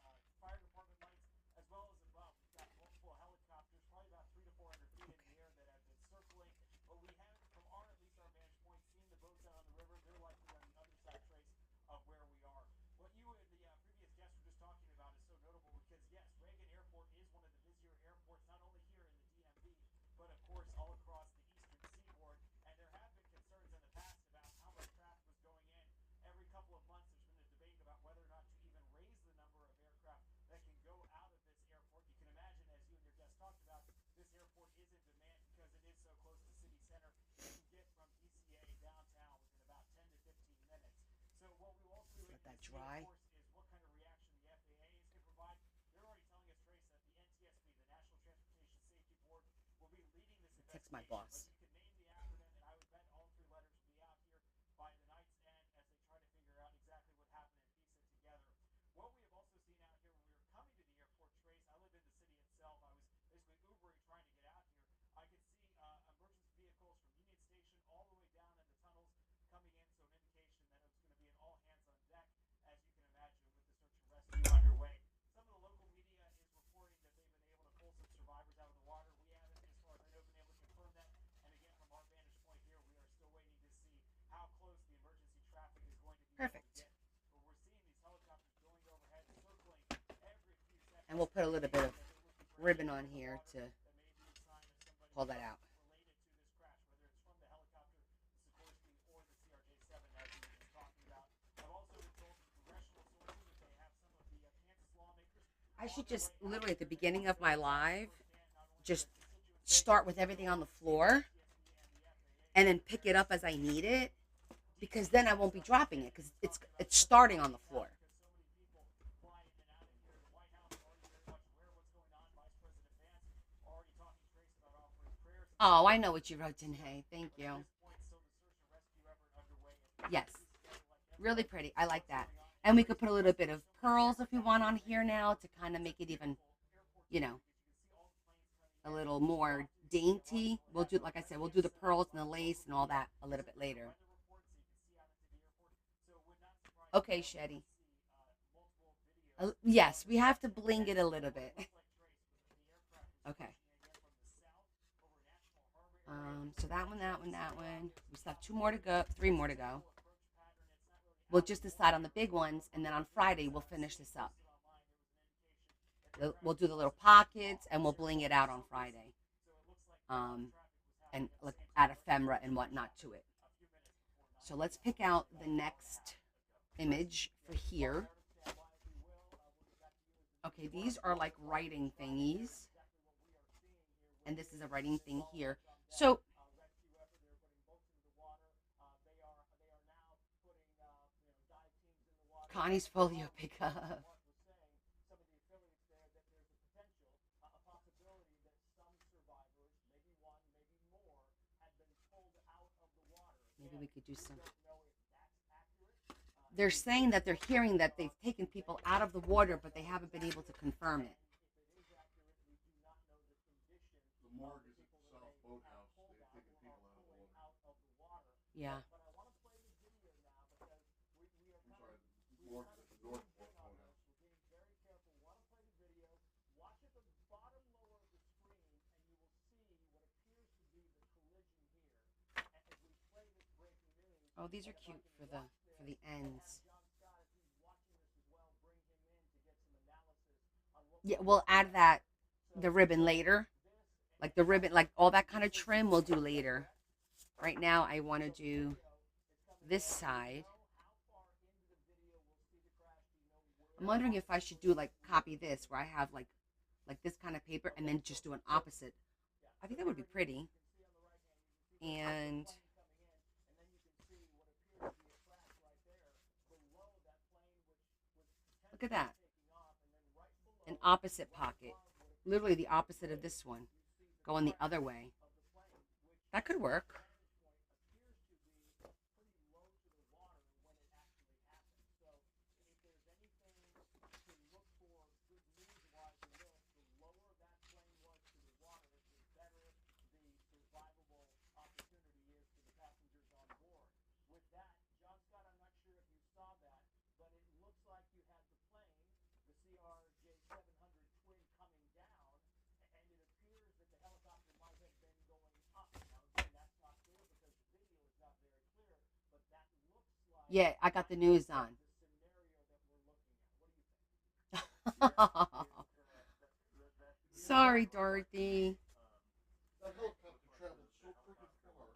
C: red fire department lights, as well as above. We've got multiple helicopters, probably about 300 to 400 feet in the air, that have been circling. But we haven't, from at least our vantage point, seen the boats out on the river. They're likely on the other side, Trace, of where we are. What you and the previous guests were just talking about is so notable because, yes, Reagan Airport is one of the busier airports, not only here in the DMV, but of course all across the eastern seaboard. And there have been concerns in the past about how much traffic was going in. Every couple of months, there's been a debate about whether or not to even raise the number of aircraft that can go out of this airport. You can imagine, as you and your guests talked about, this airport is in demand because it is so close to city center. You can get from DCA downtown within about 10 to 15 minutes. So what we will also
A: Let that
C: see,
A: dry.
C: of course, is what kind of reaction the FAA is going to provide. They're already telling us, Trace, that the NTSB, the National Transportation Safety Board, will be leading this
A: Text my
C: investigation.
A: boss.
C: But you can name the acronym, and I would bet all three letters will be out here by the night's end as they try to figure out exactly what happened and piece it together. What we have also seen out here when we were coming to the airport, Trace, I live in the city itself. I was basically Ubering trying to get out here. I could see emergency vehicles from Union Station all the way down in the tunnels coming in, so an indication that it was going to be an all hands on deck, as you can imagine, with the search and rescue underway. Some of the local media is reporting that they've been able to pull some survivors out of the water. We haven't, as far as I know, been able to confirm that. And again, from our vantage point here, we are still waiting to see how close the emergency traffic is going to be able to
A: Perfect.
C: get. But we're seeing these helicopters going overhead, circling every few seconds.
A: And we'll put a little bit of ribbon on here to pull that out.
C: Related to this crash, whether it's from the helicopter, the Sikorsky, or the CRJ-7, as we were just talking about. I've also been told from congressional sources that they have some of the Kansas lawmakers.
A: I should just literally at the beginning of my live just start with everything on the floor and then pick it up as I need it, because then I won't be dropping it because it's starting on the floor. Oh, I know what you wrote, Hey, thank you. Yes, really pretty. I like that. And we could put a little bit of pearls if we want on here now to kind of make it even, you know, a little more dainty. We'll do, like I said, we'll do the pearls and the lace and all that a little bit later. Okay, Shetty. Yes, we have to bling it a little bit. Okay. So that one, that one, that one. We still have 2 more to go, 3 more to go. We'll just decide on the big ones, and then on Friday we'll finish this up. We'll do the little pockets, and we'll bling it out on Friday. And like add ephemera and whatnot to it. So let's pick out the next image for here. Okay, these are like writing thingies. And this is a writing thing here. So Connie's folio pickup. Maybe we could do some. They're saying that they're hearing that they've taken people out of the water, but they haven't been able to confirm it.
B: The morgue is at the South Boathouse. They've taken people out of the water.
A: Yeah.
B: I'm sorry, the morgue is at the North Boathouse.
A: Oh, these are cute for the ends. Yeah, we'll add the ribbon later. Like the ribbon, like all that kind of trim we'll do later. Right now I want to do this side. I'm wondering if I should do like copy this where I have like this kind of paper and then just do an opposite. I think that would be pretty. And look at that. An opposite pocket. Literally the opposite of this one. Going the other way. That could work. Yeah, I got the news on. Sorry, Dorothy.
B: That helicopter traveled so freaking far.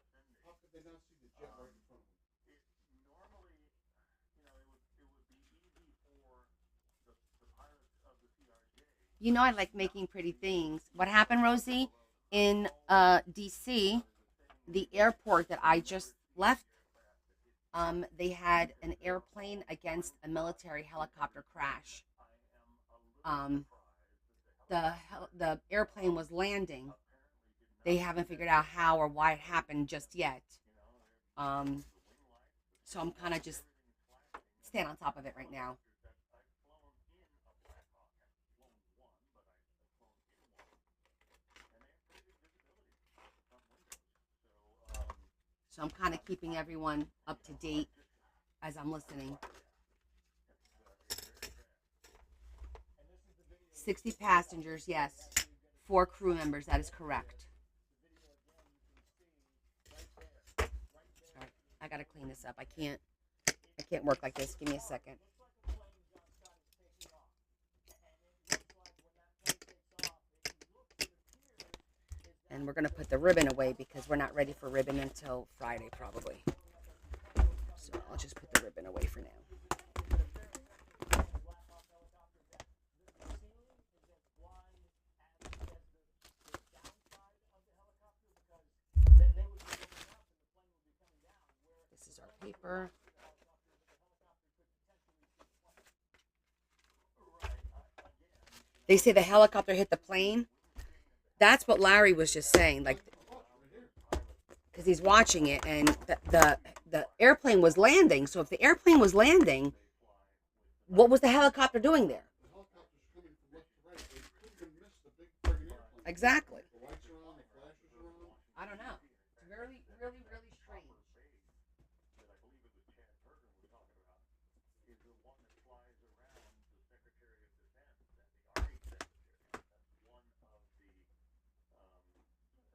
B: How could they not see the jet right in front of them?
C: Normally, it would be easy for the pilots of the CRJ.
A: You know I like making pretty things. What happened, Rosie? In DC, the airport that I just left, they had an airplane against a military helicopter crash. The airplane was landing. They haven't figured out how or why it happened just yet. So I'm kind of just staying on top of it right now. So I'm kind of keeping everyone up to date as I'm listening. 60 passengers, yes. 4 crew members, that is correct. All right, I gotta clean this up. I can't work like this. Give me a second. And we're gonna put the ribbon away because we're not ready for ribbon until Friday probably. So I'll just put the ribbon away for now. This is our paper. They say the helicopter hit the plane. That's what Larry was just saying, like, because he's watching it, and the airplane was landing. So if the airplane was landing, what was the helicopter doing there?
B: The helicopter's coming from left to right. They couldn't miss the big friggin' airplane.
A: Exactly.
B: The lights are on, the flashes
A: I don't know. It's really, really, really strange.
C: That I believe it was Chad Turner was talking about is the one that flies around the Secretary of Defense and the Army Secretary.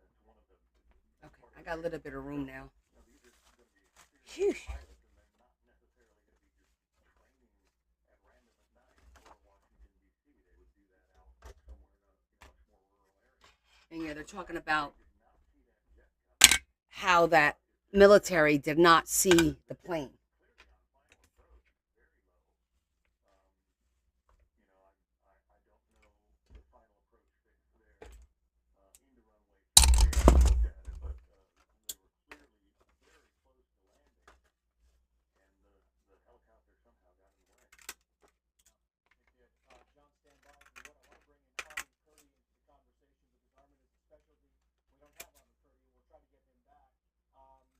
C: That's one of the
A: Okay, I got a little bit of room now.
C: Now these are going to be
A: Phew.
C: experienced pilots, and they're not necessarily going to be just training at random at night for Washington D.C. They would do that out somewhere in a much more rural area.
A: And yeah, they're talking about
C: Did not see that jet coming.
A: how that military did not see the plane.
C: Clearly on final approach, very low. I don't know the final approach fix there into runway 3. I haven't looked at it, but they were clearly very close to landing, and the helicopter somehow got in the way. It did. John, stand by if you would. I want to bring in Armin Curdy into the conversation because Armin is a specialty. We don't have Armin Curdy, and we'll try to get him back.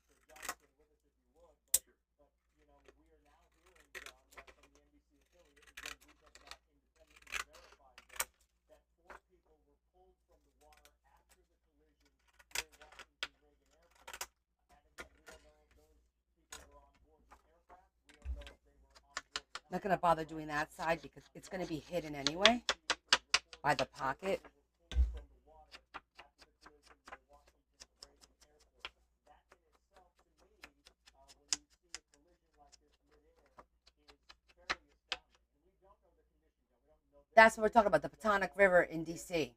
C: So John, stay with us if you would. But we are now hearing, John, from the NBC affiliate, again, we have not independently verified this, that 4 people were pulled from the water after the collision near Washington Reagan Airport. And again, we don't know if those people were on board the aircraft. We don't know if they were on board the
A: I'm not going to bother doing that side because it's going to be hidden anyway by the pocket. That's what we're talking about, the Potomac River in D.C.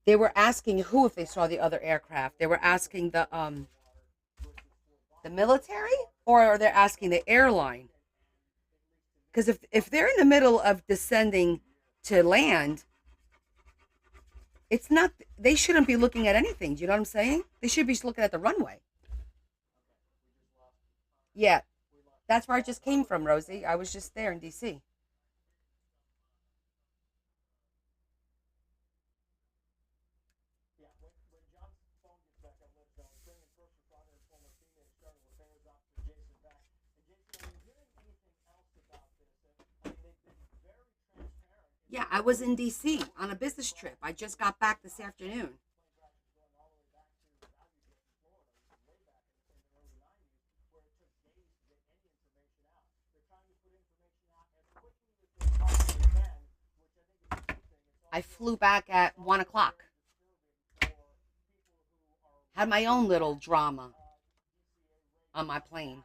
A: They were asking who if they saw the other aircraft. They were asking the military, or they're asking the airline. Because if they're in the middle of descending to land, it's not. They shouldn't be looking at anything. Do you know what I'm saying? They should be looking at the runway. Yeah, that's where I just came from, Rosie. I was just there in D.C.
C: Yeah, when John's phone gets back, I'll let John bring in first responder and former teammate starting repairs officer Jason back. And Jason, are you hearing anything else about this? They've been very transparent.
A: Yeah, I was in D.C. on a business trip. I just got back this afternoon.
C: Going all the way back to Valuegate in Florida, way back in the early 90s, where it took days to get any information out. They're trying to put information out as quickly as they possibly can, which I think is a good thing.
A: I flew back at 1 o'clock. Had my own little drama on my plane.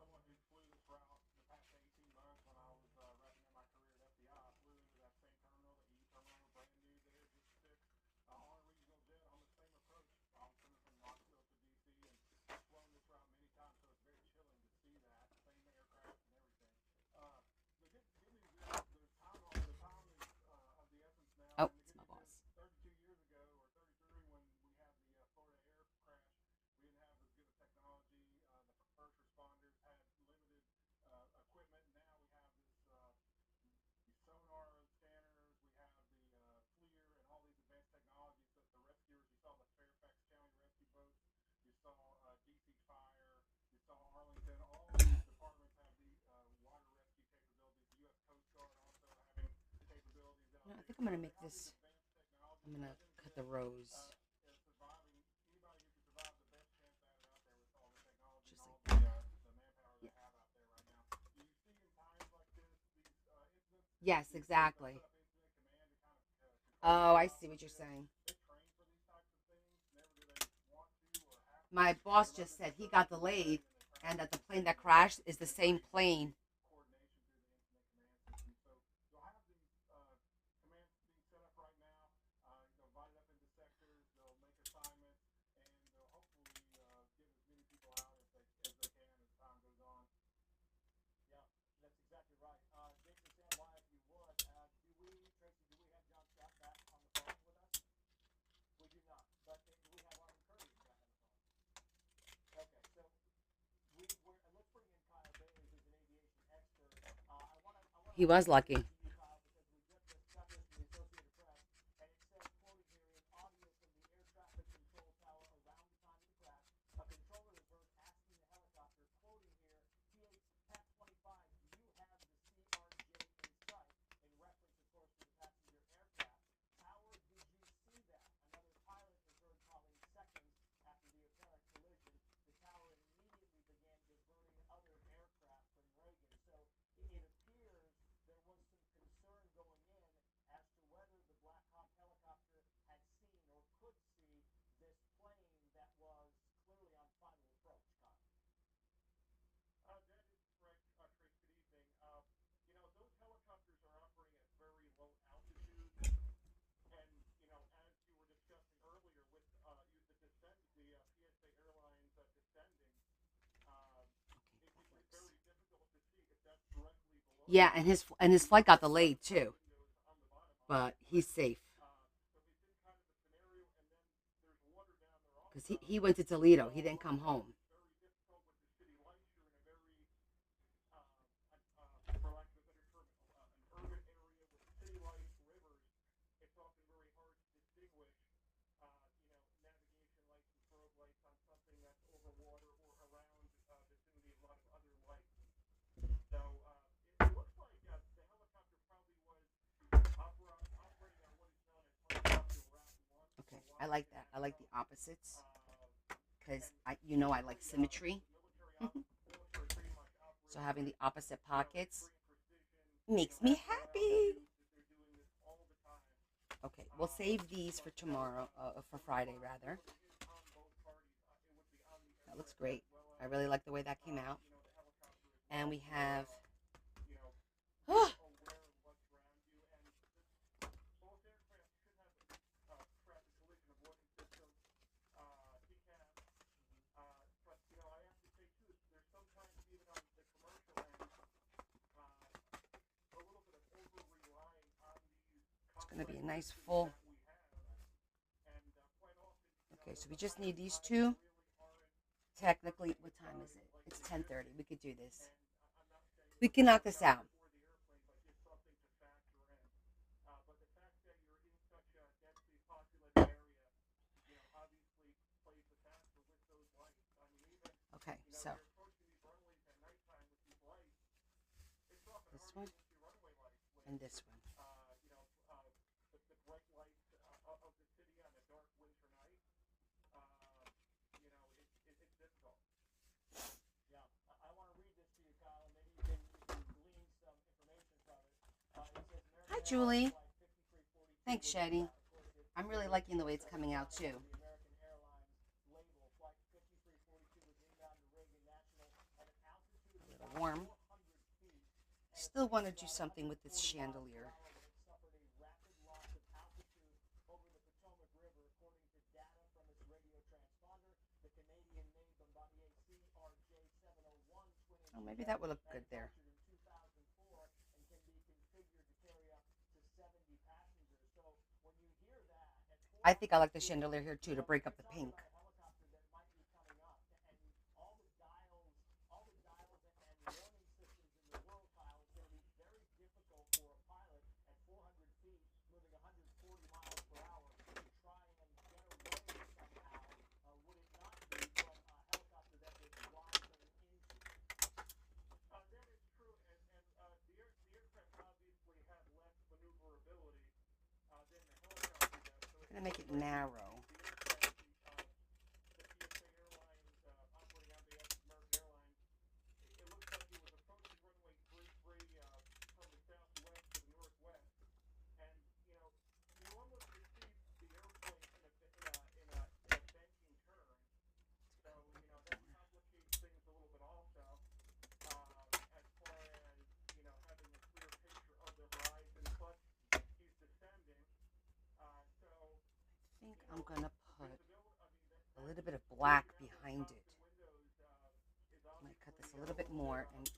C: Someone who flew this route the past 18 months when I was wrapping up my career at FBI, I flew into that same terminal. The E terminal was brand new there, just fixed on a regional jet on the same approach. I was coming from Knoxville to DC, and I've flown this route many times, so it's very chilling to see that same aircraft and everything. The good news is the time is of the essence now.
A: Oh, it's my boss.
C: 32 years ago, or 33, when we had the Florida air crash, we didn't have as good a technology. The first responders had limited equipment. Now we have these sonar scanners. We have the FLIR and all these advanced technologies. So the rescuers, you saw the Fairfax County rescue boats. You saw DC Fire. You saw Arlington. All these departments have the water rescue capabilities. The U.S. Coast Guard also having capabilities out
A: No, I
C: there.
A: think I'm going to make
C: All
A: this.
C: these advanced technologies.
A: I'm going to cut the rows.
C: Surviving, anybody who can survive, the best chance at it out there with all the technology
A: Just
C: and all
A: like
C: the manpower they have out there right now. Do you see in times like this these incidents?
A: Yes, exactly.
C: Set up incident command to kind of control
A: Oh, I
C: chaos
A: see what you're saying.
C: They train for these types of things. Never do they want to or have to.
A: My boss just said he got delayed and that the plane that crashed is the same plane.
C: Coordination through the incident command system. So you'll have these commands being set up right now. They'll divide it up into sectors. They'll make assignments, and they'll hopefully get as many people out as they can as time goes on. Yeah, that's exactly right. Jason, stand by if you would. Tracy, do we have John Scott back on the phone with us? We do not, but we have Armin Curry back on the phone. Okay, so let's bring in Kyle Bailey, who's an aviation expert.
A: He was lucky.
C: Kyle, because we just got this from the Associated Press, and it says, quoted here, in audio
A: Yeah, and his flight got delayed too, but he's safe because he went to Toledo. He didn't come home. Okay, I like that. I like the opposites because I like symmetry. So having the opposite pockets makes me happy. Okay, we'll save these for tomorrow, for Friday rather. That looks great. I really like the way that came out. And we have, oh, it's going to be a nice full. Okay, so we just need these two. Technically, what time is it? It's 10:30. We could do this. We can knock this out. Okay, so this one and this one. Hi, Julie. Thanks, Shetty. I'm really liking the way it's coming out too. A little warm. Still want to do something with this chandelier. Oh, maybe that would look good there. I think I like the chandelier here too to break up the pink. I'm gonna make it narrow. I think I'm gonna put a little bit of black behind it. I might cut this a little bit more and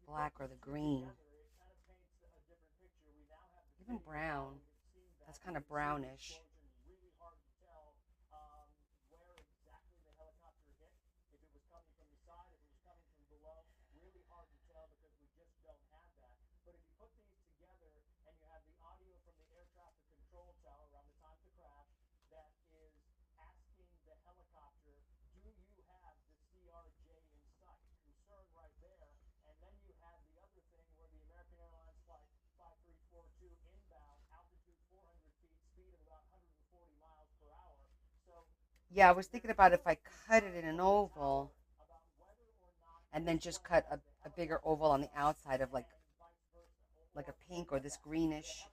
A: black or the green. Even brown. That's kind of brownish. Yeah, I was thinking about if I cut it in an oval and then just cut a bigger oval on the outside of like a pink or this greenish.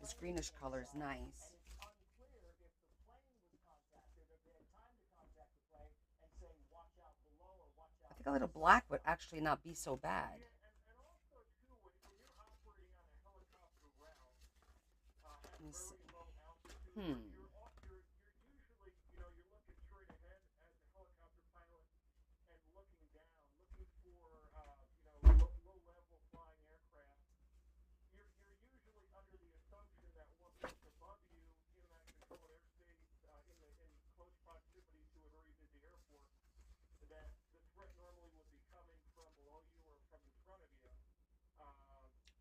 A: This greenish color is nice. I think a little black would actually not be so bad. Let me see.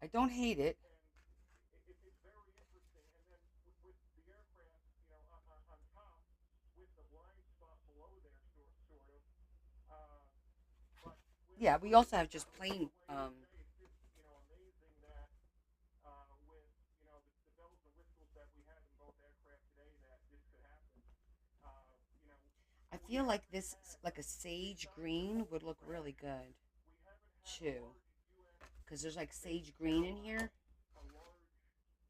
A: I don't hate it.
C: And it's very interesting. And then with the aircraft, on top, with the blind spot below there, sort of. Uh, but
A: Yeah, we also have just plain.
C: it's just amazing that with the bells and whistles that we have in both aircraft today, that this could happen. Uh, you know,
A: I
C: we
A: feel like
C: haven't
A: this,
C: had
A: like a sage green, would look really good
C: we haven't had a
A: too,
C: large U.S.
A: because there's like
C: based
A: sage green in
C: airline,
A: here.
C: a large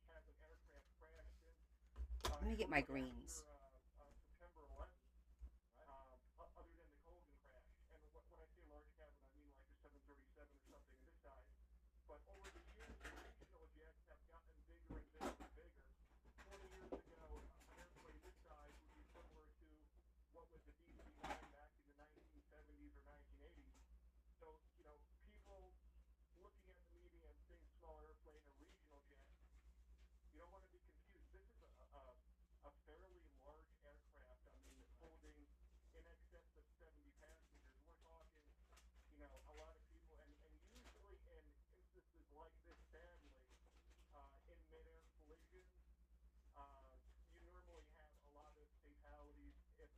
C: cabin aircraft crash since
A: Let me get my
C: shortly
A: greens.
C: after September 11th. Other than the Colgan crash, and when I say large cabin, I mean like a 737 or something of this size. But over the years, the regional jets have gotten bigger and bigger and bigger. 20 years ago, an airplane this size would be similar to what was the DC-9 back in the 1970s or 1980s. So, people looking at the media and seeing small airplane or regional jet, you don't want to be confused. This is a fairly large aircraft. I mean, holding in excess of 70 passengers. We're talking, a lot of people. And usually in instances like this, sadly, in mid-air collisions, uh, you normally have a lot of fatalities if,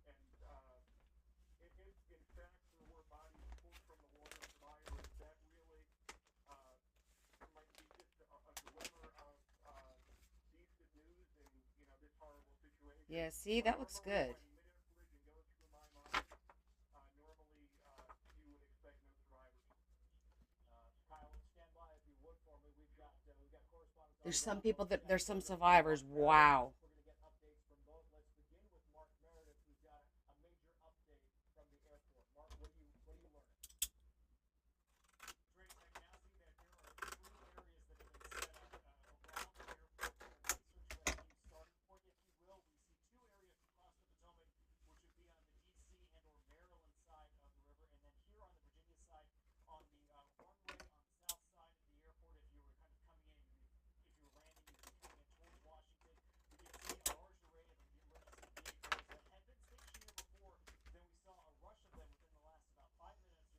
C: and if in fact there were bodies pulled from the water survivors, that really uh, might be just a glimmer of decent news in this horrible situation.
A: Yeah, see,
C: But
A: that looks
C: normally
A: good.
C: when mid-air collision goes through my mind, normally you would expect no survivors. Kyle, stand by if you would for me. We've got correspondents on
A: There's
C: the
A: some
C: ground.
A: people
C: We've
A: that
C: got
A: there's some
C: Meredith and
A: survivors.
C: Mark Meredith.
A: Wow.
C: We're going to get updates from both. Let's begin with Mark Meredith, who's got a major update from the airport. Mark, what are you learning? Trace, I can now see that there are 3 areas that have been set up around the airport from a search and rescue starting point, if you will. We see 2 areas across the Potomac, which would be on the D.C. and or Maryland side of the river, and then here on the Virginia side, on the runway on the south side of the airport. If you were kind of coming in, if you were landing, you'd be coming in towards Washington. We can see a large array of emergency vehicles that had been stationed here before. Then we saw a rush of them within the last about 5 minutes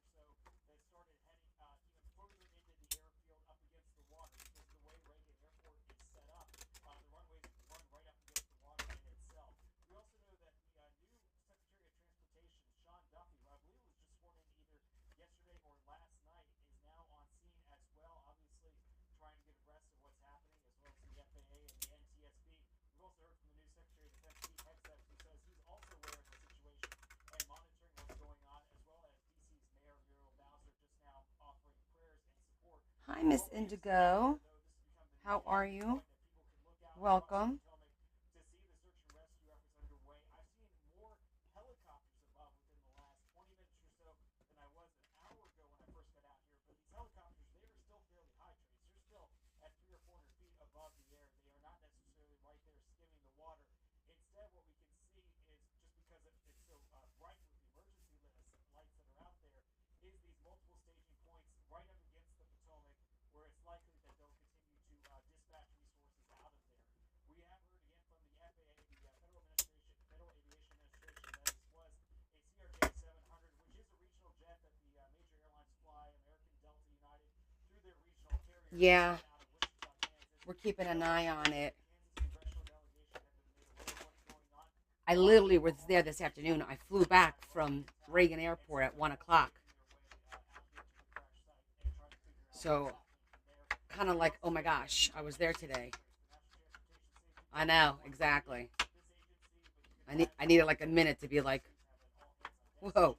C: or so that started heading even further into the airfield up against the water, because the way Reagan Airport is set up, the runways run right up against the water in itself. We also know that the new Secretary of Transportation, Sean Duffy, who I believe was just sworn in either yesterday or last night, is now on scene as well, obviously trying to get abreast of what's happening, as well as the FAA and the NTSB. We've also heard from the new Secretary of Defense, Pete Hegseth, who says he's also aware of the situation and monitoring what's going on, as well as DC's Mayor Muriel Bowser just now offering prayers and support.
A: Hi, Miss Indigo. How are you? Welcome.
C: To see the search and rescue efforts underway. I've seen more helicopters above within the last 20 minutes or so than I was an hour ago when I first got out here. But these helicopters, they are still fairly high, Trace. They're still at 300 or 400 feet above the air. They are not necessarily right there skimming the water. Instead, what we can see is, just because it's so bright with the emergency lights that are out there, is these multiple staging points right up against the Potomac, where it's likely that they'll continue to dispatch resources out of there. We have heard again from the FAA, the Federal Aviation Administration, that this was a CRJ 700, which is a regional jet that the major airlines fly, American, Delta, United, through their regional carriers
A: Yeah,
C: out of Wichita, Kansas.
A: we're keeping an eye on it.
C: The Kansas congressional delegation have been made aware of what's going on.
A: I literally was there this afternoon. I flew back from Reagan Airport at 1 o'clock. So, kind of like, oh my gosh, I was there today. I know, exactly. I needed like a minute to be like, whoa.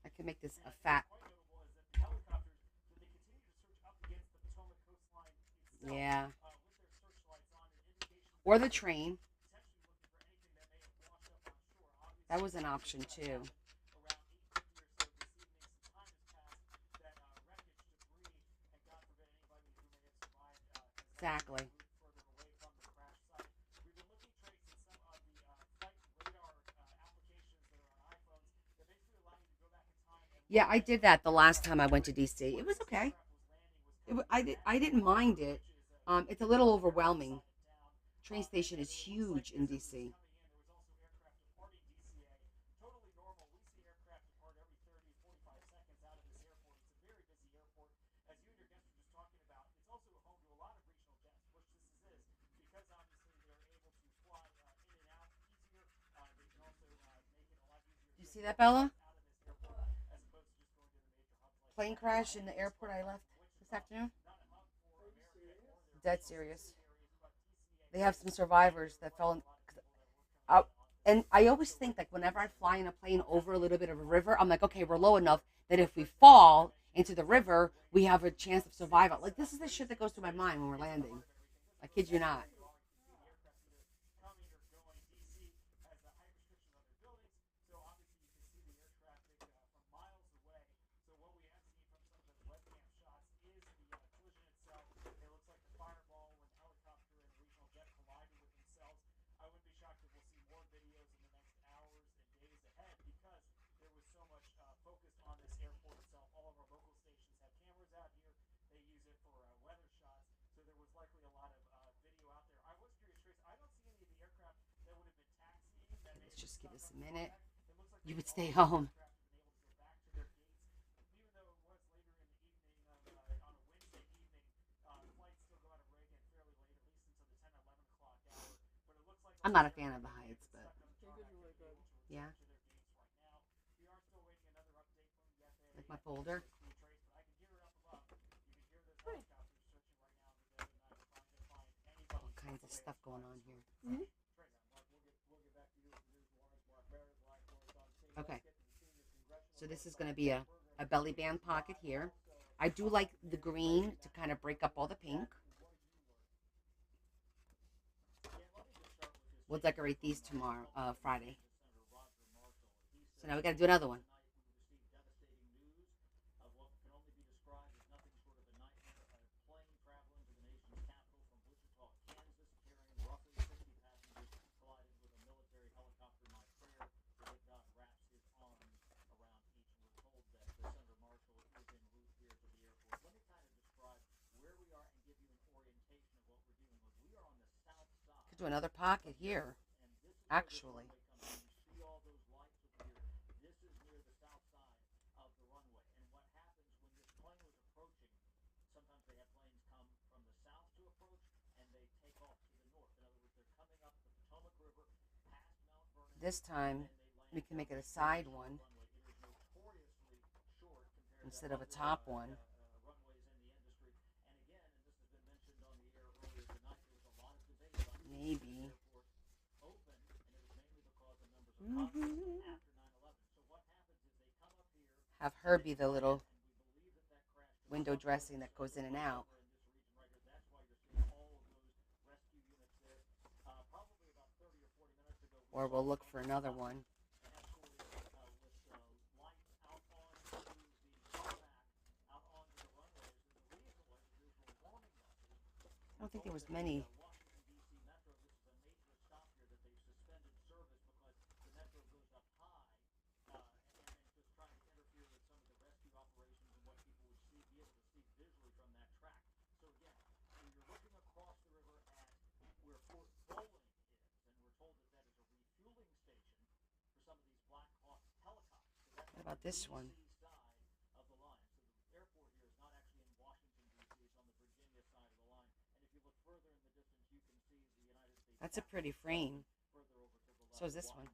A: I can make this a fat. Yeah. Or the train. That was an option too. Exactly. Yeah, I did that the last time I went to DC. It was okay. I didn't mind it. It's a little overwhelming. Train station is huge in DC. See that, Bella? Plane crash in the airport I left this afternoon. Dead serious. They have some survivors that fell in. And I always think like whenever I fly in a plane over a little bit of a river, I'm like, okay, we're low enough that if we fall into the river, we have a chance of survival. Like this is the shit that goes through my mind when we're landing. I kid you not. Let's just give this a minute. You would stay home. I'm not a fan of the heights, but yeah. Like my folder. All kinds of stuff going on here.
D: Mm-hmm.
A: Okay. So this is going to be a belly band pocket here. I do like the green to kind of break up all the pink. We'll decorate these tomorrow, Friday. So now we got to do another one. Could do another pocket here, actually. This time, we can make it a side one instead of a top one. Maybe. Have her be the little window dressing that goes in and out. Or we'll look for another one. I don't think there was many. What about this one? That's a pretty frame. So is this one.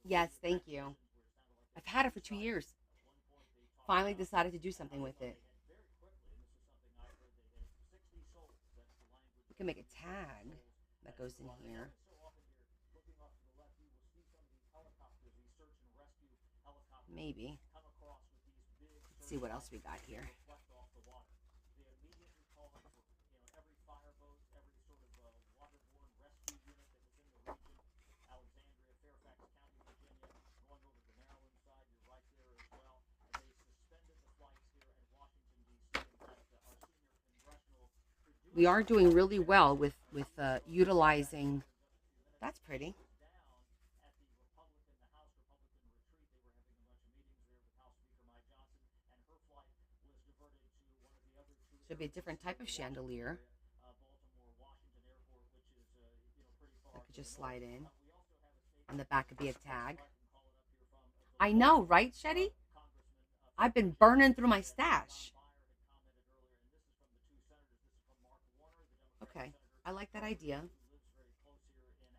A: Yes, thank you. I've had it for 2 years. Finally decided to do something with it. We can make a tag that goes in here. Maybe. Let's see what else we got here. We are doing really well with utilizing. That's pretty. Should be a different type of chandelier. That could just slide in. On the back could be a tag. I know, right, Shetty? I've been burning through my stash. Okay, I like that idea.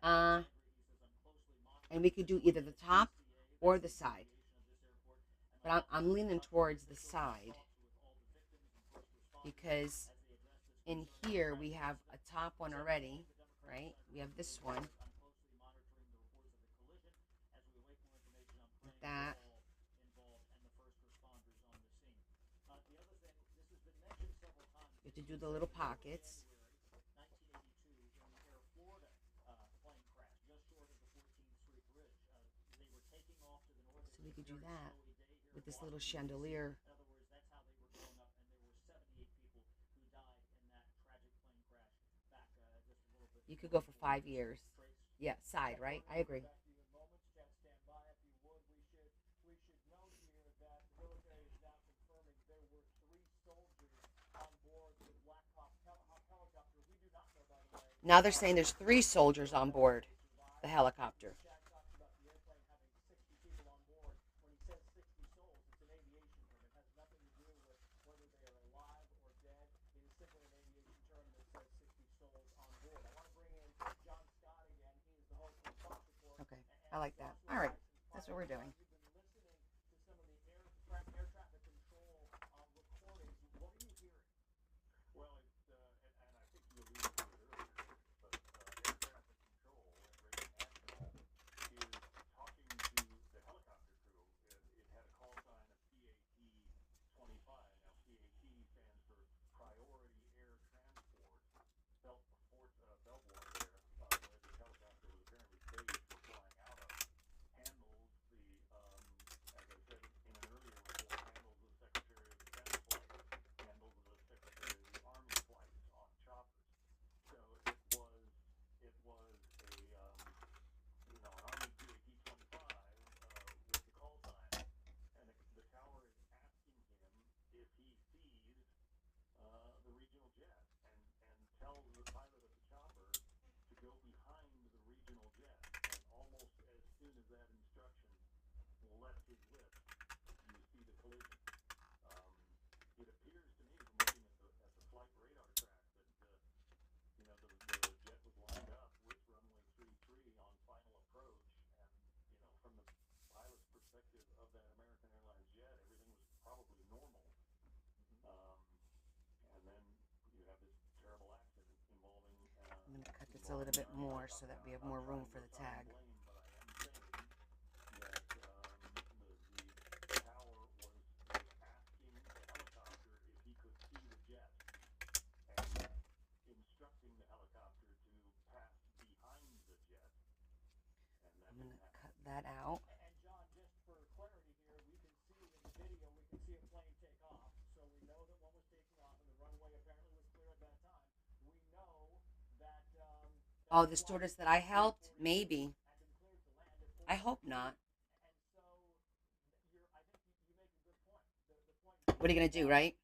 A: And we could do either the top or the side. But I'm leaning towards the side because in here we have a top one already, right? We have this one. Like that. You have to do the little pockets. So we could do that with this little chandelier. You could go for 5 years. Yeah, side, right? I agree. Now they're saying there's 3 soldiers on board the helicopter. Okay, I like that. All right, that's what we're doing.
C: Well, and I think you alluded to it earlier, but air traffic control at Reagan National is talking to the helicopter crew. It had a call sign of PAT 25. Now, PAT stands for Priority Air Transport. Belvoir there, where this helicopter was apparently staged for flying out of, handles the, as I said in an earlier report, handles the Secretary of Defense flight, handles the Secretary of the Army flights on choppers. So it was a an Army PAT 25 with the call sign, and the tower is asking him if he sees the regional jet, and tells the pilot of the chopper to go behind the regional jet. And almost as soon as that instruction left his lips, you see the collision. It appears to me, from looking at the flight radar track, that the jet was lined up with runway 33 on final approach, and from the pilot's perspective of that American Airlines jet, everything was probably normal. And then you have this terrible accident involving.
A: I'm going to cut this a little bit more so that we have more room for the tag.
C: But I am saying that the tower was asking the helicopter if he could see the jet, and instructing the helicopter to pass behind the jet. And
A: I'm going to cut that out.
C: And John, just for clarity here, we can see in the video, we can see a plane take off. So we know that one was taking off, and the runway apparently was clear at that time. We know that.
A: Oh, the stewardess that I helped? Maybe. I hope not. What are you going to do, right?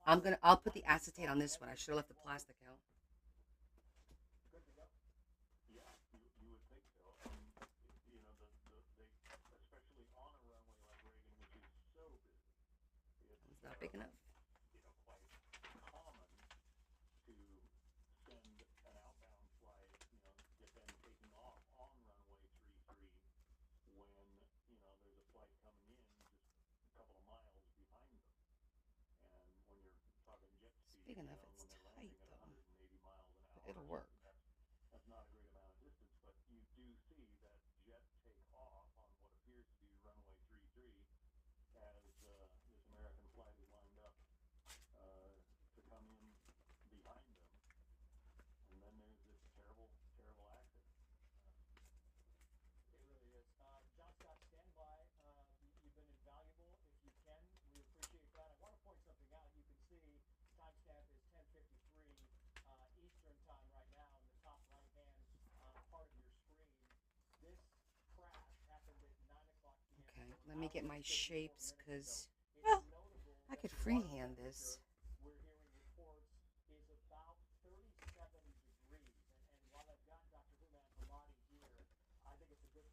A: I'll put the acetate on this one. I should have left the plastic out.
C: Yeah, you would think so. And, they, especially on a runway like Reagan, which is so busy,
A: It's not big enough.
C: Quite common to send an outbound flight, get them taking off on runway 33 when, there's a flight coming in just a couple of miles behind them. And when you're talking jet speed,
A: Big enough. It's
C: when they're
A: tight
C: landing at
A: though.
C: 180 miles an hour,
A: It'll work.
C: that's not a great amount of distance, but you do see that jet take off on what appears to be runway 33 as this American flight is lined up to come in behind them, and then there's this terrible, terrible accident. It really is. John Scott, stand by. You've been invaluable. If you can, we appreciate that. I want to point something out. You can see timestamp is 10:53 Eastern time right now in the top right-hand part of your screen. This crash happened at 9:00 p.m.
A: Okay, let me get my shapes because, well, I could freehand this.
C: We're hearing reports is about 37 degrees. And while I've got Dr. Human Hamadi here, I think it's a good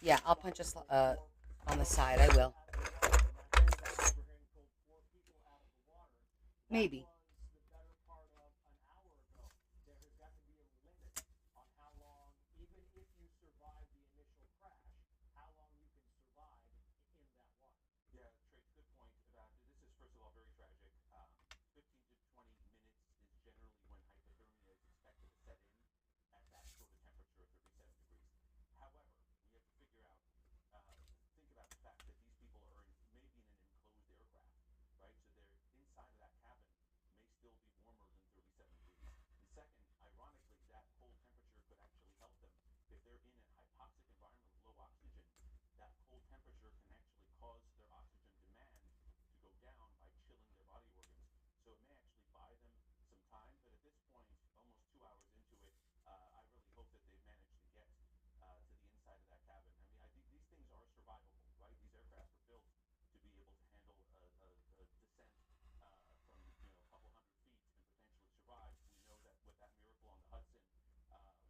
A: Yeah, I'll punch on the side. I will. Maybe.
C: Yeah, Trace, good point about this is first of all very tragic. 15 to 20 minutes is generally when hypothermia is expected to set in at that sort of temperature of 37 degrees. However, we have to figure out, think about the fact that these people are maybe in an enclosed aircraft, right? So they're inside of that cabin may still be warmer than 37 degrees. And second, ironically, that cold temperature could actually help them. If they're in a hypoxic environment with low oxygen, that cold temperature can actually cause their oxygen demand to go down by chilling their body organs. So it may actually buy them some time, but at this point, almost 2 hours into it, I really hope that they've managed to get to the inside of that cabin. I mean, I think these things are survivable, right? These aircraft were built to be able to handle a descent from a couple hundred feet and potentially survive. We know that with that miracle on the Hudson with Captain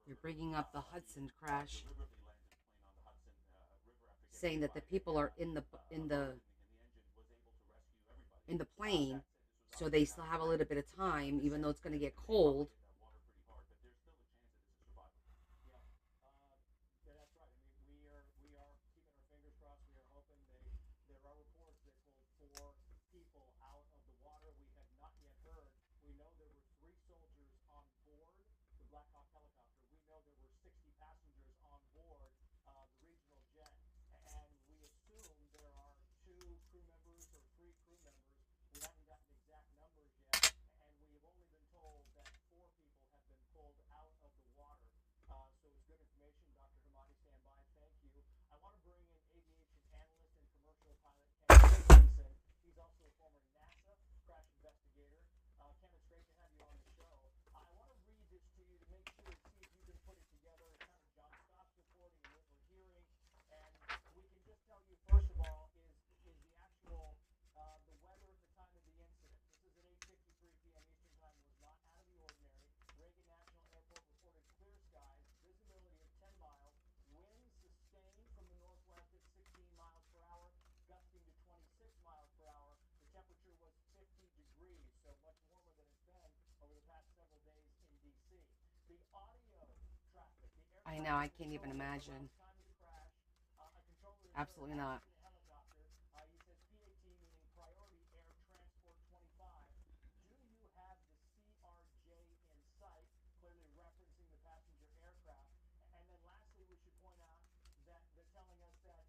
A: You're
C: Sullenberger,
A: bringing up the Hudson crash,
C: deliberately landed a plane on the Hudson River after getting
A: saying
C: hit
A: that
C: by
A: the
C: a
A: people are in the
C: and the engine was able to rescue everybody.
A: in the plane,
C: That said, this was
A: so they
C: obviously
A: still
C: not
A: have a
C: planned.
A: little bit of time, even though it's going to get
C: They probably
A: cold.
C: hit that water pretty hard, but there's still a chance that this is survivable. Yeah, yeah, that's right. I mean, we are keeping our fingers crossed. We are hoping there are reports that pulled 4 people out of the water. We have not yet heard. We know there were 3 soldiers on board the Black Hawk helicopter. We know there were 60 passengers on board the regional jet, and we assume there are 2 crew members or 3 crew members. We haven't gotten exact numbers yet, and we have only been told that 4 people have been pulled out of the water. So it's good information. Dr. Hamadi, stand by. Thank you. I want to bring in aviation analyst and commercial pilot Ken Christensen. He's also a former NASA crash investigator. Ken, it's great to have you on the show. I want to read this to you to make sure to see if you can put it together. It's kind of John Scott's reporting and what we're hearing. And we can just tell you, first of all, is the actual the weather at the time of the incident. This is at 8:53 p.m. Eastern Time. Was not out of the ordinary. Reagan National Airport reported clear skies, visibility of 10 miles, winds sustained from the northwest at 16 miles per hour, gusting to 26 miles per hour. The temperature was 50 degrees, so much warmer than it's been over the past several days in D.C. The audio traffic, the air
A: I know, I
C: traffic
A: can't even
C: controller
A: imagine.
C: around the time of the crash, a controller is heard
A: Absolutely not.
C: asking the helicopter, he says PAT meaning Priority Air Transport 25, do you have the CRJ in sight? Clearly referencing the passenger aircraft. And then lastly, we should point out that they're telling us that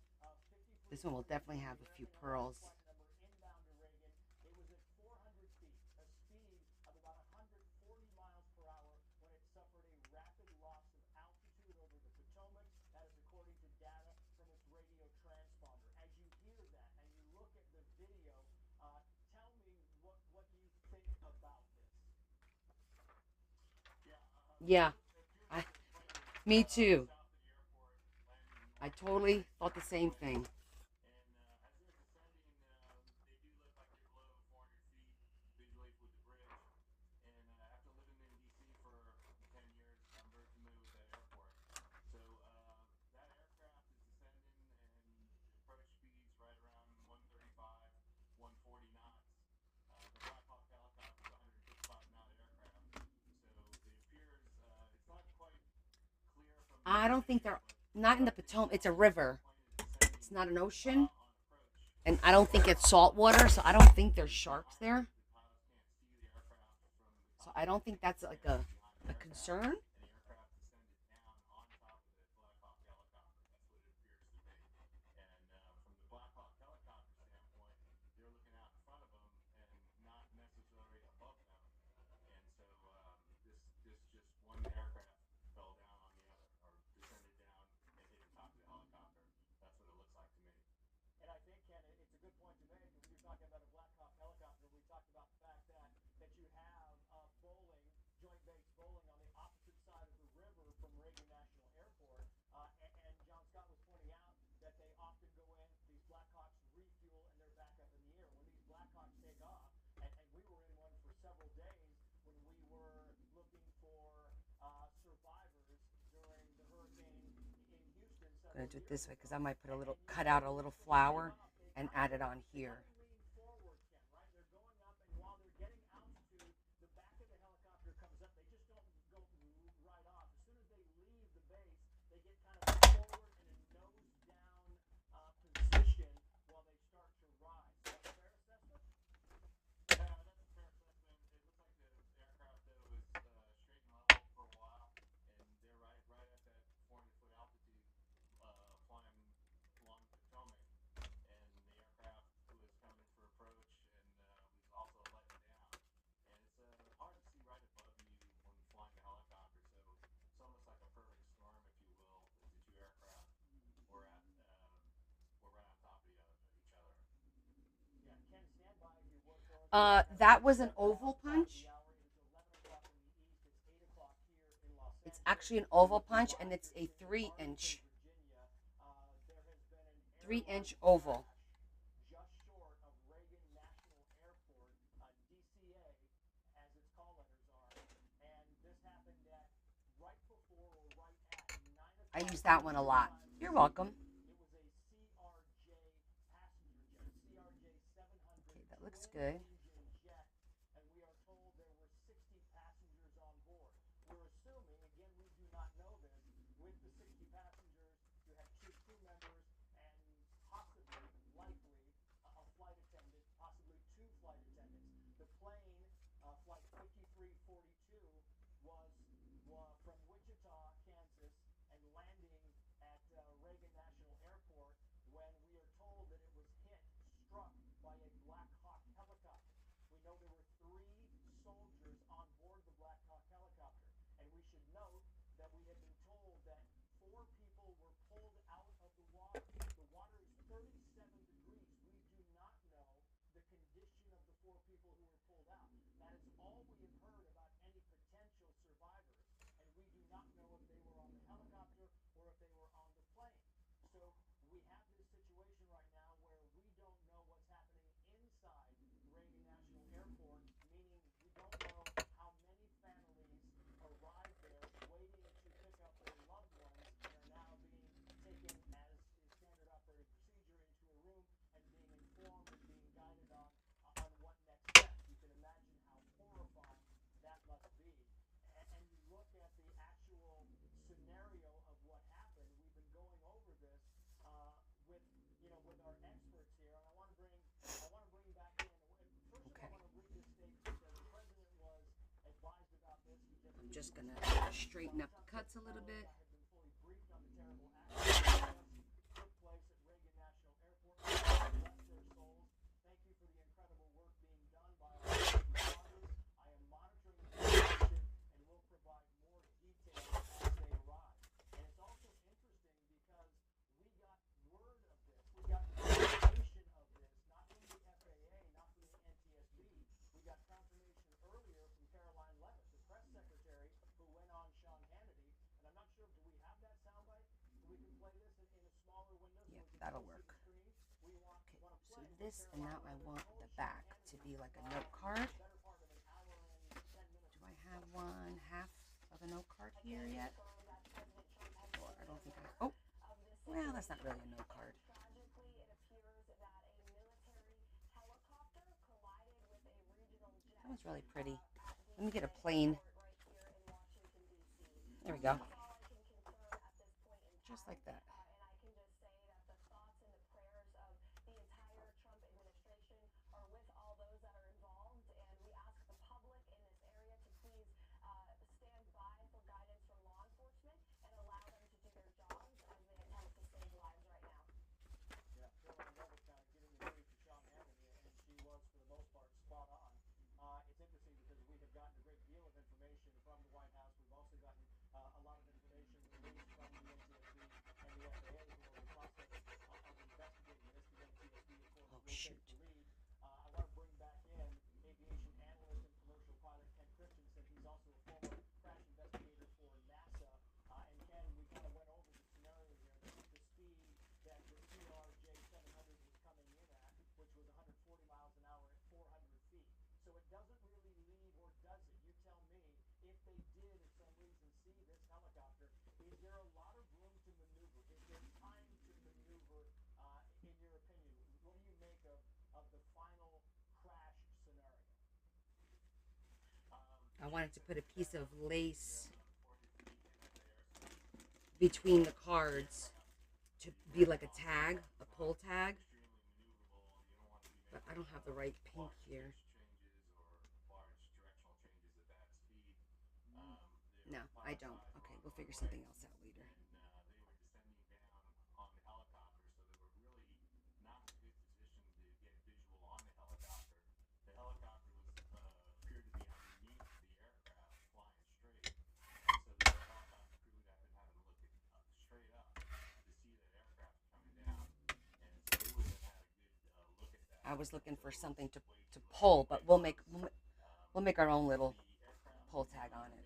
A: This one will
C: 5342,
A: definitely
C: the
A: have a few
C: American Airlines
A: pearls.
C: flight number inbound to Reagan, it was at 400 feet, a speed of about 140 miles per hour when it suffered a rapid loss of altitude over the Potomac. That is according to data from its radio transponder. As you hear that and you look at the video, tell me what you think about this. Yeah,
A: Yeah,
C: it appears
A: I,
C: that the plane was
A: me too.
C: south of the airport, landing
A: I
C: north of the
A: totally
C: airport,
A: thought the same thing.
C: and as they're descending, they do look like they're below 400 feet visually with the bridge. And after living in D.C. for 10 years, I'm very familiar with that airport. So that aircraft is descending, and approach speeds right around 135, 140 knots. The Black Hawk helicopter is a 155 knot aircraft. So it appears it's not quite clear from
A: I
C: the
A: don't think
C: video,
A: they're not in the
C: but it
A: Potomac. It's
C: sounds
A: a
C: like the
A: river.
C: plane is descending
A: It's not an ocean,
C: on approach.
A: and I don't think it's salt water, so I don't think there's sharks there.
C: The pilots can't see the aircraft from the
A: So I
C: cockpit.
A: don't think that's like
C: Behind the
A: a
C: aircraft,
A: concern.
C: and the aircraft descended down on top of the Black Hawk helicopter. That's what it appears to be. And from the Black Hawk helicopter standpoint, they're looking out in front of them and not necessarily above them. And so this just one aircraft fell down on the other, or descended down and hit the top of the helicopter. That's what it looks like to me. And I think, Ken, it's a good point to make. When you're talking about a Black Hawk helicopter, we talked about the fact that you have bowling, joint base bowling on the opposite side of the river from Reagan National Airport. And John Scott was pointing out that they often go in, these Black Hawks refuel, and they're back up in the air. When these Black Hawks take off, and we were in one for several days when we were looking for survivors during the hurricane in Houston several
A: I'm gonna do it this way because I might put a little, cut out a little flower and add it on here. That was an oval punch. It's actually an oval punch, and it's a 3-inch, 3-inch oval. I use that one a lot. You're welcome. Okay, that looks good. I'm just gonna straighten up the cuts a little bit. Yeah, that'll work. Okay, so this, and now I want the back to be like a note card. Do I have one half of a note card here yet? Or I don't think I, oh, well, that's not really a note card. That was really pretty. Let me get a plain. There we go. Just like that. I wanted to put a piece of lace between the cards to be like a tag, a pull tag. But I don't have the right pink here. No, I don't. Okay, we'll figure something else out later. I was looking for something to pull, but we'll make our own little pull tag on it.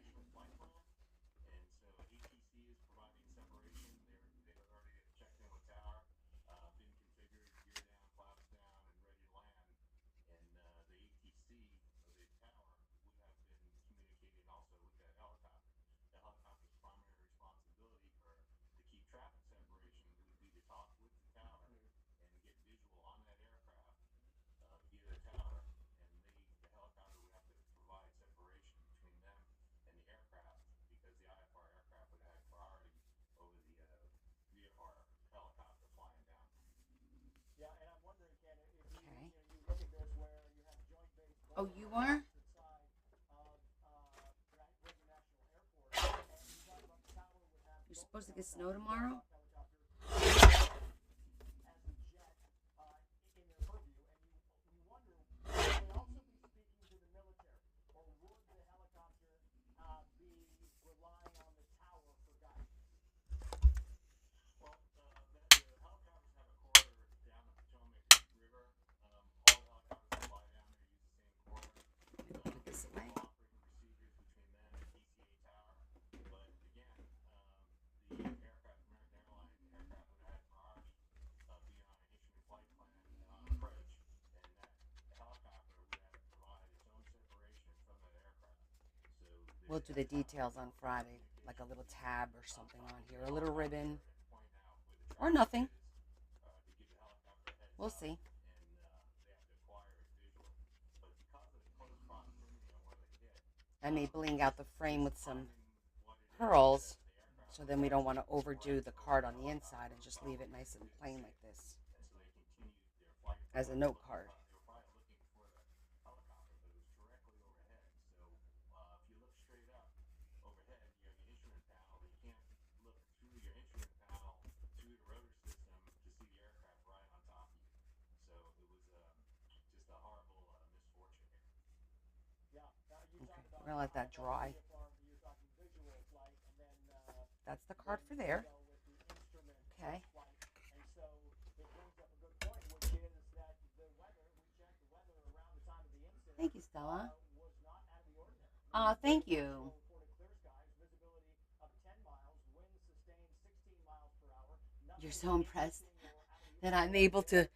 C: Yeah, and I'm wondering, Ken, if you,
A: Okay.
C: you know, you look at this where you have joint-based
A: Oh,
C: both
A: you
C: on
A: are?
C: the opposite side of Reagan National Airport, and you talk about the tower would have
A: You're
C: both
A: supposed to get
C: helicopters,
A: snow tomorrow?
C: helicopter as the jet in their purview, and you wonder, would they also be speaking to the military, or would the helicopter be relying on the tower for guidance?
A: Put this away. We'll do the details on Friday, like a little tab or something on here, a little ribbon, or nothing. We'll see. I may bling out the frame with some pearls, so then we don't want to overdo the card on the inside and just leave it nice and plain like this as a note card. Okay, we're gonna let that dry. That's the card for there. Okay. Thank you, Stella. Thank you. You're so impressed that I'm able to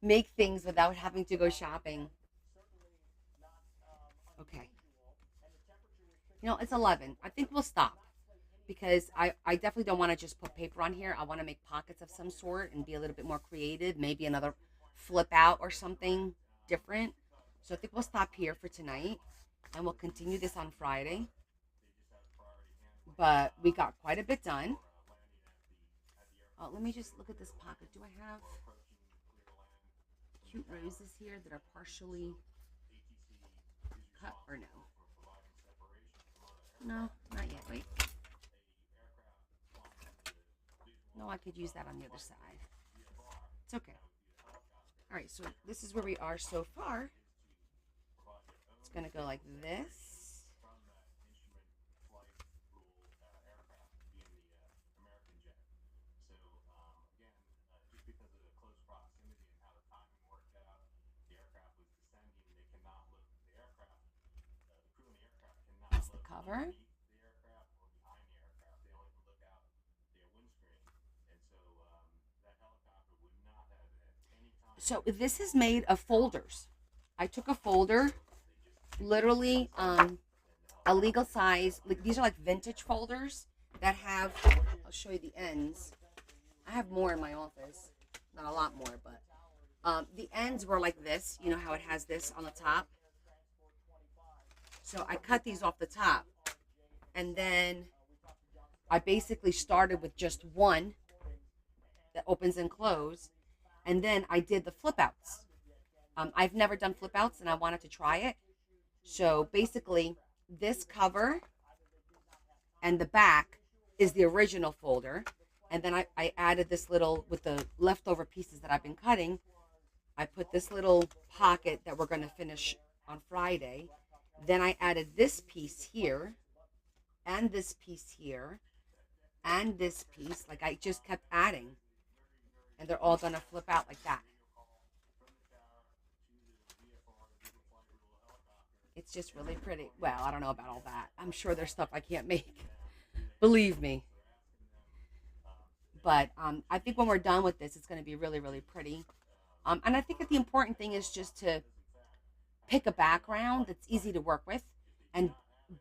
A: make things without having to go shopping. Okay. You know, it's 11. I think we'll stop because I definitely don't want to just put paper on here. I want to make pockets of some sort and be a little bit more creative. Maybe another flip out or something different. So I think we'll stop here for tonight and we'll continue this on Friday. But we got quite a bit done. Oh, let me just look at this pocket. Do I have cute roses here that are partially cut or no? No, not yet. Wait. No, I could use that on the other side. It's okay. All right, so this is where we are so far. It's going to go like this. That's the cover. So this is made of folders. I took a folder, literally a legal size. Like, these are like vintage folders that have. I'll show you the ends. I have more in my office, not a lot more, but the ends were like this. You know how it has this on the top. So I cut these off the top, and then I basically started with just one that opens and closes, and then I did the flip outs. I've never done flip outs, and I wanted to try it. So basically, this cover and the back is the original folder, and then I added this little, with the leftover pieces that I've been cutting, I put this little pocket that we're going to finish on Friday. Then I added this piece here, and this piece here, and this piece. Like, I just kept adding, and they're all going to flip out like that. It's just really pretty. Well, I don't know about all that. I'm sure there's stuff I can't make. Believe me. But I think when we're done with this, it's going to be really, really pretty. And I think that the important thing is just to pick a background that's easy to work with. And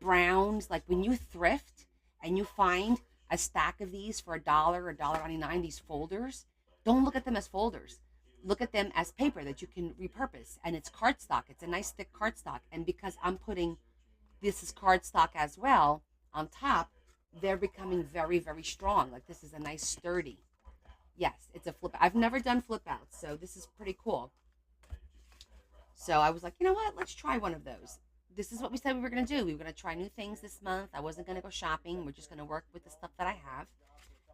A: browns, like when you thrift and you find a stack of these for $1 or $1.99, these folders, don't look at them as folders. Look at them as paper that you can repurpose. And it's cardstock. It's a nice thick cardstock. And because I'm putting this is cardstock as well on top, they're becoming very, very strong. Like, this is a nice sturdy. Yes, it's a flip. I've never done flip outs, so this is pretty cool. So I was like, you know what? Let's try one of those. This is what we said we were going to do. We were going to try new things this month. I wasn't going to go shopping. We're just going to work with the stuff that I have.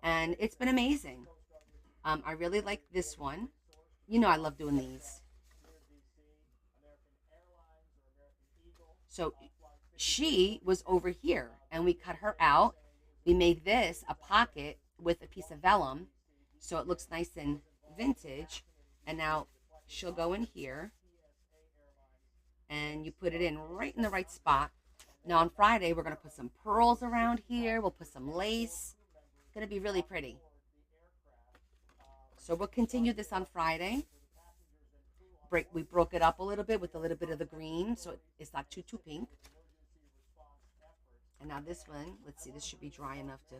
A: And it's been amazing. I really like this one. You know I love doing these. So she was over here, and we cut her out. We made this a pocket with a piece of vellum, so it looks nice and vintage. And now she'll go in here, and you put it in right in the right spot. Now on Friday, we're going to put some pearls around here. We'll put some lace. It's going to be really pretty. So we'll continue this on Friday. We broke it up a little bit with a little bit of the green, so it's not too pink. And now this one, let's see, this should be dry enough to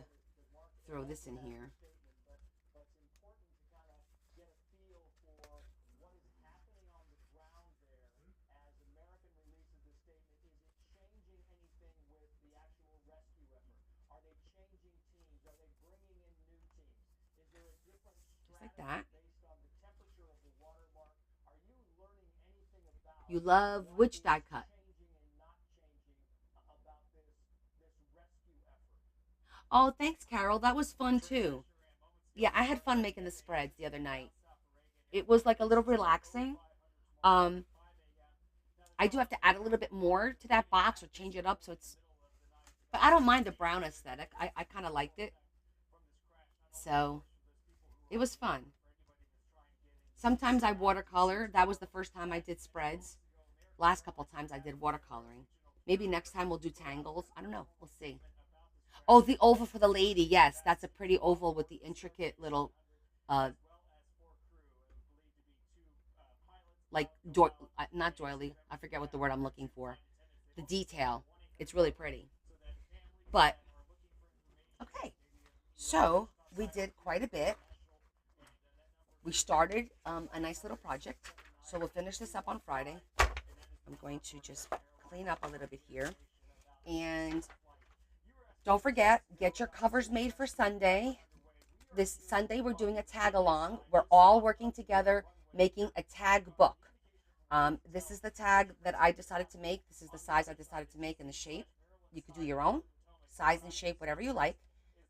A: throw this in here. Just like that. You love which die cut? Oh, thanks, Carol. That was fun too. Yeah, I had fun making the spreads the other night. It was like a little relaxing. Um, I do have to add a little bit more to that box or change it up so it's. But I don't mind the brown aesthetic. I kind of liked it. So it was fun. Sometimes I watercolor. That was the first time I did spreads. Last couple times I did watercoloring. Maybe next time we'll do tangles. I don't know. We'll see. Oh, the oval for the lady. Yes, that's a pretty oval with the intricate little, uh, like not doily. I forget what the word I'm looking for. The detail. It's really pretty. But okay, so we did quite a bit. We started a nice little project. So we'll finish this up on Friday. I'm going to just clean up a little bit here. And don't forget, get your covers made for Sunday. This Sunday, we're doing a tag along. We're all working together, making a tag book. This is the tag that I decided to make. This is the size I decided to make and the shape. You could do your own size and shape, whatever you like.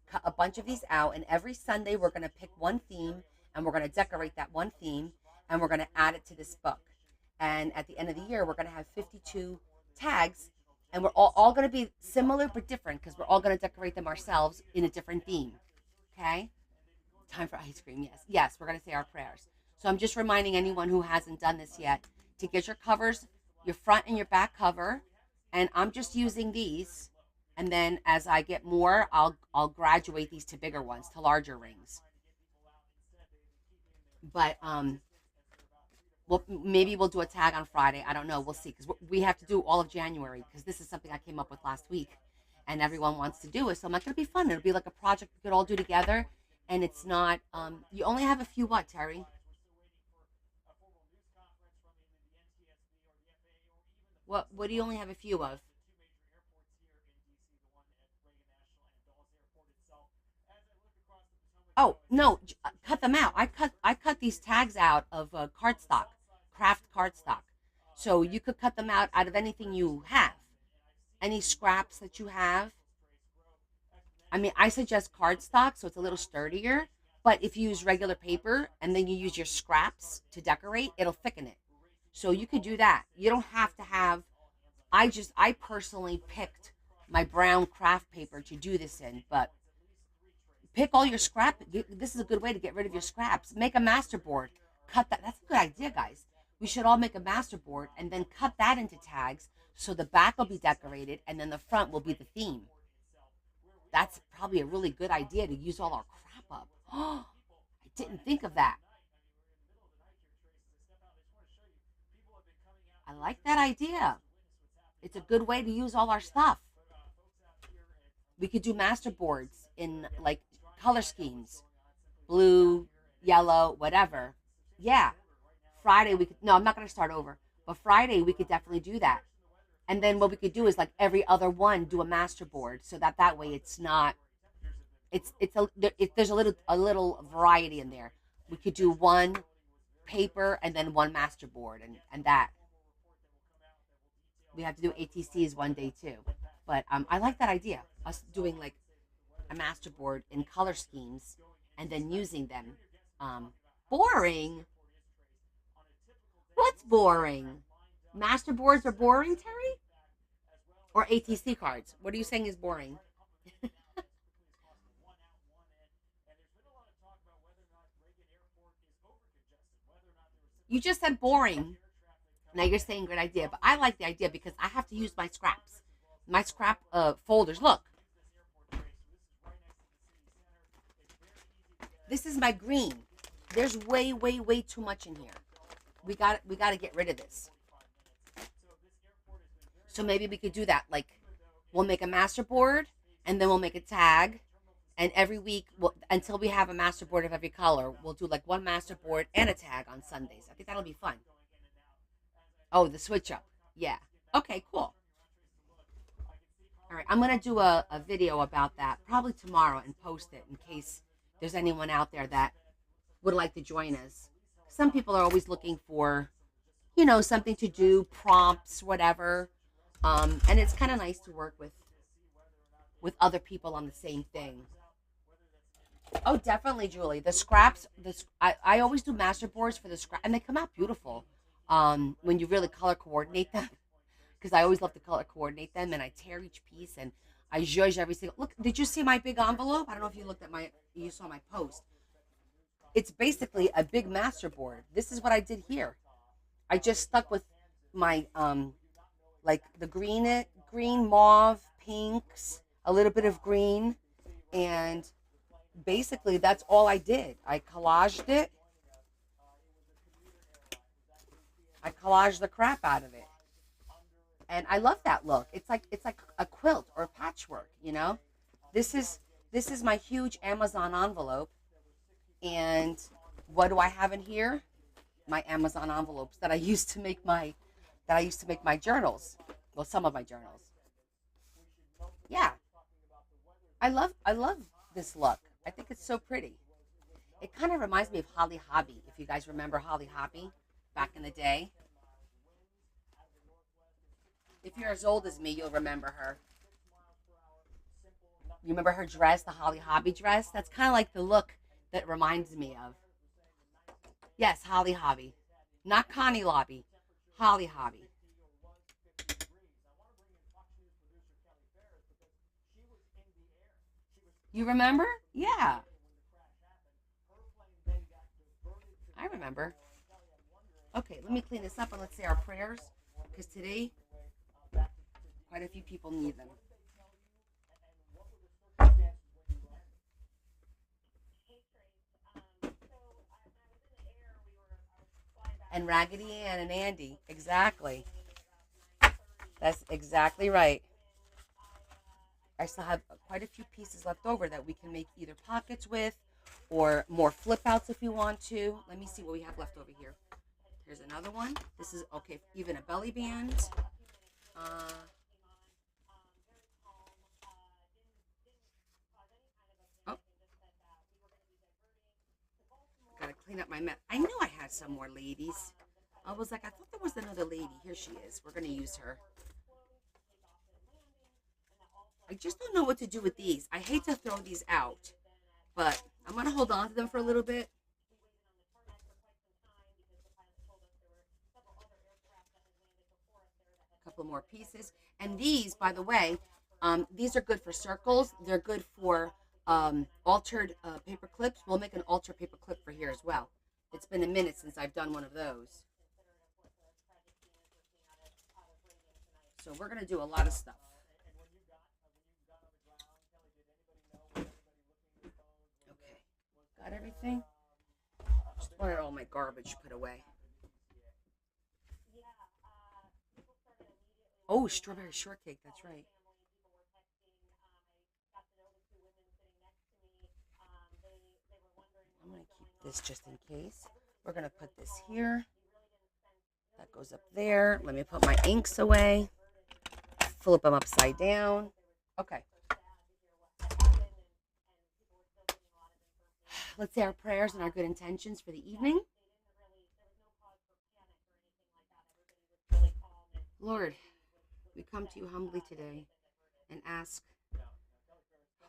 A: Cut a bunch of these out, and every Sunday, we're going to pick one theme, and we're going to decorate that one theme, and we're going to add it to this book. And at the end of the year, we're going to have 52 tags, and we're all going to be similar but different because we're all going to decorate them ourselves in a different theme. Okay? Time for ice cream, yes. Yes, we're going to say our prayers. So I'm just reminding anyone who hasn't done this yet to get your covers, your front and your back cover, and I'm just using these. And then as I get more, I'll graduate these to bigger ones, to larger rings. But maybe we'll do a tag on Friday. I don't know. We'll see, because we have to do all of January, because this is something I came up with last week, and everyone wants to do it. So I'm like, it'll be fun. It'll be like a project we could all do together, and it's not. You only have a few what, Terry? What do you only have a few of? Oh no, cut them out. I cut these tags out of cardstock, craft cardstock. So you could cut them out of anything you have, any scraps that you have. I mean, I suggest cardstock so it's a little sturdier. But if you use regular paper and then you use your scraps to decorate, it'll thicken it. So you could do that. You don't have to have. I personally picked my brown craft paper to do this in, but pick all your scrap. This is a good way to get rid of your scraps. Make a master board. Cut that. That's a good idea, guys. We should all make a master board and then cut that into tags so the back will be decorated and then the front will be the theme. That's probably a really good idea to use all our crap up. Oh, I didn't think of that. I like that idea. It's a good way to use all our stuff. We could do master boards in like color schemes, blue, yellow, whatever. Yeah. Friday we could, no, I'm not going to start over, but Friday we could definitely do that. And then what we could do is like every other one do a master board so that way it's not, there's a little variety in there. We could do one paper and then one master board and that. We have to do ATCs one day too. But I like that idea. Us doing like a master board in color schemes and then using them. Boring? What's boring? Master boards are boring, Terry? Or ATC cards? What are you saying is boring? You just said boring. Now you're saying good idea, but I like the idea because I have to use my scraps, my scrap folders. Look, this is my green. There's way, way, way too much in here. We got to get rid of this. So maybe we could do that. Like, we'll make a master board, and then we'll make a tag, and every week, until we have a master board of every color, we'll do like one master board and a tag on Sundays. I think that'll be fun. Oh, the switch up. Yeah. Okay, cool. All right, I'm going to do a video about that probably tomorrow and post it in case there's anyone out there that would like to join us. Some people are always looking for, something to do, prompts, whatever. And it's kind of nice to work with other people on the same thing. Oh, definitely, Julie. The scraps, I always do master boards for the scrap, and they come out beautiful when you really color coordinate them. Because I always love to color coordinate them, and I tear each piece, and I judge every single. Look, did you see my big envelope? I don't know if you saw my post. It's basically a big master board. This is what I did here. I just stuck with my like the green, mauve, pinks, a little bit of green, and basically that's all I did. I collaged it. I collaged the crap out of it. And I love that look. It's like a quilt or a patchwork. This is my huge Amazon envelope. And what do I have in here? My Amazon envelopes that I used to make my journals. Well, some of my journals. Yeah. I love this look. I think it's so pretty. It kind of reminds me of Holly Hobby, if you guys remember Holly Hobby back in the day. If you're as old as me, you'll remember her. You remember her dress, the Holly Hobby dress? That's kind of like the look that reminds me of. Yes, Holly Hobby. Not Connie Lobby. Holly Hobby. You remember? Yeah. I remember. Okay, let me clean this up and let's say our prayers. Because today, quite a few people need them. And Raggedy Ann and Andy. Exactly. That's exactly right. I still have quite a few pieces left over that we can make either pockets with or more flip outs if you want to. Let me see what we have left over here. Here's another one. This is, okay, even a belly band. Uh, oh, clean up my mess. I knew I had some more ladies. I was like, I thought there was another lady. Here she is. We're going to use her. I just don't know what to do with these. I hate to throw these out, but I'm going to hold on to them for a little bit. A couple more pieces. And these, by the way, these are good for circles. They're good for altered paper clips. We'll make an altered paper clip for here as well. It's been a minute since I've done one of those. So we're going to do a lot of stuff. Okay. Got everything? Just wanted all my garbage put away. Oh, strawberry shortcake. That's right. I'm going to keep this just in case. We're going to put this here. That goes up there. Let me put my inks away. Flip them upside down. Okay. Let's say our prayers and our good intentions for the evening. Lord, we come to you humbly today and ask,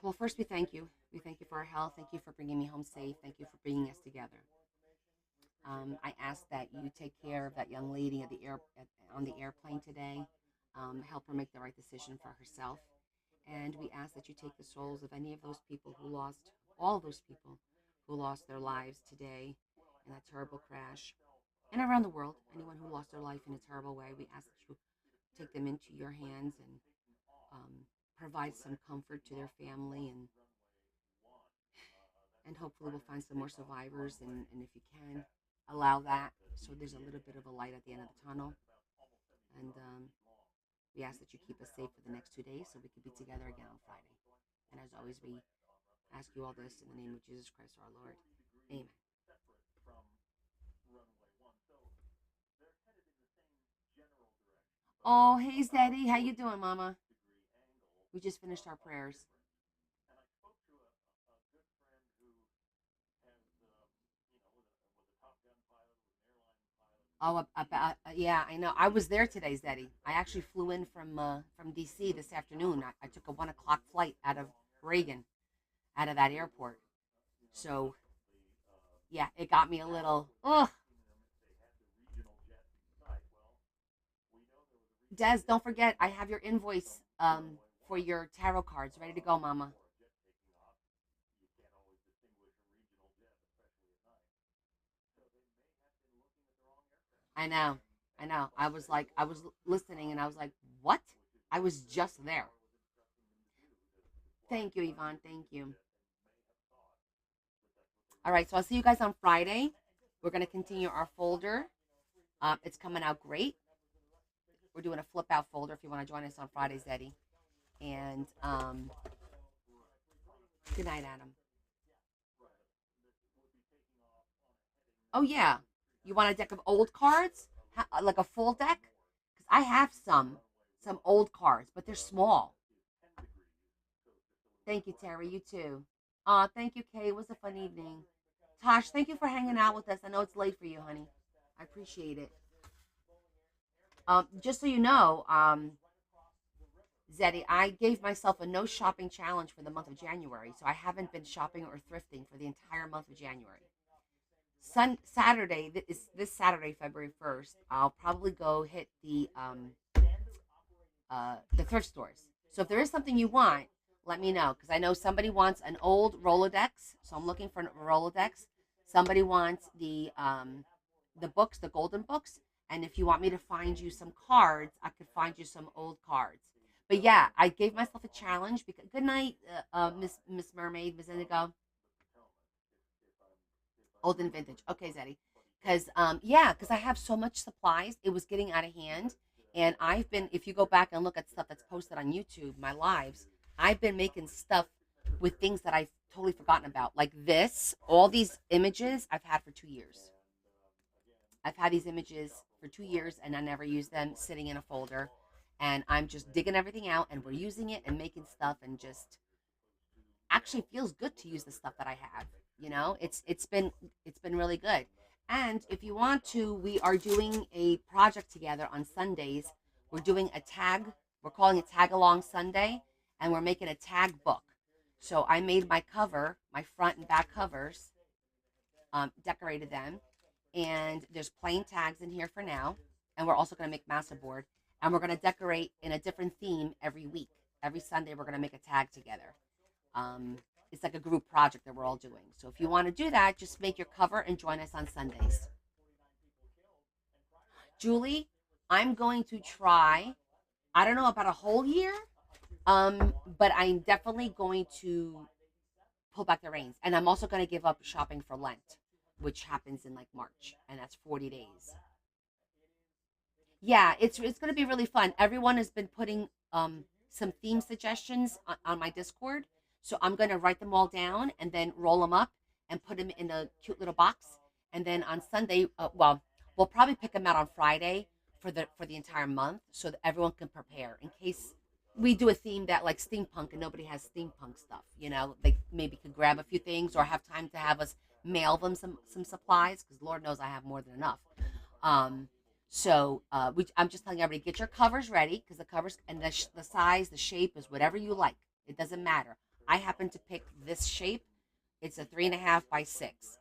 A: well, first we thank you. We thank you for our health. Thank you for bringing me home safe. Thank you for bringing us together. I ask that you take care of that young lady on the airplane today. Help her make the right decision for herself. And we ask that you take the souls of any of those people who lost, all those people who lost their lives today in that terrible crash. And around the world, anyone who lost their life in a terrible way, we ask that you take them into your hands and provide some comfort to their family, and hopefully we'll find some more survivors, and if you can, allow that so there's a little bit of a light at the end of the tunnel. And we ask that you keep us safe for the next 2 days so we can be together again on Friday. And as always, we ask you all this in the name of Jesus Christ our Lord. Amen. Oh, hey, Zeddy. How you doing, Mama? We just finished our prayers. Oh, yeah, I know. I was there today, Zeddy. I actually flew in from DC this afternoon. I took a 1 o'clock flight out of Reagan, out of that airport. So, yeah, it got me a little, ugh. Des, don't forget, I have your invoice for your tarot cards ready to go, Mama. I know. I know. I was listening and I was like, what? I was just there. Thank you, Yvonne. Thank you. All right. So I'll see you guys on Friday. We're going to continue our folder. It's coming out great. We're doing a flip out folder if you want to join us on Fridays, Eddie. And good night, Adam. Oh, yeah. You want a deck of old cards? Like a full deck? Because I have some old cards, but they're small. Thank you, Terry. You too. Thank you, Kay. It was a fun evening. Tosh, thank you for hanging out with us. I know it's late for you, honey. I appreciate it. Just so you know, Zeddy, I gave myself a no shopping challenge for the month of January, so I haven't been shopping or thrifting for the entire month of January. Saturday, this Saturday, February 1st, I'll probably go hit the thrift stores. So if there is something you want, let me know, because I know somebody wants an old Rolodex, so I'm looking for a Rolodex. Somebody wants the books, the golden books, and if you want me to find you some cards, I could find you some old cards. But yeah, I gave myself a challenge because good night, Miss Mermaid, Miss Indigo. Old and vintage. Okay, Zeddy. Because I have so much supplies, it was getting out of hand. And I've been, if you go back and look at stuff that's posted on YouTube, my lives, I've been making stuff with things that I've totally forgotten about. Like this, all these images I've had for 2 years. I've had these images for 2 years and I never use them, sitting in a folder. And I'm just digging everything out and we're using it and making stuff, and just actually feels good to use the stuff that I have. It's been really good. And if you want to, we are doing a project together on Sundays. We're doing a tag. We're calling it Tag Along Sunday, and we're making a tag book. So I made my cover, my front and back covers, decorated them, and there's plain tags in here for now. And we're also going to make masterboard, and we're going to decorate in a different theme every week. Every Sunday, we're going to make a tag together. Um, it's like a group project that we're all doing. So if you want to do that, just make your cover and join us on Sundays. Julie, I'm going to try. I don't know about a whole year, but I'm definitely going to pull back the reins, and I'm also going to give up shopping for Lent, which happens in like March, and that's 40 days. Yeah, it's going to be really fun. Everyone has been putting some theme suggestions on my Discord, so I'm going to write them all down and then roll them up and put them in a cute little box. And then on Sunday, well, we'll probably pick them out on Friday for the entire month, so that everyone can prepare in case we do a theme that like steampunk and nobody has steampunk stuff. They maybe could grab a few things or have time to have us mail them some supplies, because Lord knows I have more than enough. Um, I'm just telling everybody, get your covers ready, because the covers and the size, the shape is whatever you like. It doesn't matter. I happen to pick this shape. It's a 3.5 by 6.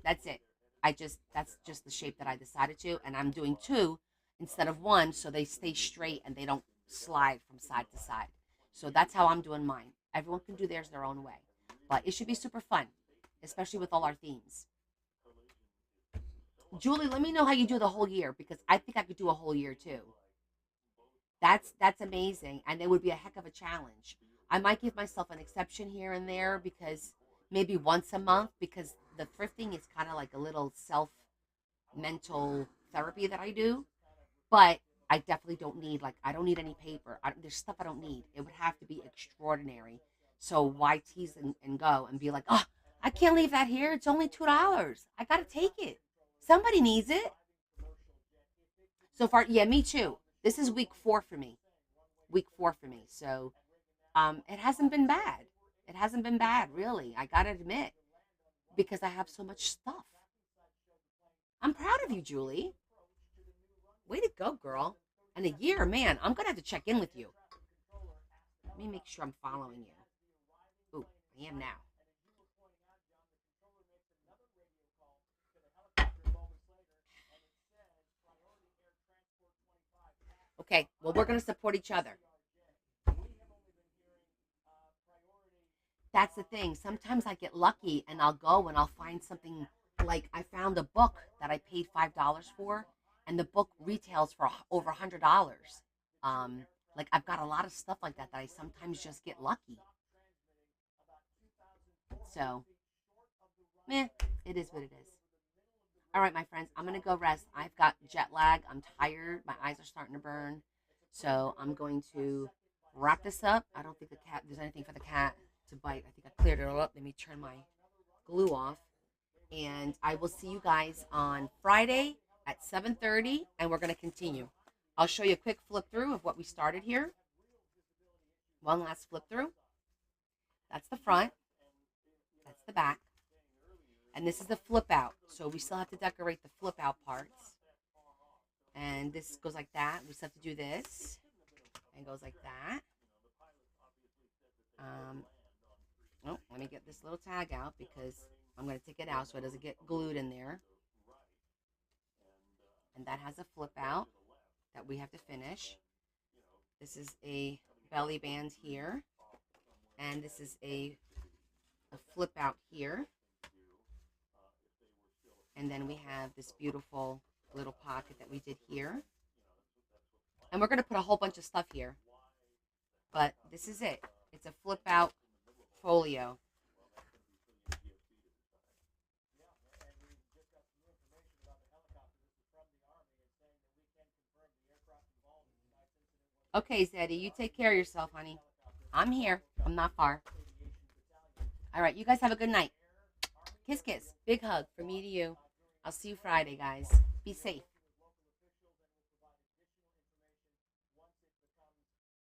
A: That's it. That's just the shape that I decided to, and I'm doing two instead of one, so they stay straight and they don't slide from side to side. So that's how I'm doing mine. Everyone can do theirs their own way, but it should be super fun, especially with all our themes. Julie, let me know how you do the whole year, because I think I could do a whole year too. That's amazing, and it would be a heck of a challenge. I might give myself an exception here and there, because maybe once a month, because the thrifting is kind of like a little self mental therapy that I do. But I definitely don't need, like, I don't need any paper. There's stuff I don't need. It would have to be extraordinary. So why tease and go and be like, oh, I can't leave that here. It's only $2. I gotta take it. Somebody needs it. So far, yeah, me too. This is week 4 for me. Week 4 for me. So it hasn't been bad. It hasn't been bad, really. I gotta admit, because I have so much stuff. I'm proud of you, Julie. Way to go, girl. And a year, man, I'm going to have to check in with you. Let me make sure I'm following you. Ooh, I am now. Okay, well, we're going to support each other. That's the thing. Sometimes I get lucky and I'll go and I'll find something, like I found a book that I paid $5 for, and the book retails for over $100. Like I've got a lot of stuff like that I sometimes just get lucky. So, meh, it is what it is. All right, my friends, I'm gonna go rest. I've got jet lag. I'm tired. My eyes are starting to burn. So I'm going to wrap this up. I don't think there's anything for the cat to bite. I think I cleared it all up. Let me turn my glue off. And I will see you guys on Friday at 7:30, and we're going to continue. I'll show you a quick flip through of what we started here. One last flip through. That's the front. That's the back. And this is the flip out. So we still have to decorate the flip out parts. And this goes like that. We still have to do this. And goes like that. Oh, let me get this little tag out, because I'm going to take it out so it doesn't get glued in there. And that has a flip out that we have to finish. This is a belly band here. And this is a flip out here. And then we have this beautiful little pocket that we did here. And we're going to put a whole bunch of stuff here. But this is it. It's a flip out folio. Okay, Zeddy, you take care of yourself, honey. I'm here. I'm not far. All right, you guys have a good night. Kiss, kiss. Big hug from me to you. I'll see you Friday, guys. Be safe.